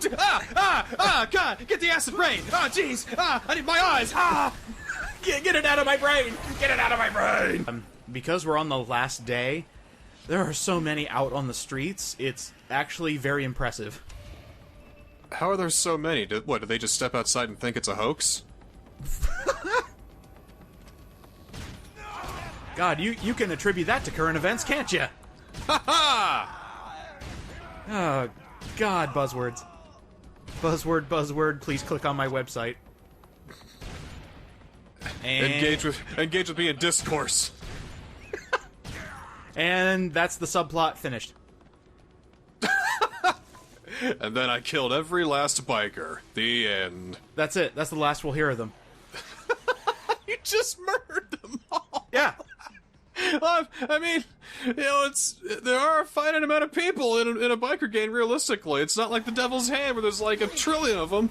God, get the acid rain. Jeez, I need my eyes. Get it out of my brain. Get it out of my brain. Because we're on the last day, there are so many out on the streets. It's actually very impressive. How are there so many? Do they just step outside and think it's a hoax? God, you can attribute that to current events, can't you? Ha ha! Oh, God, buzzwords. Buzzword, please click on my website. And engage with me in discourse. And that's the subplot finished. And then I killed every last biker. The end. That's it. That's the last we'll hear of them. You just murdered them all. Yeah. I mean, there are a finite amount of people in a biker gang, realistically. It's not like the Devil's Hand where there's like a trillion of them.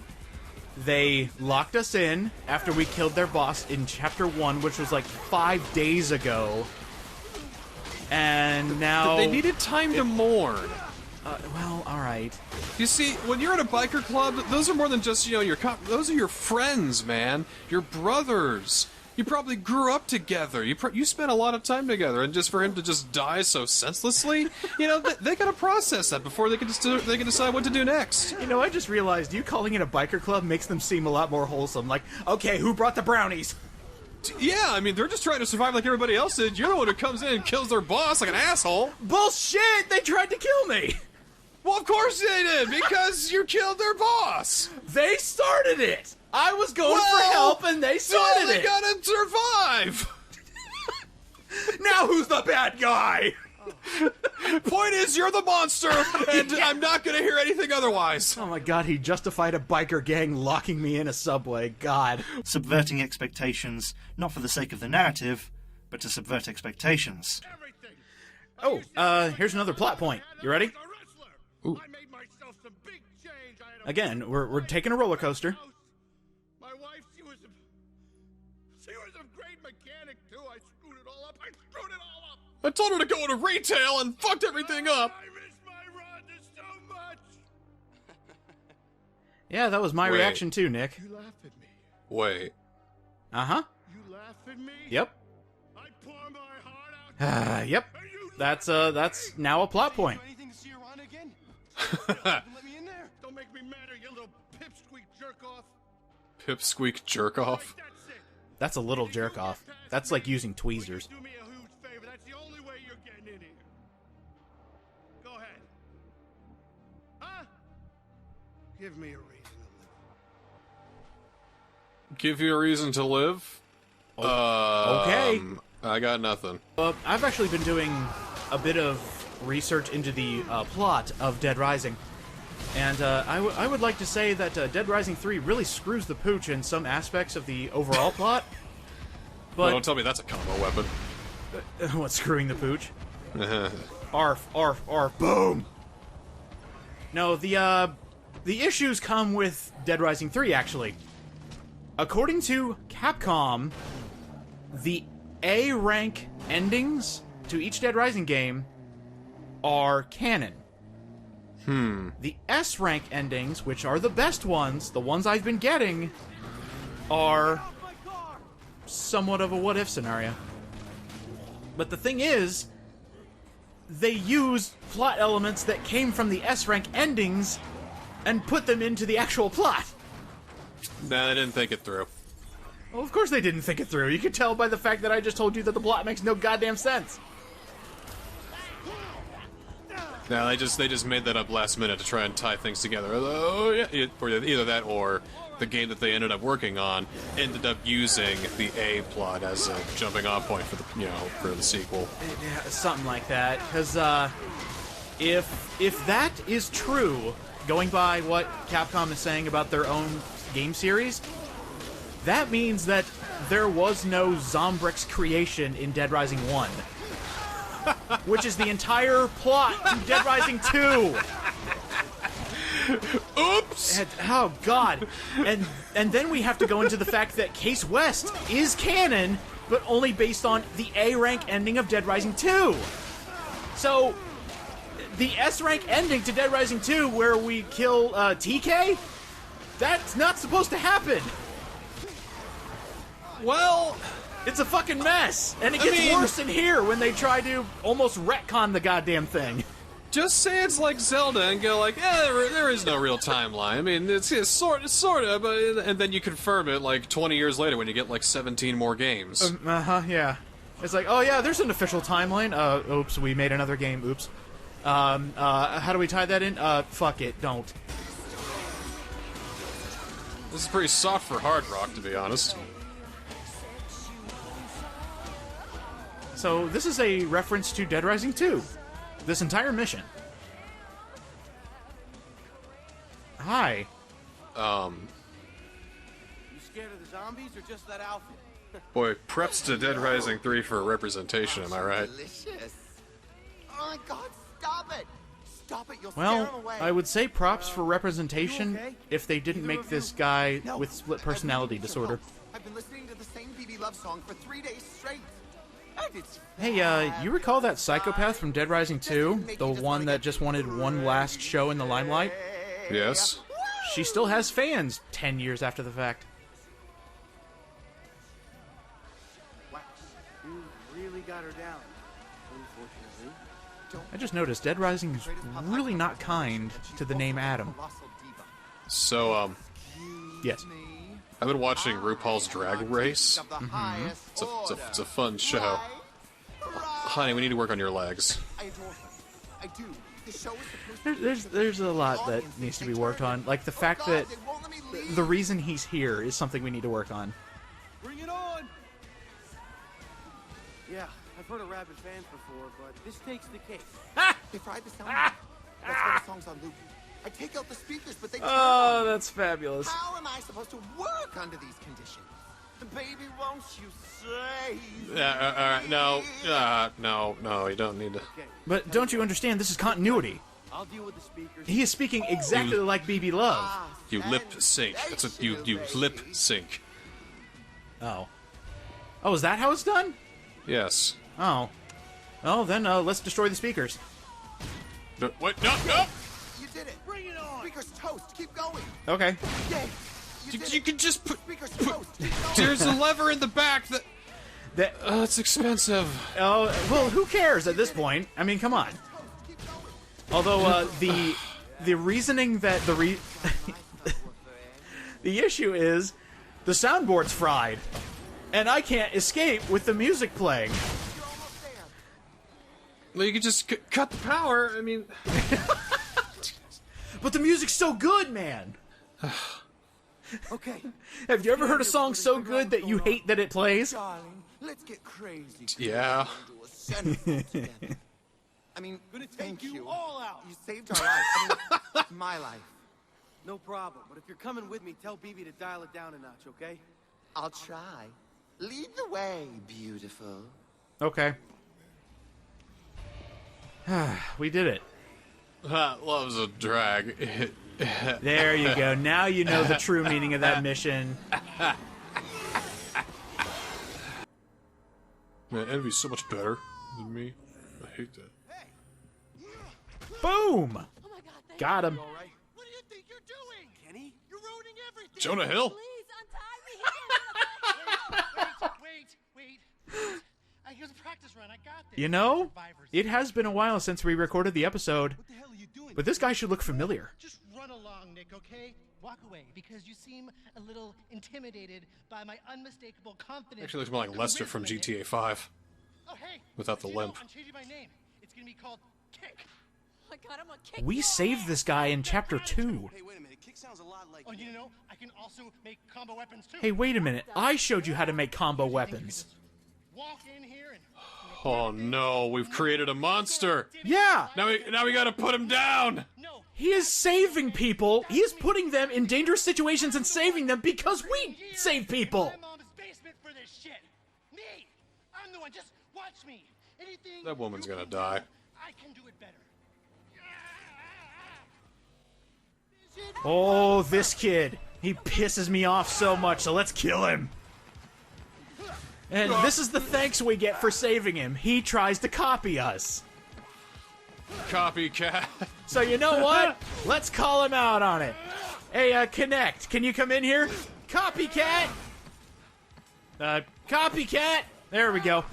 They locked us in after we killed their boss in Chapter 1, which was like 5 days ago. And now... They needed time to mourn. Well, alright. You see, when you're in a biker club, those are more than just, those are your friends, man. Your brothers. You probably grew up together. You spent a lot of time together, and just for him to just die so senselessly, they gotta process that before they can decide what to do next. I just realized you calling it a biker club makes them seem a lot more wholesome. Like, okay, who brought the brownies? Yeah, I mean, they're just trying to survive like everybody else did. You're the one who comes in and kills their boss like an asshole. Bullshit! They tried to kill me! Well, of course they did, because you killed their boss! They started it! I was going for help, and they started they it! gotta survive! Now who's the bad guy? Point is, you're the monster, and I'm not gonna hear anything otherwise. Oh my god, he justified a biker gang locking me in a subway. God. Subverting expectations, not for the sake of the narrative, but to subvert expectations. Oh, here's another plot point. You ready? Ooh. Again, we're taking a roller coaster. My wife, she was a great mechanic too. I screwed it all up. I told her to go into retail and fucked everything up. I miss my Rhonda so much. Yeah, that was my reaction too, Nick. You laugh at me. Wait. Uh-huh. You laugh at me? Yep. I pour my heart out. Yep. That's now a plot point. Anything to see your Rhonda again? Let me in there. Don't make me madder, you little pipsqueak jerk off. Pipsqueak jerk off? That's a little jerk off. That's like using tweezers. Do me a huge favor. That's the only way you're getting in here. Go ahead. Huh? Give me a reason to live. Give you a reason to live? Okay. I got nothing. I've actually been doing a bit of research into the plot of Dead Rising. And I would like to say that Dead Rising 3 really screws the pooch in some aspects of the overall plot. But Well, don't tell me that's a combo weapon. What's screwing the pooch? Arf, arf, arf, boom! No, the issues come with Dead Rising 3, actually. According to Capcom, the A-rank endings to each Dead Rising game are canon. The S-rank endings, which are the best ones, the ones I've been getting, are somewhat of a what-if scenario. But the thing is, they use plot elements that came from the S-rank endings and put them into the actual plot. Nah, they didn't think it through. Well, of course they didn't think it through. You can tell by the fact that I just told you that the plot makes no goddamn sense. No, they just made that up last minute to try and tie things together. Oh yeah, or either that or the game that they ended up working on ended up using the A plot as a jumping off point for the for the sequel. Yeah, something like that. Because if that is true, going by what Capcom is saying about their own game series, that means that there was no Zombrix creation in Dead Rising 1. Which is the entire plot to Dead Rising 2. Oops! Oh, God. And then we have to go into the fact that Case West is canon, but only based on the A-rank ending of Dead Rising 2. So, the S-rank ending to Dead Rising 2, where we kill TK, that's not supposed to happen. Well, it's a fucking mess. And it gets worse in here when they try to almost retcon the goddamn thing. Just say it's like Zelda and go like, there is no real timeline. I mean, it's sort of, but and then you confirm it like 20 years later when you get like 17 more games. Yeah. It's like, oh yeah, there's an official timeline. Oops, we made another game. Oops. How do we tie that in? Fuck it, don't. This is pretty soft for Hard Rock, to be honest. So this is a reference to Dead Rising 2. This entire mission. Hi. You scared of the zombies or just that outfit? Boy, preps to Dead Rising 3 for representation, am I right? Delicious. Oh my God, stop it! Stop it, you'll scare Well, them away. I would say props for representation if they didn't make this guy with split personality disorder. I've been listening to the same BB Love song for 3 days straight. Hey, you recall that psychopath from Dead Rising 2? The one that just wanted one last show in the limelight? Yes. She still has fans 10 years after the fact. Wow, you really got her down. Unfortunately. I just noticed Dead Rising is really not kind to the name Adam. So, yes. I've been watching RuPaul's Drag Race. Mm-hmm. It's a fun show. Honey, we need to work on your legs. There's a lot that needs to be worked on. Like the fact that the reason he's here is something we need to work on. Bring it on! Yeah, I've heard of rabid fans before, but this takes the cake. They fried the sound. That's why the song's on loop. I take out the speakers, but they turn Oh, on. that's fabulous. How am I supposed to work under these conditions? Baby, won't you say? Alright, no, you don't need to. But don't you understand? This is continuity. I'll deal with the speakers. He is speaking exactly like BB Love. You lip sync. That's what you lip sync. Oh. Oh, is that how it's done? Yes. Oh. Oh, then let's destroy the speakers. What? No! You did it. Bring it on. Speakers toast. Keep going. Okay. Yay. You can just put. Speakers toast. Keep going. There's a lever in the back that. It's expensive. Oh, well, who cares at this point? I mean, come on. Although the reasoning that the issue is the soundboard's fried, and I can't escape with the music playing. Well, you could just cut the power. I mean, but the music's so good, man. Okay. Have you ever heard a song so good that you hate that it plays? Darling, let's get crazy. Yeah. I mean, thank you all out. You saved our life. I mean, my life. No problem. But if you're coming with me, tell BB to dial it down a notch, okay? I'll try. Lead the way, beautiful. Okay. We did it. Love's a drag. There you go. Now you know the true meaning of that mission. Man, Envy's so much better than me. I hate that. Boom! Got him. What do you think you're doing, Kenny? You're ruining everything. Jonah Hill. Wait. Here's a practice run. I got this. You know, it has been a while since we recorded the episode, but this guy should look familiar. Just run along, Nick, okay? Walk away, because you seem a little intimidated by my unmistakable confidence. Actually, looks more like Lester from GTA 5. Oh, hey! Without the limp. I'm changing my name. It's gonna be called Kick. Oh my God, I'm gonna kick We saved this guy in Chapter 2. Hey, wait a minute. Kick sounds a lot like. Oh, you know, I can also make combo weapons too. Hey, wait a minute. I showed you how to make combo weapons. Walk in here and. Oh no, we've created a monster. Yeah. Now we gotta put him down. He is saving people. He is putting them in dangerous situations and saving them because we save people. Basement for this shit. Me. I'm the one. Just watch me. Anything. That woman's gonna die. I can do it better. Oh, this kid. He pisses me off so much, so let's kill him. And this is the thanks we get for saving him. He tries to copy us. Copycat. So you know what? Let's call him out on it. Hey, Connect, can you come in here? Copycat! Copycat! There we go.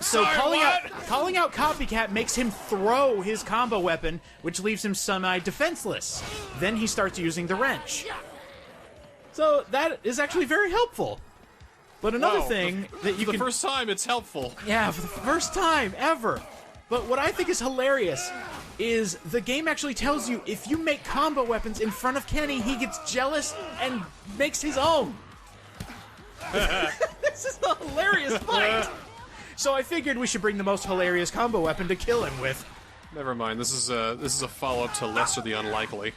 So calling out Copycat makes him throw his combo weapon, which leaves him semi-defenseless. Then he starts using the wrench. So that is actually very helpful. But another thing that you for can... the first time, it's helpful. Yeah, for the first time ever. But what I think is hilarious is the game actually tells you if you make combo weapons in front of Kenny, he gets jealous and makes his own. This is a hilarious fight. So I figured we should bring the most hilarious combo weapon to kill him with. Never mind. This is a follow-up to Lesser the Unlikely.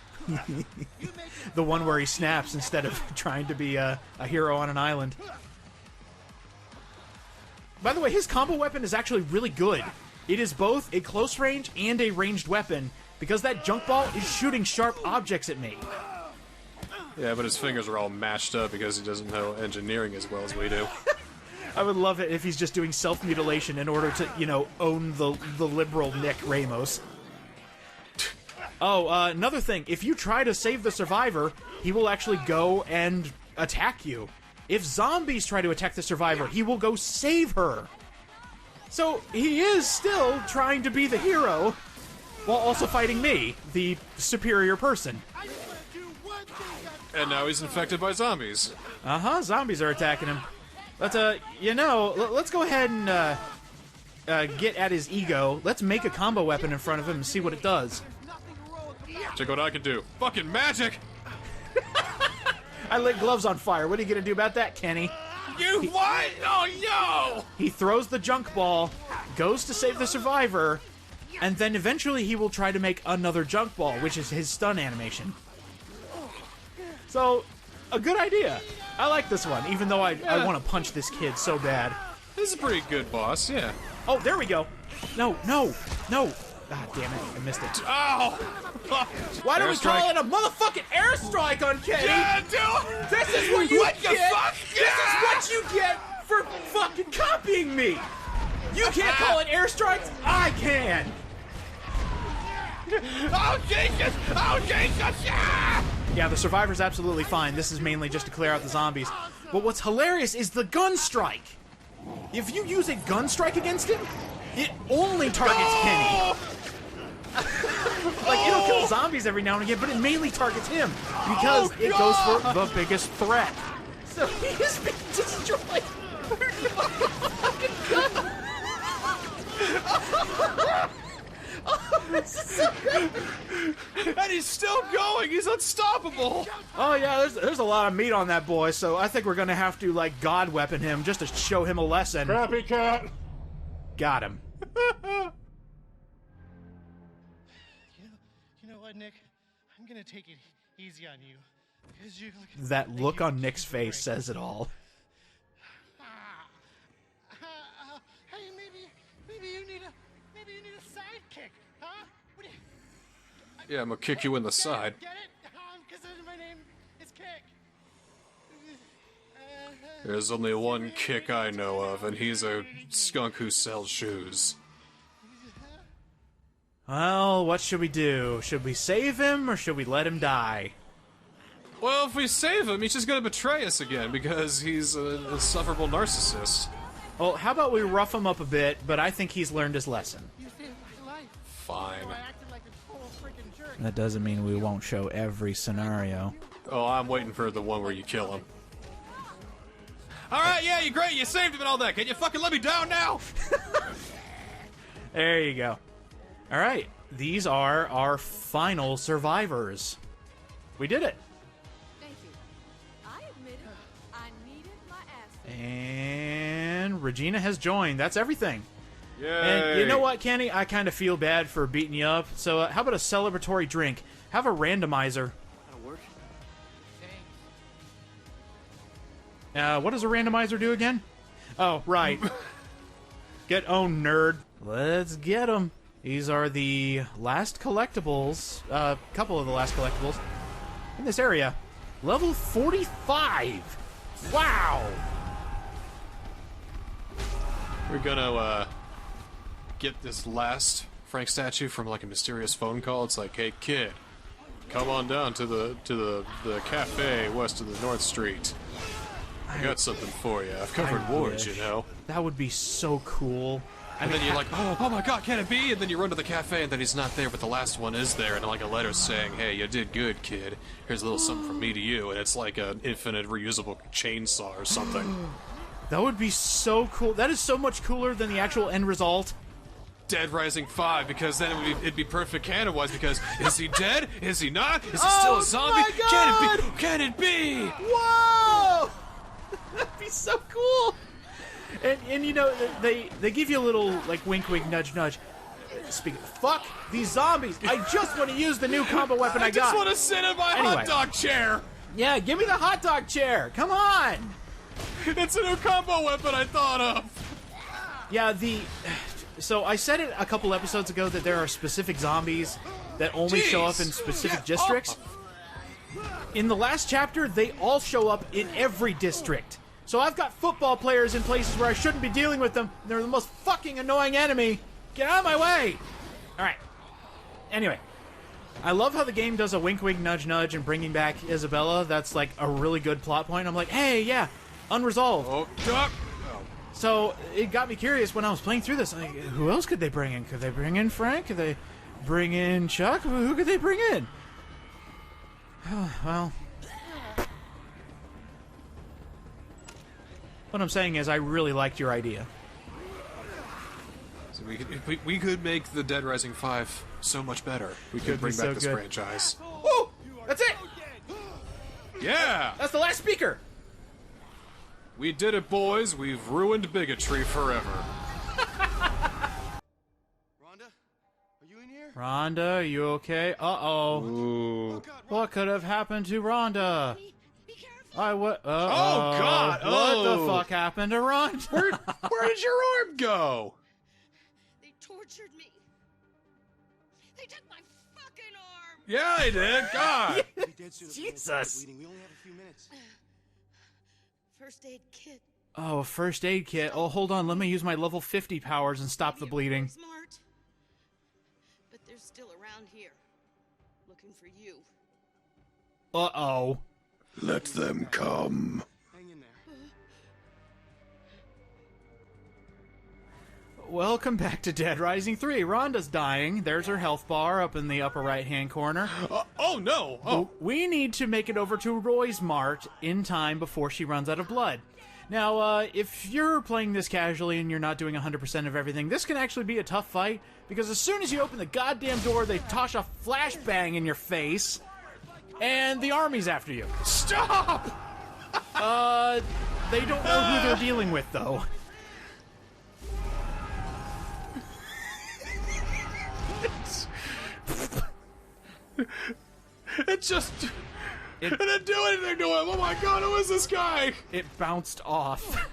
The one where he snaps instead of trying to be a hero on an island. By the way, his combo weapon is actually really good. It is both a close range and a ranged weapon, because that junk ball is shooting sharp objects at me. Yeah, but his fingers are all mashed up because he doesn't know engineering as well as we do. I would love it if he's just doing self-mutilation in order to, you know, own the liberal Nick Ramos. Oh, another thing. If you try to save the survivor, he will actually go and attack you. If zombies try to attack the survivor, he will go save her. So he is still trying to be the hero while also fighting me, the superior person. And now he's infected by zombies. Uh-huh, zombies are attacking him. But, you know, let's go ahead and get at his ego. Let's make a combo weapon in front of him and see what it does. Check what I can do. Fucking magic! I lit gloves on fire. What are you gonna do about that, Kenny? What? Oh, no! He throws the junk ball, goes to save the survivor, and then eventually he will try to make another junk ball, which is his stun animation. So, a good idea. I like this one, even though I want to punch this kid so bad. This is a pretty good boss, yeah. Oh, there we go. No. Ah, damn it. I missed it. Oh! Why do we call it a motherfucking airstrike on Kenny? Yeah, dude! This is what you What the get! fuck? This is what you get for fucking copying me! You can't call it airstrikes, I can! Oh, Jesus! Oh, Jesus! Yeah! Yeah, the survivor's absolutely fine. This is mainly just to clear out the zombies. But what's hilarious is the gun strike. If you use a gun strike against him, it only targets Kenny. Like, it'll kill zombies every now and again, but it mainly targets him because it goes for the biggest threat. So he is being destroyed. Oh, this is so good. And he's still going. He's unstoppable. Oh yeah, there's a lot of meat on that boy. So I think we're gonna have to like God weapon him just to show him a lesson. Copycat. Got him. You know what, Nick? I'm gonna take it easy on you. That look on Nick's face says it all. Hey, maybe you need a sidekick, huh? What do you... Yeah, I'm gonna kick you in the side. Get it? Because my name is Kick. There's only one Kick I know of, and he's a skunk who sells shoes. Well, what should we do? Should we save him, or should we let him die? Well, if we save him, he's just gonna betray us again, because he's a insufferable narcissist. Well, how about we rough him up a bit, but I think he's learned his lesson. Fine. That doesn't mean we won't show every scenario. Oh, I'm waiting for the one where you kill him. Alright, yeah, you're great, you saved him and all that. Can you fucking let me down now? There you go. Alright, these are our final survivors. We did it. Thank you. I admit it. I needed my ass. And Regina has joined. That's everything. Yay. And you know what, Kenny? I kind of feel bad for beating you up. So how about a celebratory drink? Have a randomizer. That'll work. What does a randomizer do again? Oh, right. Get owned, nerd. Let's get them. These are the last collectibles. Couple of the last collectibles. in this area. Level 45. Wow. We're gonna get this last Frank statue from like a mysterious phone call. It's like, hey kid, come on down to the cafe west of the North Street. I got something for you. I've covered wars, you know. That would be so cool. And then you're like, oh my god, can it be? And then you run to the cafe, and then he's not there, but the last one is there, and like a letter saying, hey, you did good, kid. Here's a little something from me to you, and it's like an infinite reusable chainsaw or something. That would be so cool. That is so much cooler than the actual end result. Dead Rising 5, because then it'd be perfect canon-wise, because is he dead? Is he not? Is he still a zombie? My God! Can it be? Whoa! That'd be so cool. And you know, they give you a little, like, wink, wink, nudge, nudge. Fuck these zombies. I just want to use the new combo weapon I got. I just want to sit in my hot dog chair. Yeah, give me the hot dog chair. Come on. It's a new combo weapon I thought of. Yeah, so I said it a couple episodes ago that there are specific zombies that only show up in specific districts. In the last chapter, they all show up in every district. So I've got football players in places where I shouldn't be dealing with them. They're the most fucking annoying enemy. Get out of my way! Alright. Anyway. I love how the game does a wink, wink, nudge, nudge and bringing back Isabella. That's like a really good plot point. I'm like, hey, yeah, unresolved. So it got me curious when I was playing through this. Like, who else could they bring in? Could they bring in Frank? Could they bring in Chuck? Who could they bring in? Well... What I'm saying is, I really liked your idea. So we could make the Dead Rising 5 so much better. We could bring back this franchise. Woo! That's it! Yeah! That's the last speaker! We did it, boys. We've ruined bigotry forever. Rhonda? Are you in here? Rhonda, are you okay? Uh-oh. Ooh. What could have happened to Rhonda? Oh, God! What the fuck happened to Rhonda? Where did your arm go? They tortured me. They took my fucking arm. Yeah, I did. God. Jesus. We only have a few minutes. First aid kit. Oh, a first aid kit. Oh, hold on. Let me use my level 50 powers and stop the bleeding. Smart. But they're still around here. Looking for you. Uh-oh. Let them come. Hang in there. Welcome back to Dead Rising 3. Rhonda's dying. There's her health bar up in the upper right-hand corner. Oh, no! Oh. We need to make it over to Roy's Mart in time before she runs out of blood. Now, if you're playing this casually and you're not doing 100% of everything, this can actually be a tough fight, because as soon as you open the goddamn door, they toss a flashbang in your face, and the army's after you. Stop! They don't know who they're dealing with, though. It just... It didn't do anything to him! Oh my god, who is this guy? It bounced off.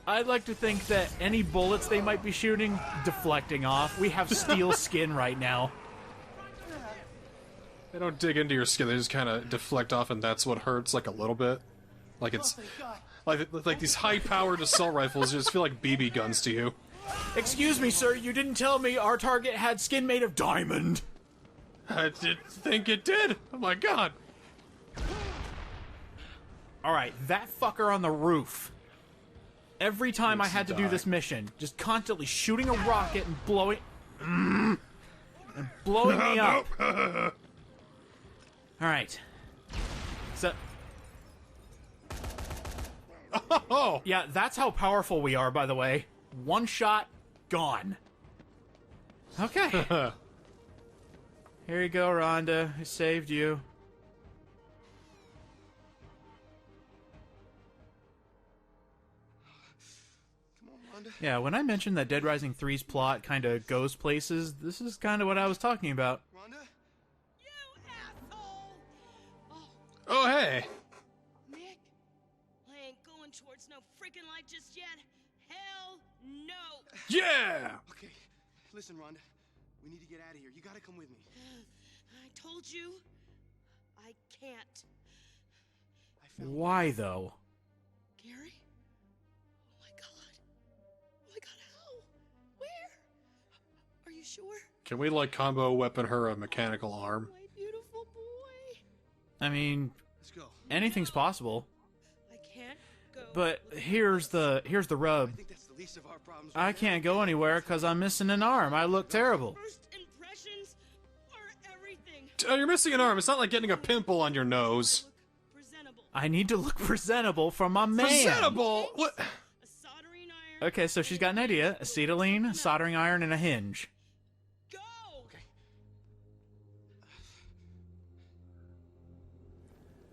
I'd like to think that any bullets they might be shooting, deflecting off. We have steel skin right now. They don't dig into your skin, they just kind of deflect off, and that's what hurts, like, a little bit. Like, it's... Like these high-powered assault rifles just feel like BB guns to you. Excuse me, sir, you didn't tell me our target had skin made of diamond. I didn't think it did. Oh my god. Alright, that fucker on the roof. Every time I had to do this mission, just constantly shooting a rocket and blowing... and blowing me up. Alright. So... Oh! Yeah, that's how powerful we are, by the way. One shot, gone. Okay. Here you go, Rhonda. I saved you. Come on, Rhonda. Yeah, when I mentioned that Dead Rising 3's plot kind of goes places, this is kind of what I was talking about. Rhonda? You asshole! Oh, hey! Nick, I ain't going towards no freaking light just yet. Hell no! Yeah! Okay, listen, Rhonda. We need to get out of here. You gotta come with me. I told you, can't. Why, though? Gary? Oh my god, how? Where? Are you sure? Can we, like, combo weapon her a mechanical arm? My beautiful boy. I mean, anything's possible. I can't go. But here's the rub. I can't go anywhere because I'm missing an arm. I look terrible. First impressions are everything. You're missing an arm. It's not like getting a pimple on your nose. I need to look presentable for my man. Presentable? What? Okay, so she's got an idea. Acetylene, soldering iron, and a hinge.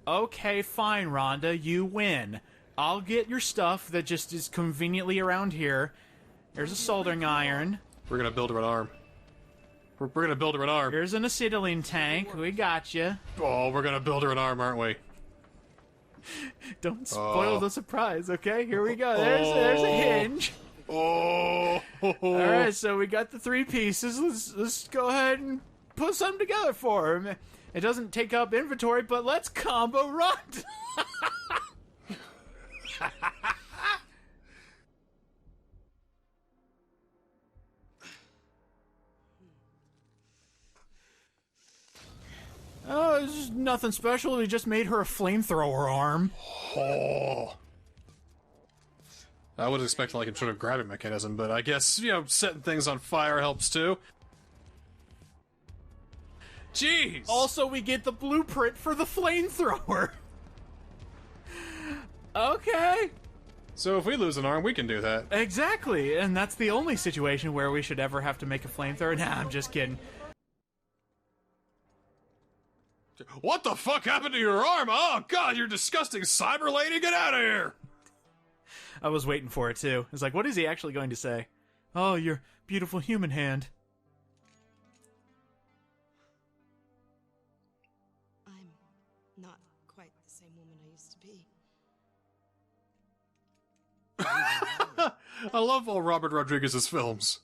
Okay, fine, Rhonda. You win. I'll get your stuff that just is conveniently around here. Here's a soldering iron. We're gonna build her an arm. We're gonna build her an arm. Here's an acetylene tank. We got you. Oh, we're gonna build her an arm, aren't we? Don't spoil the surprise, okay? Here we go. There's a hinge. Oh. All right, so we got the 3 pieces. Let's go ahead and put something together for him. It doesn't take up inventory, but let's combo Rhonda. Oh, it's just nothing special. We just made her a flamethrower arm. Oh. I would expect like a sort of grabbing mechanism, but I guess, you know, setting things on fire helps too. Jeez! Also, we get the blueprint for the flamethrower. Okay. So if we lose an arm, we can do that. Exactly, and that's the only situation where we should ever have to make a flamethrower. Nah, I'm just kidding. What the fuck happened to your arm? Oh god, you're disgusting cyber lady, get out of here! I was waiting for it too. It's like, what is he actually going to say? Oh, your beautiful human hand. I'm not quite the same woman I used to be. I love all Robert Rodriguez's films.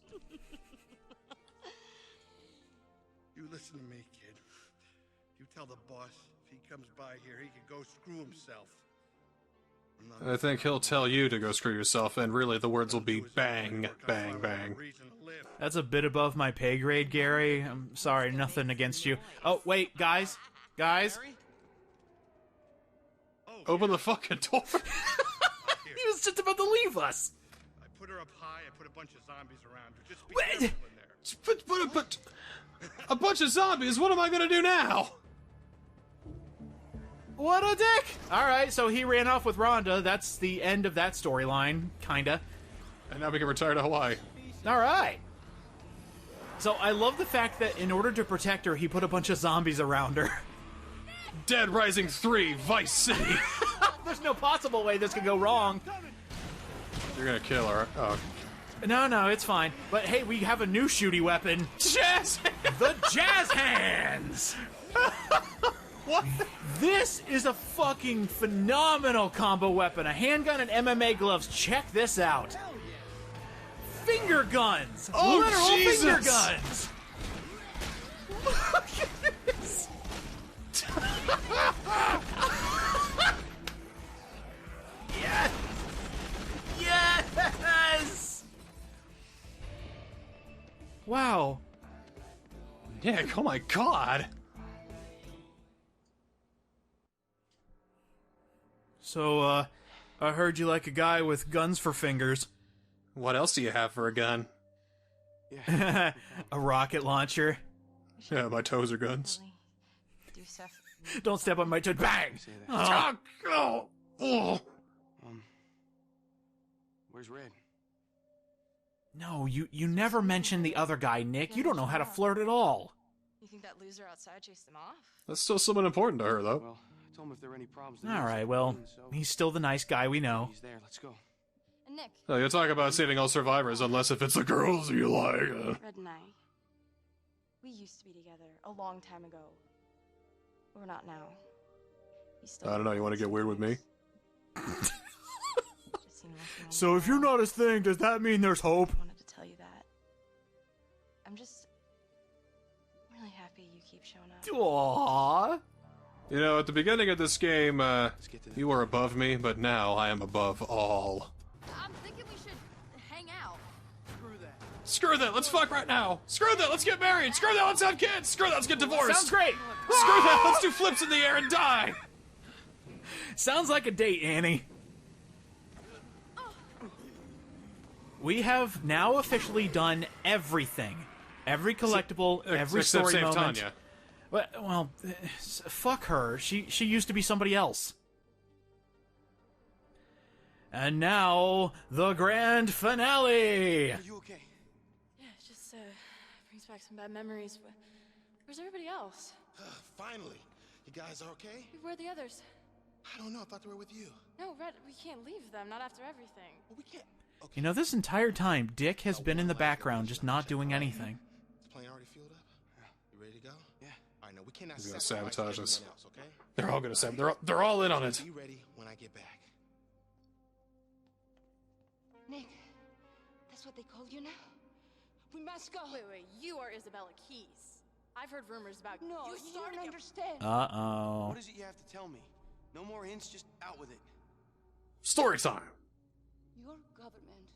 You listen to me, kid. You tell the boss if he comes by here, he can go screw himself. I think he'll tell you to go screw yourself, and really the words will be bang, bang, bang. That's a bit above my pay grade, Gary. I'm sorry, nothing against you. Oh, wait, guys. Guys. Open the fucking door. He was just about to leave us. I put her up high, I put a bunch of zombies around her. Just be Wait. careful in there. But a bunch of zombies, what am I gonna do now? What a dick! Alright, so he ran off with Rhonda. That's the end of that storyline, kinda. And now we can retire to Hawaii. Alright. So I love the fact that in order to protect her, he put a bunch of zombies around her. Dead Rising 3, Vice City. There's no possible way this could go wrong. You're gonna kill her. Oh. No, it's fine. But hey, we have a new shooty weapon. Jazz! The Jazz Hands! What? This is a fucking phenomenal combo weapon. A handgun and MMA gloves. Check this out. Finger guns. Oh, literal Jesus. finger guns. Look at this. Yes. Yes. Wow. Yeah, oh my god. So, I heard you like a guy with guns for fingers. What else do you have for a gun? A rocket launcher. Yeah, my toes are guns. Do stuff. Don't step on my toe. Bang! Oh. Where's Red? No, you never mentioned the other guy, Nick. You don't know how to flirt at all. You think that loser outside chased them off? That's still someone important to her, though. Well, I told him if there were any problems. All right, well, he's still the nice guy we know. He's there. Let's go. And Nick. Oh, you talk about saving all survivors, unless if it's the girls you like. Red and I. We used to be together a long time ago. We're not now. I don't know, you want to get weird with me? So if you're not his thing, does that mean there's hope? I wanted to tell you that. I'm just really happy you keep showing up. Aww. You know, at the beginning of this game, you were above me, but now I am above all. I'm thinking we should hang out. Screw that, let's fuck right now! Screw that, let's get married! Screw that, let's have kids! Screw that, let's get divorced! Sounds great! Screw that, let's do flips in the air and die! Sounds like a date, Annie. We have now officially done everything. Every collectible, every Except story save moment. Tanya. Well, fuck her. She used to be somebody else. And now, the grand finale! Are you okay? Yeah, it just brings back some bad memories. Where's everybody else? Finally. You guys are okay? Where are the others? I don't know. I thought they were with you. No, Red, we can't leave them. Not after everything. Well, we can't. Okay. You know, this entire time, Dick has been in the background, just not doing anything. Is the plane already fueled up? Yeah. You ready to go? Yeah. All right, no, we cannot He's gonna sabotage sabotage us. everyone else, okay? They're all gonna sabotage. They're all in on it. Be ready when I get back. Nick, that's what they call you now? We must go. Wait, you are Isabella Keys. I've heard rumors about No, you don't understand. Uh-oh. What is it you have to tell me? No more hints, just out with it. Story time! Your government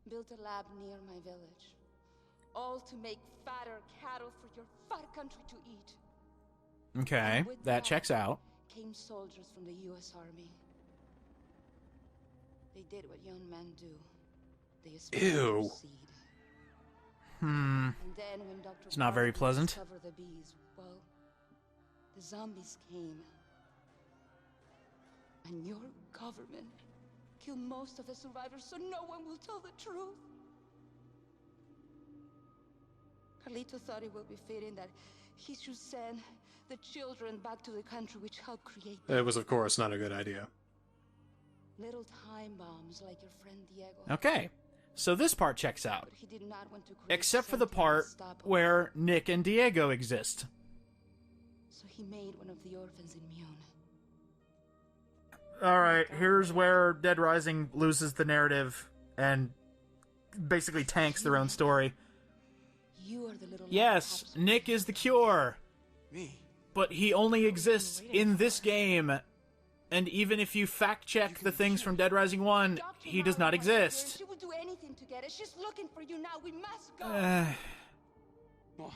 built a lab near my village. All to make fatter cattle for your fat country to eat. Okay, that checks out. Came soldiers from the U.S. Army. They did what young men do. They Ew. seed. And then when Dr. It's not very pleasant. discovered the bees, well, the zombies came. And your government killed most of the survivors so no one will tell the truth. Carlito thought it would be fitting that he should send the children back to the country which helped create them. It was, of course, not a good idea. Little time bombs like your friend Diego. Okay, so this part checks out. But he did not want to create Except for the something part unstoppable. where Nick and Diego exist. So he made one of the orphans immune. Alright, here's where Dead Rising loses the narrative and basically tanks their own story. You are the little Yes, Nick is the cure. Me? But he only exists in this game. And even if you fact-check the things from Dead Rising 1, he does not exist. She will do anything to get it. She's looking for you now. We must go. Well,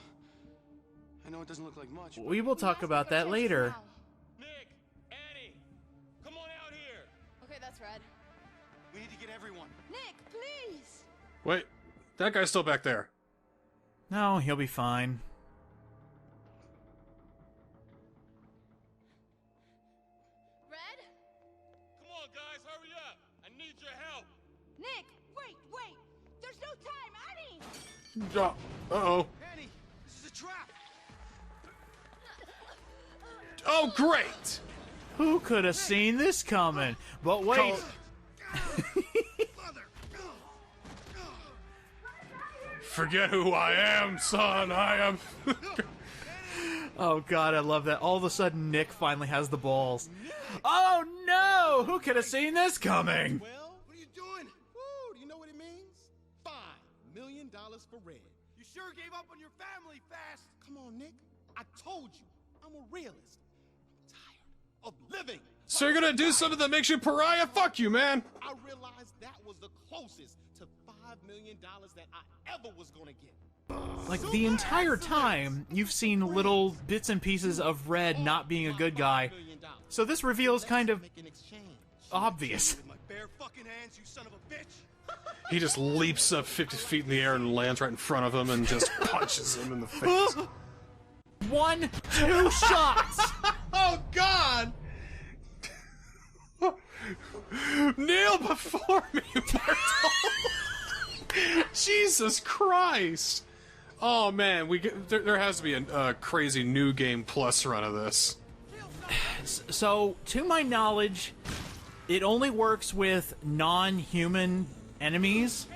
I know it doesn't look like much. We will talk about that later. Nick, Annie, come on out here. Okay, that's Red. We need to get everyone. Nick, please. Wait, that guy's still back there. No, he'll be fine. Red? Come on, guys, hurry up. I need your help. Nick, wait. There's no time, Annie. Uh-oh. Annie, this is a trap. Oh, great! Who could have seen this coming? But wait. Forget who I am, son. I am... Oh god, I love that. All of a sudden, Nick finally has the balls. Oh no! Who could have seen this coming? Well, what are you doing? Woo, do you know what it means? $5 million for Red. You sure gave up on your family fast. Come on, Nick. I told you, I'm a realist. I'm tired of living. So you're gonna do something that makes you pariah? Fuck you, man! I realized that was the closest to $5 million that I ever was gonna get. Like, the entire time, you've seen little bits and pieces of Red not being a good guy. So this reveal is kind of obvious. With my bare fucking hands, you son of a bitch. He just leaps up 50 feet in the air and lands right in front of him and just punches him in the face. 1, 2 shots! Oh, God! Kneel before me, Myrtle! Jesus Christ! Oh man, there has to be a crazy new game plus run of this. So, to my knowledge, it only works with non-human enemies.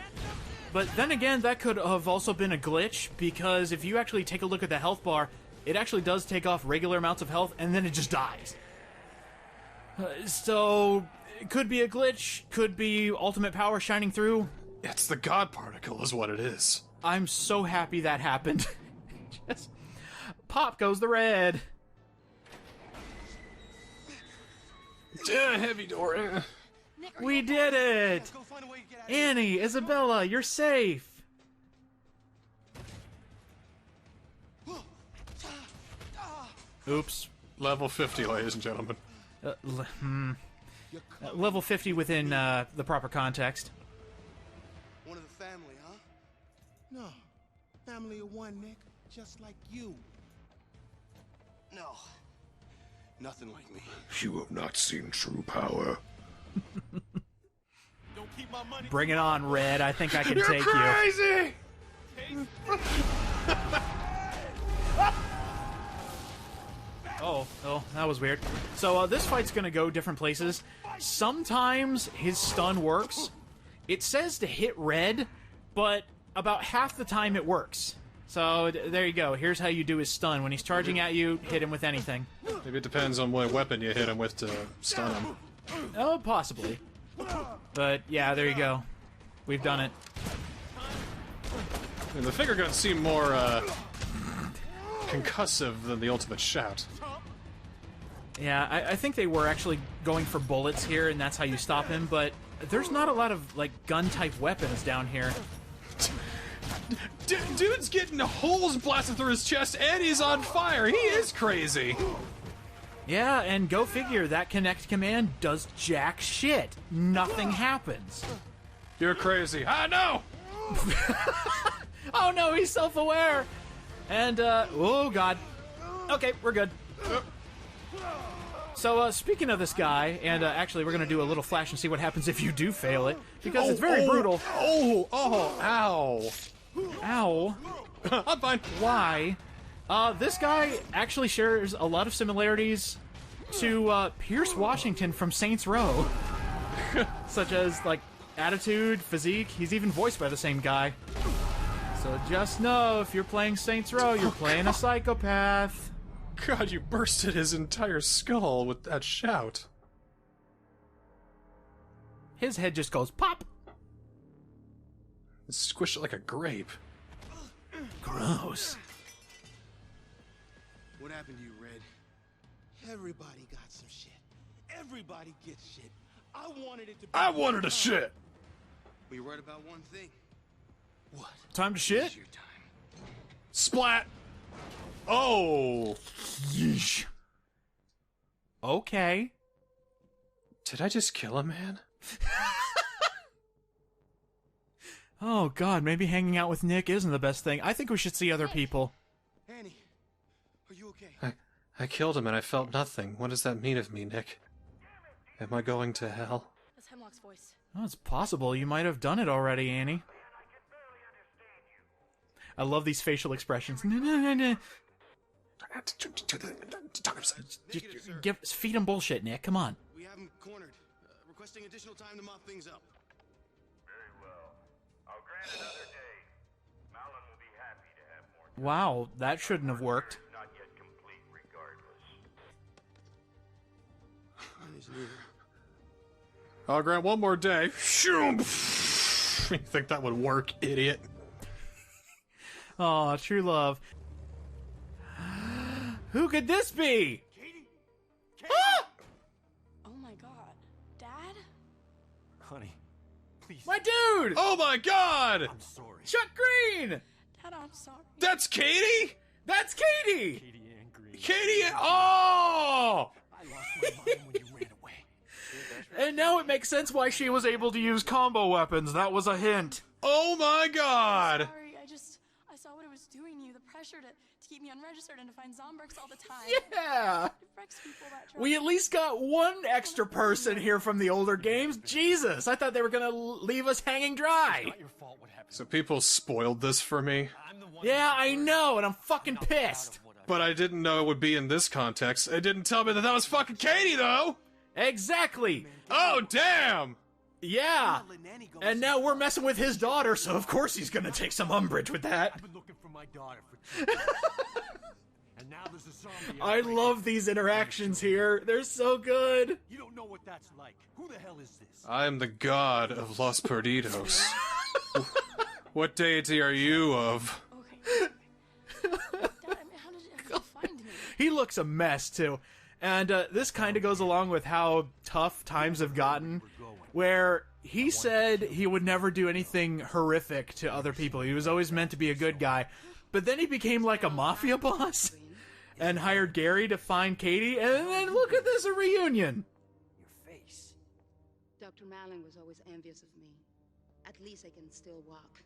But then again, that could have also been a glitch, because if you actually take a look at the health bar, it actually does take off regular amounts of health, and then it just dies. So, it could be a glitch, could be ultimate power shining through. It's the God particle is what it is. I'm so happy that happened. Just pop goes the red. Heavy door. We did it! Annie, Isabella, you're safe! Oops. Level 50, ladies and gentlemen. Level 50 within the proper context. One of the family, huh? No. Family of one, Nick. Just like you. No. Nothing like me. You have not seen true power. Bring it on, Red. I think I can take crazy! you. Oh, that was weird. So this fight's gonna go different places. Sometimes his stun works. It says to hit Red, but about half the time it works. So there you go. Here's how you do his stun. When he's charging at you, hit him with anything. Maybe it depends on what weapon you hit him with to stun him. Oh, possibly. But yeah, there you go. We've done it. And the finger guns seem more concussive than the ultimate shout. Yeah, I think they were actually going for bullets here, and that's how you stop him, but there's not a lot of, like, gun-type weapons down here. Dude's getting holes blasted through his chest, and he's on fire! He is crazy! Yeah, and go figure, that connect command does jack shit. Nothing happens. You're crazy. Ah, no! Oh no, he's self-aware! And, oh god. Okay, we're good. So, speaking of this guy, and actually we're gonna do a little flash and see what happens if you do fail it, because it's very brutal. Ow. Ow. I'm fine. Why? This guy actually shares a lot of similarities to Pierce Washington from Saints Row. Such as, like, attitude, physique. He's even voiced by the same guy. So just know, if you're playing Saints Row, you're playing a psychopath. God, you bursted his entire skull with that shout. His head just goes pop. Squish it like a grape. Gross. What happened to you, Red? Everybody got some shit. Everybody gets shit. I wanted it to be. I wanted a shit! But you're right about one thing. What? Time to shit? Your time. Splat! Oh! Yeesh. Okay. Did I just kill a man? Oh god, maybe hanging out with Nick isn't the best thing. I think we should see other people. Annie, are you okay? I killed him and I felt nothing. What does that mean of me, Nick? Am I going to hell? That's Hemlock's voice. Oh, it's possible. You might have done it already, Annie. I love these facial expressions. Feed him bullshit, Nick. Come on. We have him cornered. Requesting additional time to mop things up. Very well. I'll grant another day. Malin will be happy to have more time. Wow, that shouldn't have worked. Not yet complete regardless. I'll grant one more day. You think that would work, idiot? Aw, true love. Who could this be? Katie? Oh my god. Dad? Honey, please. My dude! Oh my god! I'm sorry. Chuck Greene! Dad, I'm sorry. That's Katie? That's Katie! Katie and Greene. Katie! Oh! I lost my mind when you ran away. And now it makes sense why she was able to use combo weapons. That was a hint. Oh my god! Sorry, I saw what it was doing to you. The pressure to keep me unregistered and to find Zombergs all the time. Yeah! It wrecks people that try. We at least got one extra person here from the older games. Jesus, I thought they were gonna leave us hanging dry. Not your fault what happened. So people spoiled this for me? Yeah, I know, and I'm fucking pissed. But I didn't know it would be in this context. It didn't tell me that that was fucking Katie, though! Exactly. Oh, damn! Yeah. And now we're messing with his daughter, so of course he's gonna take some umbrage with that. I've been looking for my daughter for 2 years. And now there's a zombie. I love these interactions here. They're so good. You don't know what that's like. Who the hell is this? I am the god of Los Perdidos. What deity are you of? Okay. Dad, how did you find me? He looks a mess, too. And this kind of goes along with how tough times have gotten, where he said he would never do anything horrific to other people. He was always meant to be a good guy. But then he became like a mafia boss and hired Gary to find Katie, and then look at this, a reunion. Dr. Malin was always envious of me. At least I can still walk.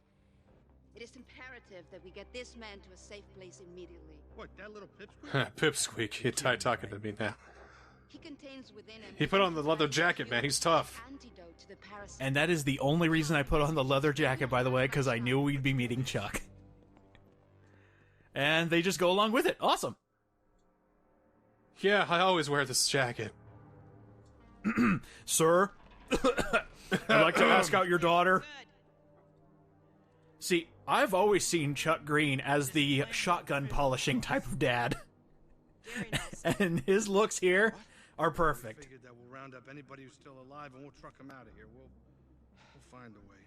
It is imperative that we get this man to a safe place immediately. What, that little pipsqueak? Pipsqueak, you're talking to me now. He contains within him He put on the leather jacket, man. He's tough. antidote to the parasite. And that is the only reason I put on the leather jacket, by the way, because I knew we'd be meeting Chuck. And they just go along with it. Awesome. Yeah, I always wear this jacket. Sir, I'd like to ask out your daughter. See, I've always seen Chuck Greene as the shotgun polishing type of dad. And his looks here are perfect. I figured that we'll round up anybody who's still alive and we'll truck them out of here. We'll find a way.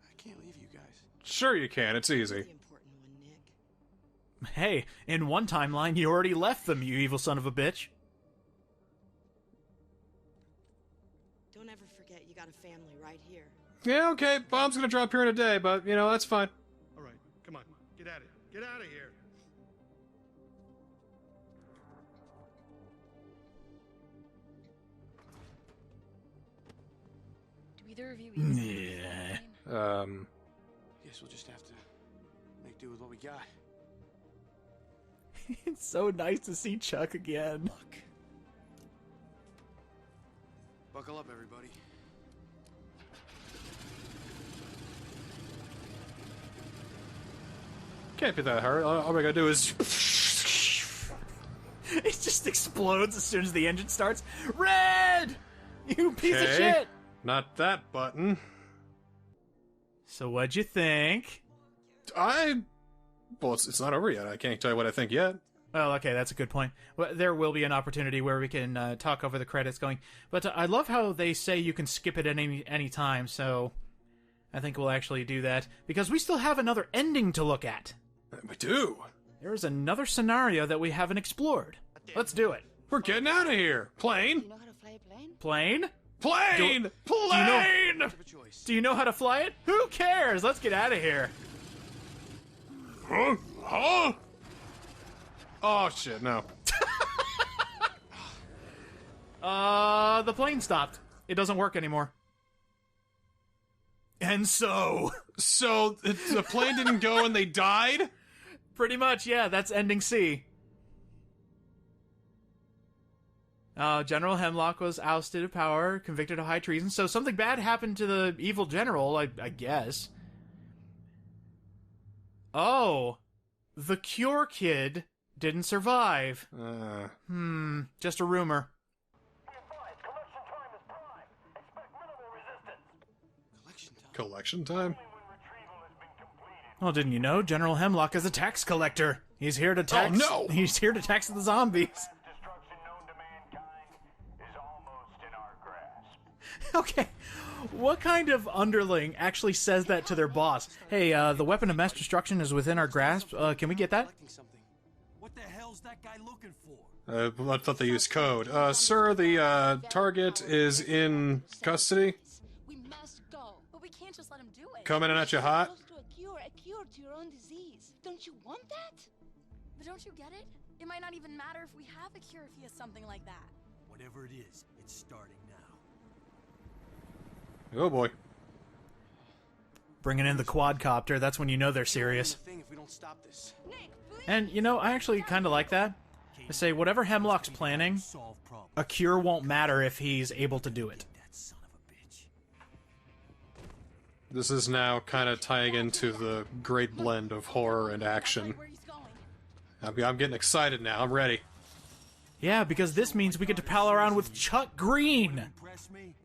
I can't leave you guys. Sure you can, it's easy. Hey, in one timeline, you already left them, you evil son of a bitch. Don't ever forget you got a family right here. Yeah, okay, bomb's gonna drop here in a day, but, you know, that's fine. All right, come on, get at it. Get out of here. Do either of you eat? Yeah. Guess we'll just have to make do with what we got. It's so nice to see Chuck again. Buckle up, everybody. Can't be that hard. All we gotta do is... It just explodes as soon as the engine starts. Red! You piece of shit! Not that button. So what'd you think? Well, it's not over yet. I can't tell you what I think yet. Well, okay, that's a good point. Well, there will be an opportunity where we can talk over the credits going. But I love how they say you can skip it at any time, so I think we'll actually do that. Because we still have another ending to look at. We do. There's another scenario that we haven't explored. Let's do it. We're getting out of here. Plane? Do you know how to fly a plane? Plane? Plane! Plane! Do you know how to fly it? Who cares? Let's get out of here. Huh? Huh? Oh, shit, no. The plane stopped. It doesn't work anymore. And so... So, the plane didn't go and they died? Pretty much, yeah. That's ending C. General Hemlock was ousted of power, convicted of high treason. So something bad happened to the evil general, I guess. Oh. The Cure Kid didn't survive. Just a rumor. Collection time? Well, didn't you know? General Hemlock is a tax collector. He's here to tax... Oh, no! He's here to tax the zombies. Okay, what kind of underling actually says that to their boss? Hey, the weapon of mass destruction is within our grasp. Can we get that? What the hell's that guy looking for? I thought they used code. Sir, the target is in custody. We must go, but we can't just let him do it. Coming in at you hot. Close to a cure to your own disease. Don't you want that? But don't you get it? It might not even matter if we have a cure if he has something like that. Whatever it is, it's starting now. Oh boy. Bringing in the quadcopter, that's when you know they're serious. And, you know, I actually kind of like that. I say, whatever Hemlock's planning, a cure won't matter if he's able to do it. This is now kind of tying into the great blend of horror and action. I'm getting excited now. I'm ready. Yeah, because this means we get to pal around with Chuck Greene.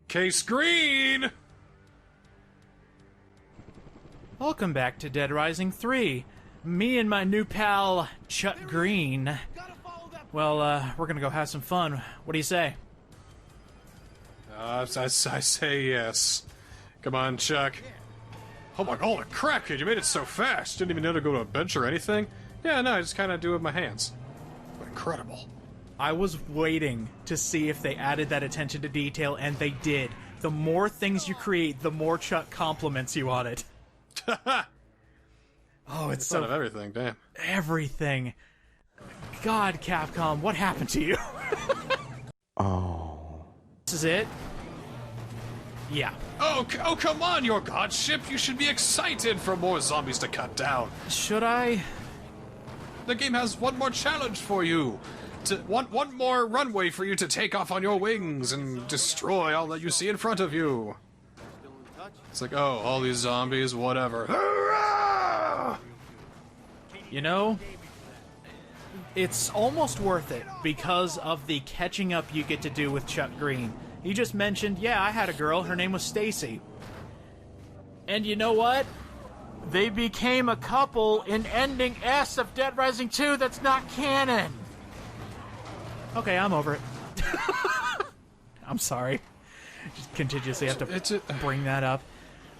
Case Green! Welcome back to Dead Rising 3. Me and my new pal, Chuck Greene. Well, we're gonna go have some fun. What do you say? I say yes. Come on, Chuck. Oh my god, crap, kid, you made it so fast. Didn't even know to go to a bench or anything. Yeah, no, I just kind of do it with my hands. Incredible. I was waiting to see if they added that attention to detail, and they did. The more things you create, the more Chuck compliments you on it. Oh, it's so... of everything, damn. Everything. God, Capcom, what happened to you? Oh. This is it? Yeah. Oh, come on, your godship. You should be excited for more zombies to cut down. Should I? The game has one more challenge for you. One more runway for you to take off on your wings and destroy all that you see in front of you. It's like, oh, all these zombies, whatever. Hurrah! You know, it's almost worth it because of the catching up you get to do with Chuck Greene. He just mentioned, yeah, I had a girl, her name was Stacy. And you know what? They became a couple in Ending S of Dead Rising 2 that's not canon. Okay, I'm over it. I'm sorry. Just continuously have to bring that up.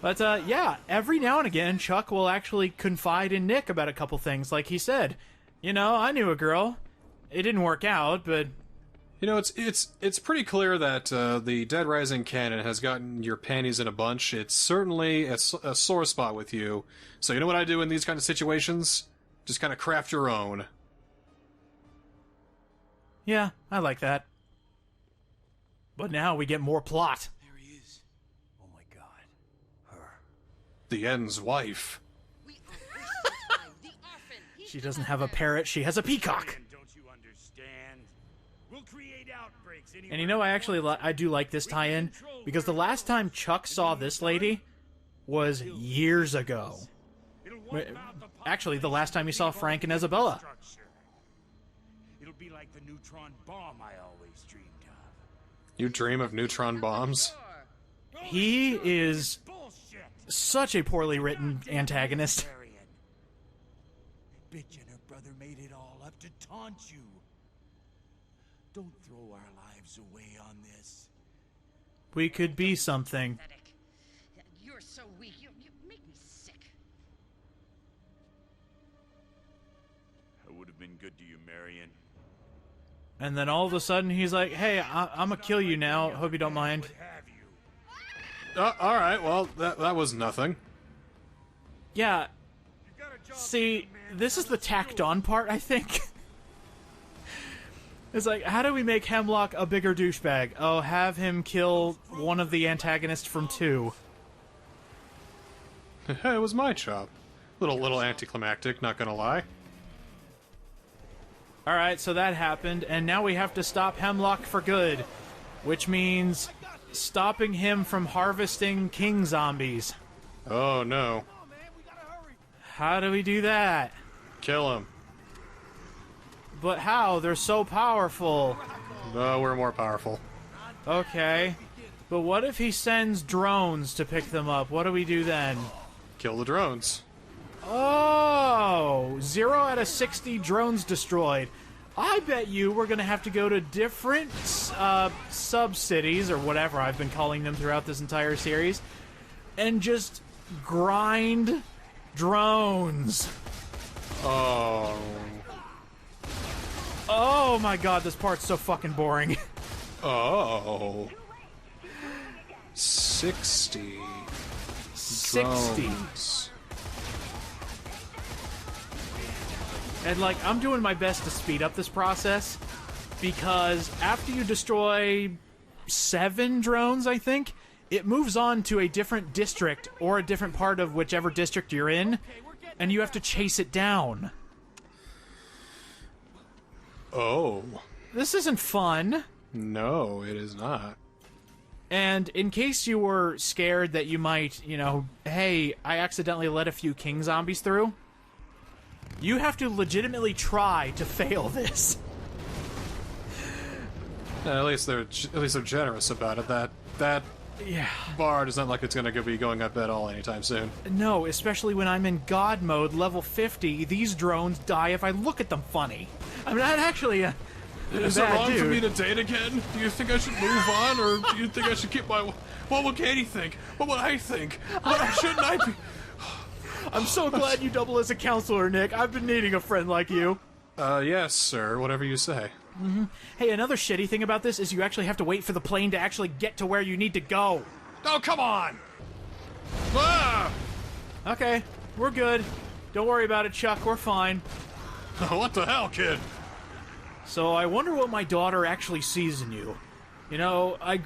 But, yeah, every now and again, Chuck will actually confide in Nick about a couple things. Like he said, you know, I knew a girl. It didn't work out, but... You know, it's pretty clear that the Dead Rising canon has gotten your panties in a bunch. It's certainly a sore spot with you. So you know what I do in these kind of situations? Just kind of craft your own. Yeah, I like that. But now we get more plot. There he is. Oh my god. Her. The End's wife. She doesn't have a parrot, she has a peacock. Don't you understand? We'll create outbreaks anywhere. And you know, I do like this tie-in, because the last time Chuck saw this lady was years ago. Actually, the last time he saw Frank and Isabella. It'll be like the neutron bomb I always dreamed of. You dream of neutron bombs? He is such a poorly written antagonist. Bitch and her brother made it all up to taunt you. Don't throw our lives away on this. We could be something. You're so weak. You make me sick. I would have been good to you, Marion. And then all of a sudden he's like, hey, I'm gonna kill you now. Hope you don't mind. Alright, well, that was nothing. Yeah. See, this is the tacked on part, I think. It's like, how do we make Hemlock a bigger douchebag? Oh, have him kill one of the antagonists from 2. It was my job. Little anticlimactic, not gonna lie. Alright, so that happened, and now we have to stop Hemlock for good. Which means stopping him from harvesting king zombies. Oh, no. How do we do that? Kill him. But how? They're so powerful. We're more powerful. Okay. But what if he sends drones to pick them up? What do we do then? Kill the drones. Oh! 0 out of 60 drones destroyed. I bet you we're going to have to go to different sub-cities, or whatever I've been calling them throughout this entire series, and just grind drones. Oh. Oh my god, this part's so fucking boring. Oh. 60. 60. Drones. And, like, I'm doing my best to speed up this process, because after you destroy 7 drones, I think, it moves on to a different district, or a different part of whichever district you're in, and you have to chase it down. Oh. This isn't fun. No, it is not. And in case you were scared that you might, you know, hey, I accidentally let a few king zombies through, you have to legitimately try to fail this. At least they're generous about it. That yeah. bar does not look like it's going to be going up at all anytime soon. No, especially when I'm in God mode, level 50. These drones die if I look at them funny. I'm not actually a Is it wrong for me to date again? Do you think I should move on, or do you think I should keep my... What will Katie think? What will I think? What shouldn't I be... I'm so glad you double as a counselor, Nick. I've been needing a friend like you. Yes, sir. Whatever you say. Mm-hmm. Hey, another shitty thing about this is you actually have to wait for the plane to actually get to where you need to go. Oh, come on! Ah! Okay, we're good. Don't worry about it, Chuck. We're fine. What the hell, kid? So I wonder what my daughter actually sees in you. You know, I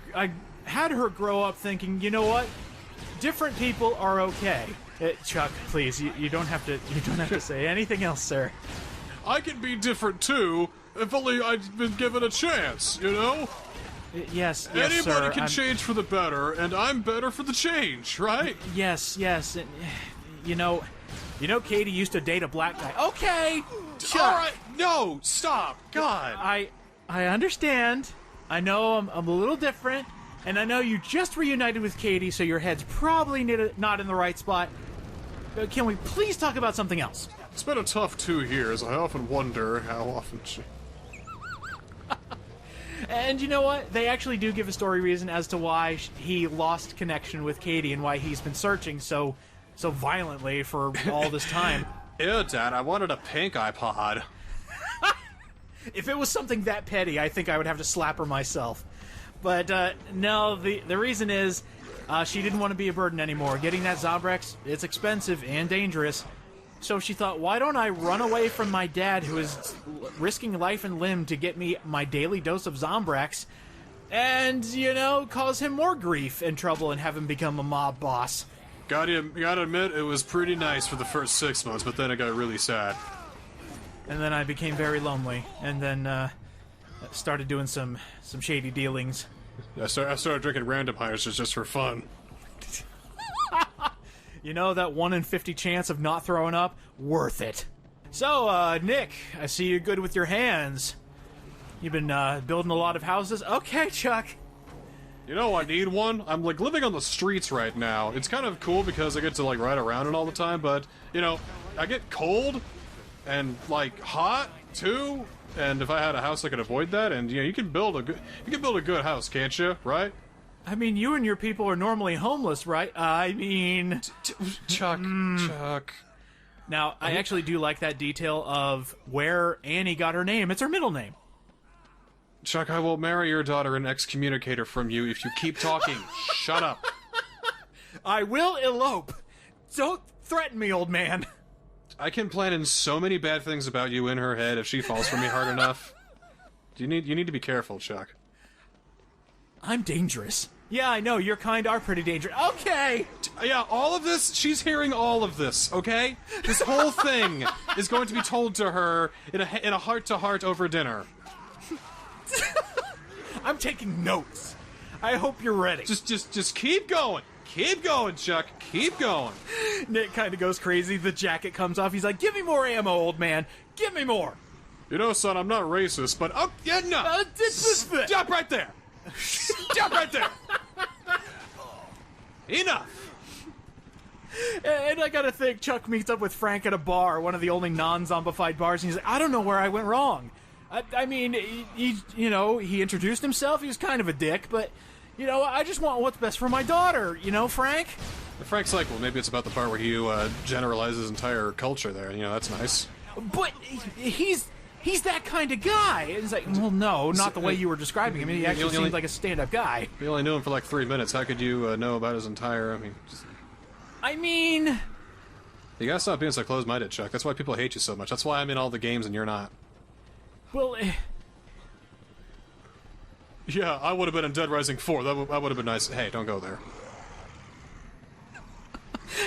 had her grow up thinking, you know what? Different people are okay. Chuck, please, you don't have to say anything else, sir. I can be different too, if only I'd been given a chance, you know? Yes, Anybody sir. can change for the better, and I'm better for the change, right? Yes. And, you know, Katie used to date a black guy. Okay, Chuck. All right, no, stop, God. I understand. I know I'm a little different, and I know you just reunited with Katie, so your head's probably not in the right spot. Can we please talk about something else? It's been a tough 2 years. I often wonder how often she... And you know what? They actually do give a story reason as to why he lost connection with Katie and why he's been searching so violently for all this time. Ew, Dad, I wanted a pink iPod. If it was something that petty, I think I would have to slap her myself. But no, the reason is she didn't want to be a burden anymore. Getting that Zombrex, it's expensive and dangerous. So she thought, why don't I run away from my dad, who is risking life and limb to get me my daily dose of Zombrex, and, you know, cause him more grief and trouble and have him become a mob boss. Gotta admit, it was pretty nice for the first 6 months, but then it got really sad. And then I became very lonely, and then started doing some shady dealings. I started drinking random hires just for fun. You know, that 1 in 50 chance of not throwing up? Worth it. So, Nick, I see you're good with your hands. You've been building a lot of houses? Okay, Chuck. You know, I need one. I'm, like, living on the streets right now. It's kind of cool because I get to, like, ride around it all the time, but, you know, I get cold and, like, hot, too, and if I had a house, I could avoid that, and, you know, you can build a good house, can't you? Right? I mean, you and your people are normally homeless, right? I mean... Chuck. Now, I actually do like that detail of where Annie got her name. It's her middle name. Chuck, I will marry your daughter and excommunicate her from you if you keep talking. Shut up. I will elope. Don't threaten me, old man. I can plan in so many bad things about you in her head if she falls for me hard enough. You need to be careful, Chuck. I'm dangerous. Yeah, I know, your kind are pretty dangerous. Okay! Yeah, all of this, she's hearing all of this, okay? This whole thing is going to be told to her in a heart-to-heart over dinner. I'm taking notes. I hope you're ready. Just keep going. Keep going, Chuck. Keep going. Nick kind of goes crazy. The jacket comes off. He's like, give me more ammo, old man. Give me more. You know, son, I'm not racist, but... Oh, yeah, no. Stop right there. Stop right there. Enough. And I gotta think, Chuck meets up with Frank at a bar, one of the only non-zombified bars, and he's like, I don't know where I went wrong. I mean, he introduced himself, he was kind of a dick, but, you know, I just want what's best for my daughter, you know, Frank? Frank's like, well, maybe it's about the part where he generalizes his entire culture there, you know, that's nice. But he's that kind of guy. It's like, well, no, not the way you were describing him. He actually seems like a stand-up guy. You only knew him for like 3 minutes. How could you know about his entire... I mean... You gotta stop being so close-minded, Chuck. That's why people hate you so much. That's why I'm in all the games and you're not. Well, yeah, I would have been in Dead Rising 4. That would have been nice. Hey, don't go there.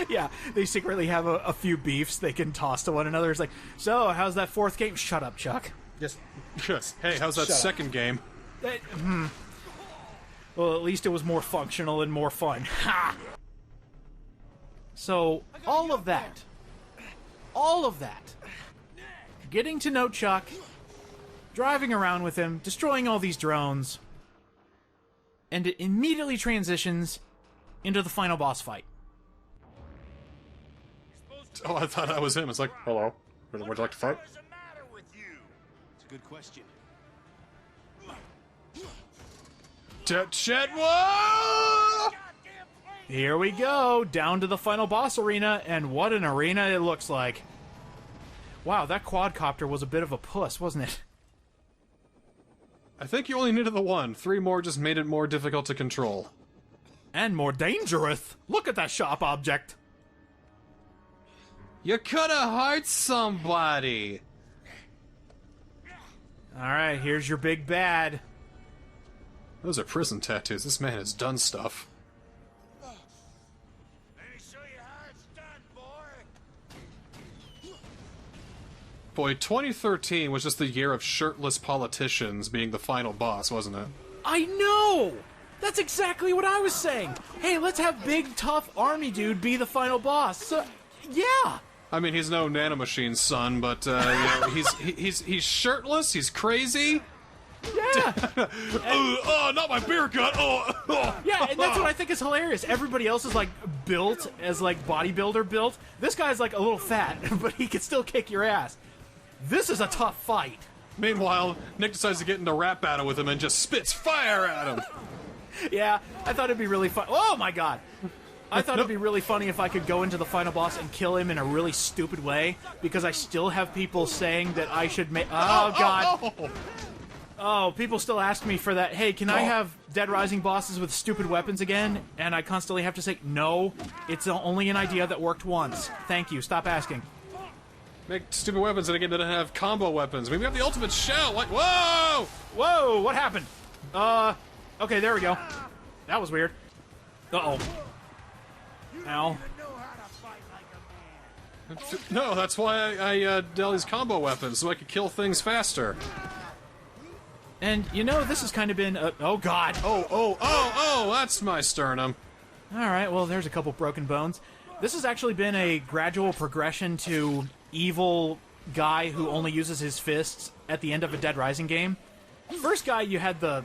Yeah, they secretly have a few beefs they can toss to one another. It's like, so, how's that fourth game? Shut up, Chuck. Just hey, how's that second game? Well, at least it was more functional and more fun. Ha! So, all of that, getting to know Chuck, driving around with him, destroying all these drones, and it immediately transitions into the final boss fight. Oh, I thought that was him. It's like, hello. Would you like to fight? It's a good question. Chet, whoa! Here we go, down to the final boss arena, and what an arena it looks like. Wow, that quadcopter was a bit of a puss, wasn't it? I think you only needed the one. 3 more just made it more difficult to control. And more dangerous. Look at that sharp object. You could have hurt somebody. Alright, here's your big bad. Those are prison tattoos. This man has done stuff. Boy, 2013 was just the year of shirtless politicians being the final boss, wasn't it? I know! That's exactly what I was saying! Hey, let's have big, tough army dude be the final boss. So, yeah! I mean, he's no nanomachine's son, but, you know, he's shirtless, he's crazy. Yeah! Oh, not my beer gut! Oh. Yeah, and that's what I think is hilarious. Everybody else is, like, built as, like, bodybuilder built. This guy's, like, a little fat, but he can still kick your ass. This is a tough fight. Meanwhile, Nick decides to get into a rap battle with him and just spits fire at him. Yeah, I thought it'd be really fun. Oh my god! I thought it'd be really funny if I could go into the final boss and kill him in a really stupid way, because I still have people saying that I should make. Oh god! Oh, people still ask me for that. Hey, can I have Dead Rising bosses with stupid weapons again? And I constantly have to say no. It's only an idea that worked once. Thank you. Stop asking. Make stupid weapons in a game that doesn't have combo weapons. I mean, we have the ultimate shell. Like, whoa! Whoa! What happened? Okay, there we go. That was weird. Uh-oh. Ow. No, that's why I did all these combo weapons, so I could kill things faster. And, you know, this has kind of been oh, God! Oh, that's my sternum. Alright, well, there's a couple broken bones. This has actually been a gradual progression to evil guy who only uses his fists at the end of a Dead Rising game. First guy, you had the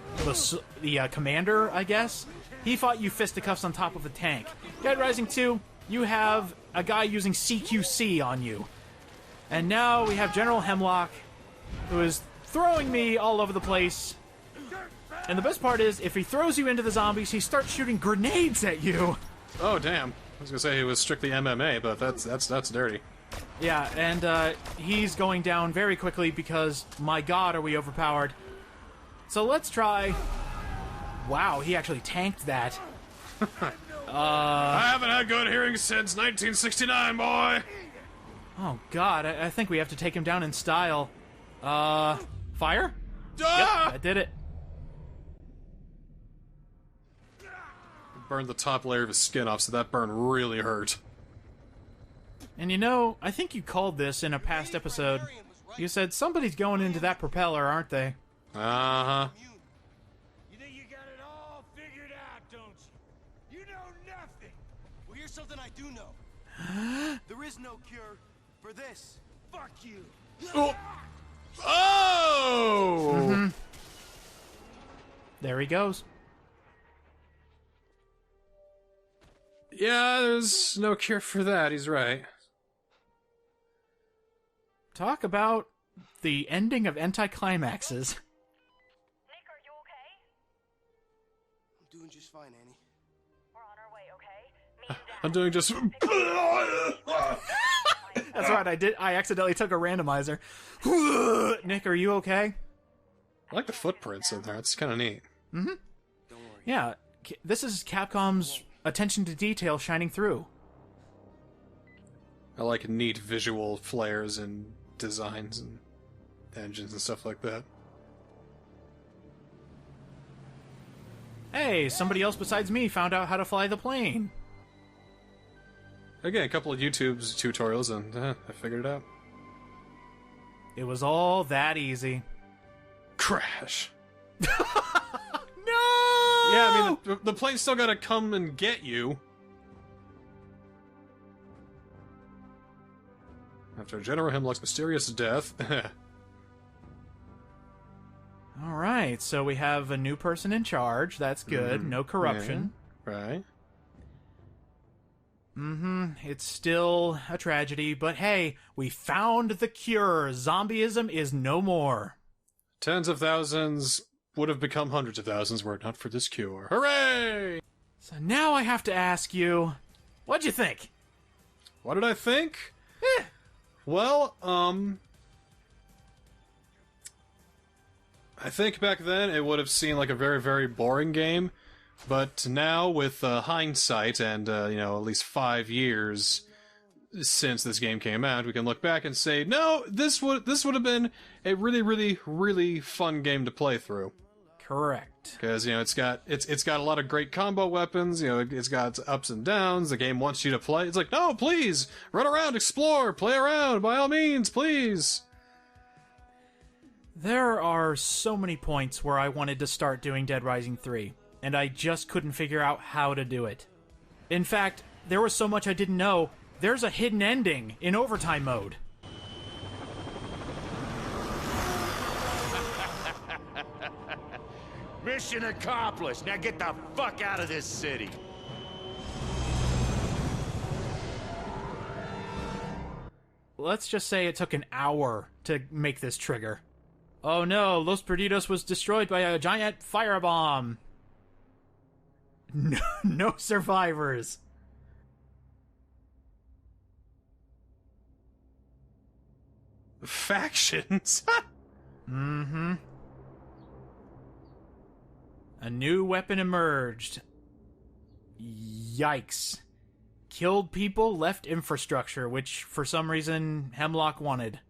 commander, I guess. He fought you fisticuffs on top of a tank. Dead Rising 2, you have a guy using CQC on you. And now we have General Hemlock, who is throwing me all over the place. And the best part is, if he throws you into the zombies, he starts shooting grenades at you. Oh, damn. I was gonna say he was strictly MMA, but that's dirty. Yeah, and he's going down very quickly because, my god, are we overpowered. So let's try... Wow, he actually tanked that. I haven't had good hearing since 1969, boy! Oh god, I think we have to take him down in style. Fire? Ah! Yep, that did it. Burned the top layer of his skin off, so that burn really hurt. And you know, I think you called this in a past episode. You said somebody's going into that propeller, aren't they? Uh-huh. You think you got it all figured out, don't you? You know nothing. Well, here's something I do know. There is no cure for this. Fuck you. Oh! Oh! Mm-hmm. There he goes. Yeah, there's no cure for that, he's right. Talk about the ending of anticlimaxes. Nick, are you okay? I'm doing just fine, Annie. We're on our way, okay? I'm doing just... That's right, I accidentally took a randomizer. Nick, are you okay? I like the footprints in there, it's kind of neat. Mm-hmm. Don't worry. Yeah, this is Capcom's attention to detail shining through. I like neat visual flares and designs and engines and stuff like that. Hey, somebody else besides me found out how to fly the plane. Again, a couple of YouTube's tutorials and I figured it out. It was all that easy. Crash. No! Yeah, I mean, the plane's still gotta come and get you. After General Hemlock's mysterious death. Alright, so we have a new person in charge. That's good. No corruption. Yeah, right. It's still a tragedy, but hey, we found the cure. Zombieism is no more. Tens of thousands would have become hundreds of thousands were it not for this cure. Hooray! So now I have to ask you, what'd you think? What did I think? Well, I think back then it would have seemed like a very, very boring game, but now with hindsight and, at least 5 years since this game came out, we can look back and say, no, this would have been a really, really, really fun game to play through. Correct. Because, it's got a lot of great combo weapons, it's got ups and downs, the game wants you to play. It's like, no, please, run around, explore, play around, by all means, please. There are so many points where I wanted to start doing Dead Rising 3, and I just couldn't figure out how to do it. In fact, there was so much I didn't know, there's a hidden ending in overtime mode. Mission accomplished. Now get the fuck out of this city. Let's just say it took an hour to make this trigger. Oh no, Los Perdidos was destroyed by a giant firebomb. No survivors. Factions? Mm-hmm. A new weapon emerged. Yikes. Killed people, left infrastructure, which for some reason Hemlock wanted.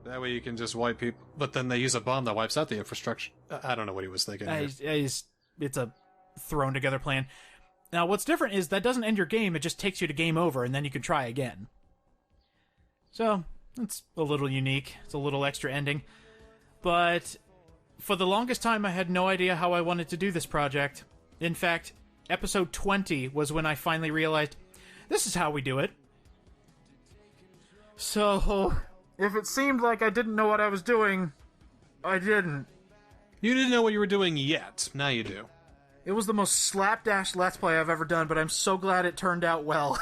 That way you can just wipe people, but then they use a bomb that wipes out the infrastructure. I don't know what he was thinking. It's a thrown together plan. Now, what's different is that doesn't end your game, it just takes you to game over, and then you can try again. So, it's a little unique. It's a little extra ending. But for the longest time, I had no idea how I wanted to do this project. In fact, episode 20 was when I finally realized, this is how we do it. So, if it seemed like I didn't know what I was doing, I didn't. You didn't know what you were doing yet. Now you do. It was the most slapdash Let's Play I've ever done, but I'm so glad it turned out well.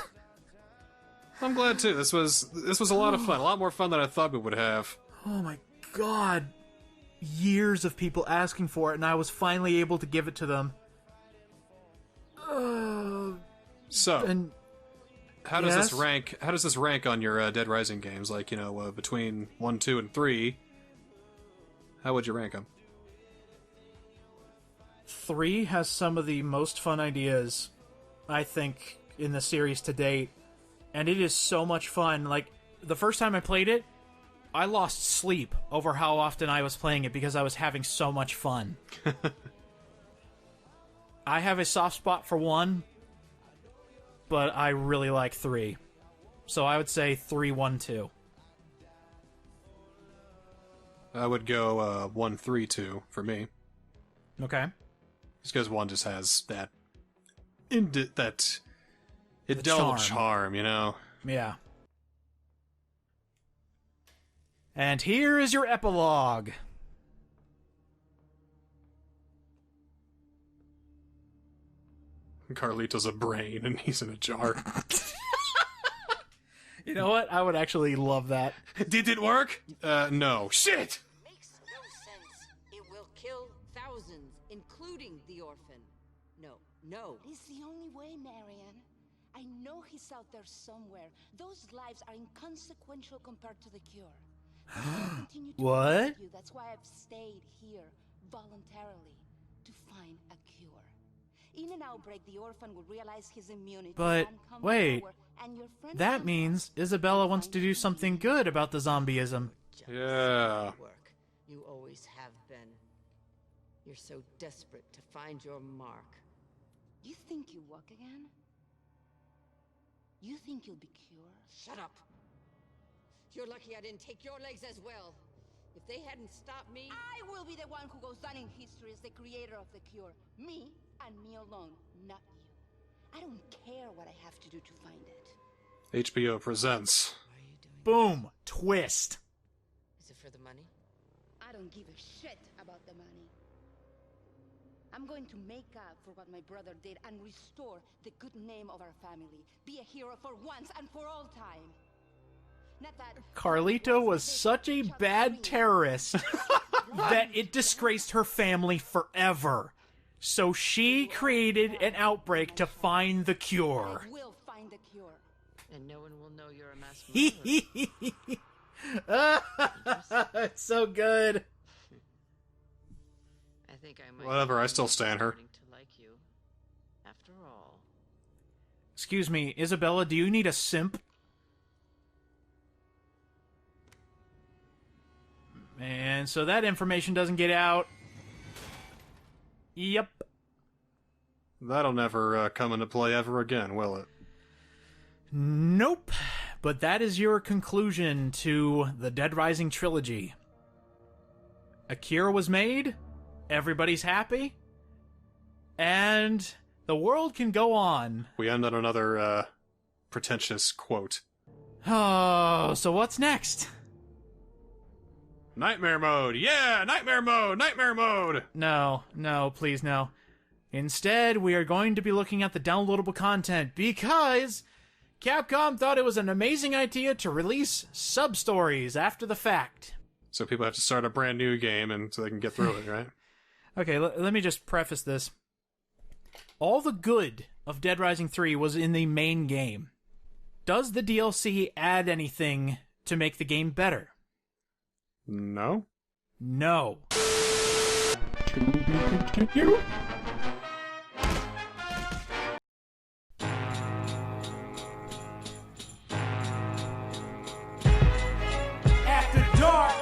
I'm glad too. This was a lot of fun. A lot more fun than I thought we would have. Oh my god. Years of people asking for it, and I was finally able to give it to them. How does this rank? How does this rank on your Dead Rising games? Like, between 1, 2, and 3. How would you rank them? 3 has some of the most fun ideas, I think, in the series to date. And it is so much fun. Like, the first time I played it, I lost sleep over how often I was playing it because I was having so much fun. I have a soft spot for 1, but I really like 3. So I would say 3, 1, 2. I would go 1, 3, 2 for me. Okay. Just because 1 just has that indelible charm, Yeah. And here is your epilogue. Carlito's a brain and he's in a jar. You know what? I would actually love that. Did it work? No. Shit! Makes no sense. It will kill thousands, including the orphan. No. It's the only way, Marianne. I know he's out there somewhere. Those lives are inconsequential compared to the cure. What? That's why I've stayed here voluntarily to find a cure. In an outbreak, the orphan will realize his immunity. But and come wait, forward, and your friend that means Isabella wants to do something good about the zombieism. Yeah. You always have been. You're so desperate to find your mark. You think you walk again? You think you'll be cured? Shut up. You're lucky I didn't take your legs as well. If they hadn't stopped me... I will be the one who goes down in history as the creator of the cure. Me and me alone, not you. I don't care what I have to do to find it. HBO presents. Boom! Twist! Is it for the money? I don't give a shit about the money. I'm going to make up for what my brother did and restore the good name of our family. Be a hero for once and for all time. Not that Carlito was such a bad terrorist that it disgraced her family forever. So she created an outbreak to find the cure. I will find the cure. And no one will know you're a mass murderer. It's so good. I think I might. Whatever, I still stand her. To like you, after all. Excuse me, Isabella, do you need a simp? And so that information doesn't get out. Yep. That'll never come into play ever again, will it? Nope. But that is your conclusion to the Dead Rising trilogy. A cure was made, everybody's happy, and the world can go on. We end on another pretentious quote. Oh, so what's next? Nightmare mode! Yeah! Nightmare mode! Nightmare mode! No, please no. Instead, we are going to be looking at the downloadable content because Capcom thought it was an amazing idea to release sub-stories after the fact. So people have to start a brand new game and so they can get through it, right? Okay, let me just preface this. All the good of Dead Rising 3 was in the main game. Does the DLC add anything to make the game better? No. No. To be continued. After dark.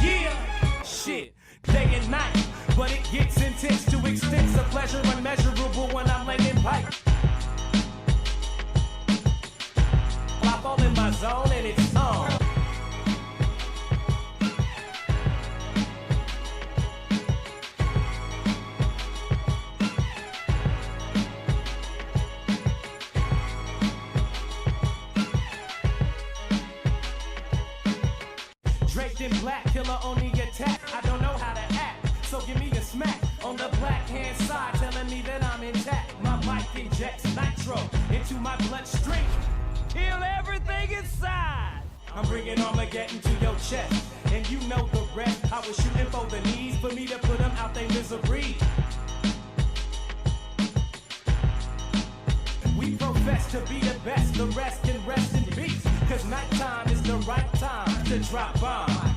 Yeah. Shit. Day and night. But it gets intense to extents of pleasure unmeasurable when I'm laying pipe. I fall in my zone and it's on. Draped in black, killer on the attack. I don't know how to act, so give me a smack on the black hand side, telling me that I'm intact. My mic injects nitro into my bloodstream. Kill everything inside. I'm bringing Armageddon to your chest, and you know the rest. I was shooting for the knees for me to put them out their misery. We profess to be the best, the rest can rest in peace. Cause nighttime is the right time to drop bomb.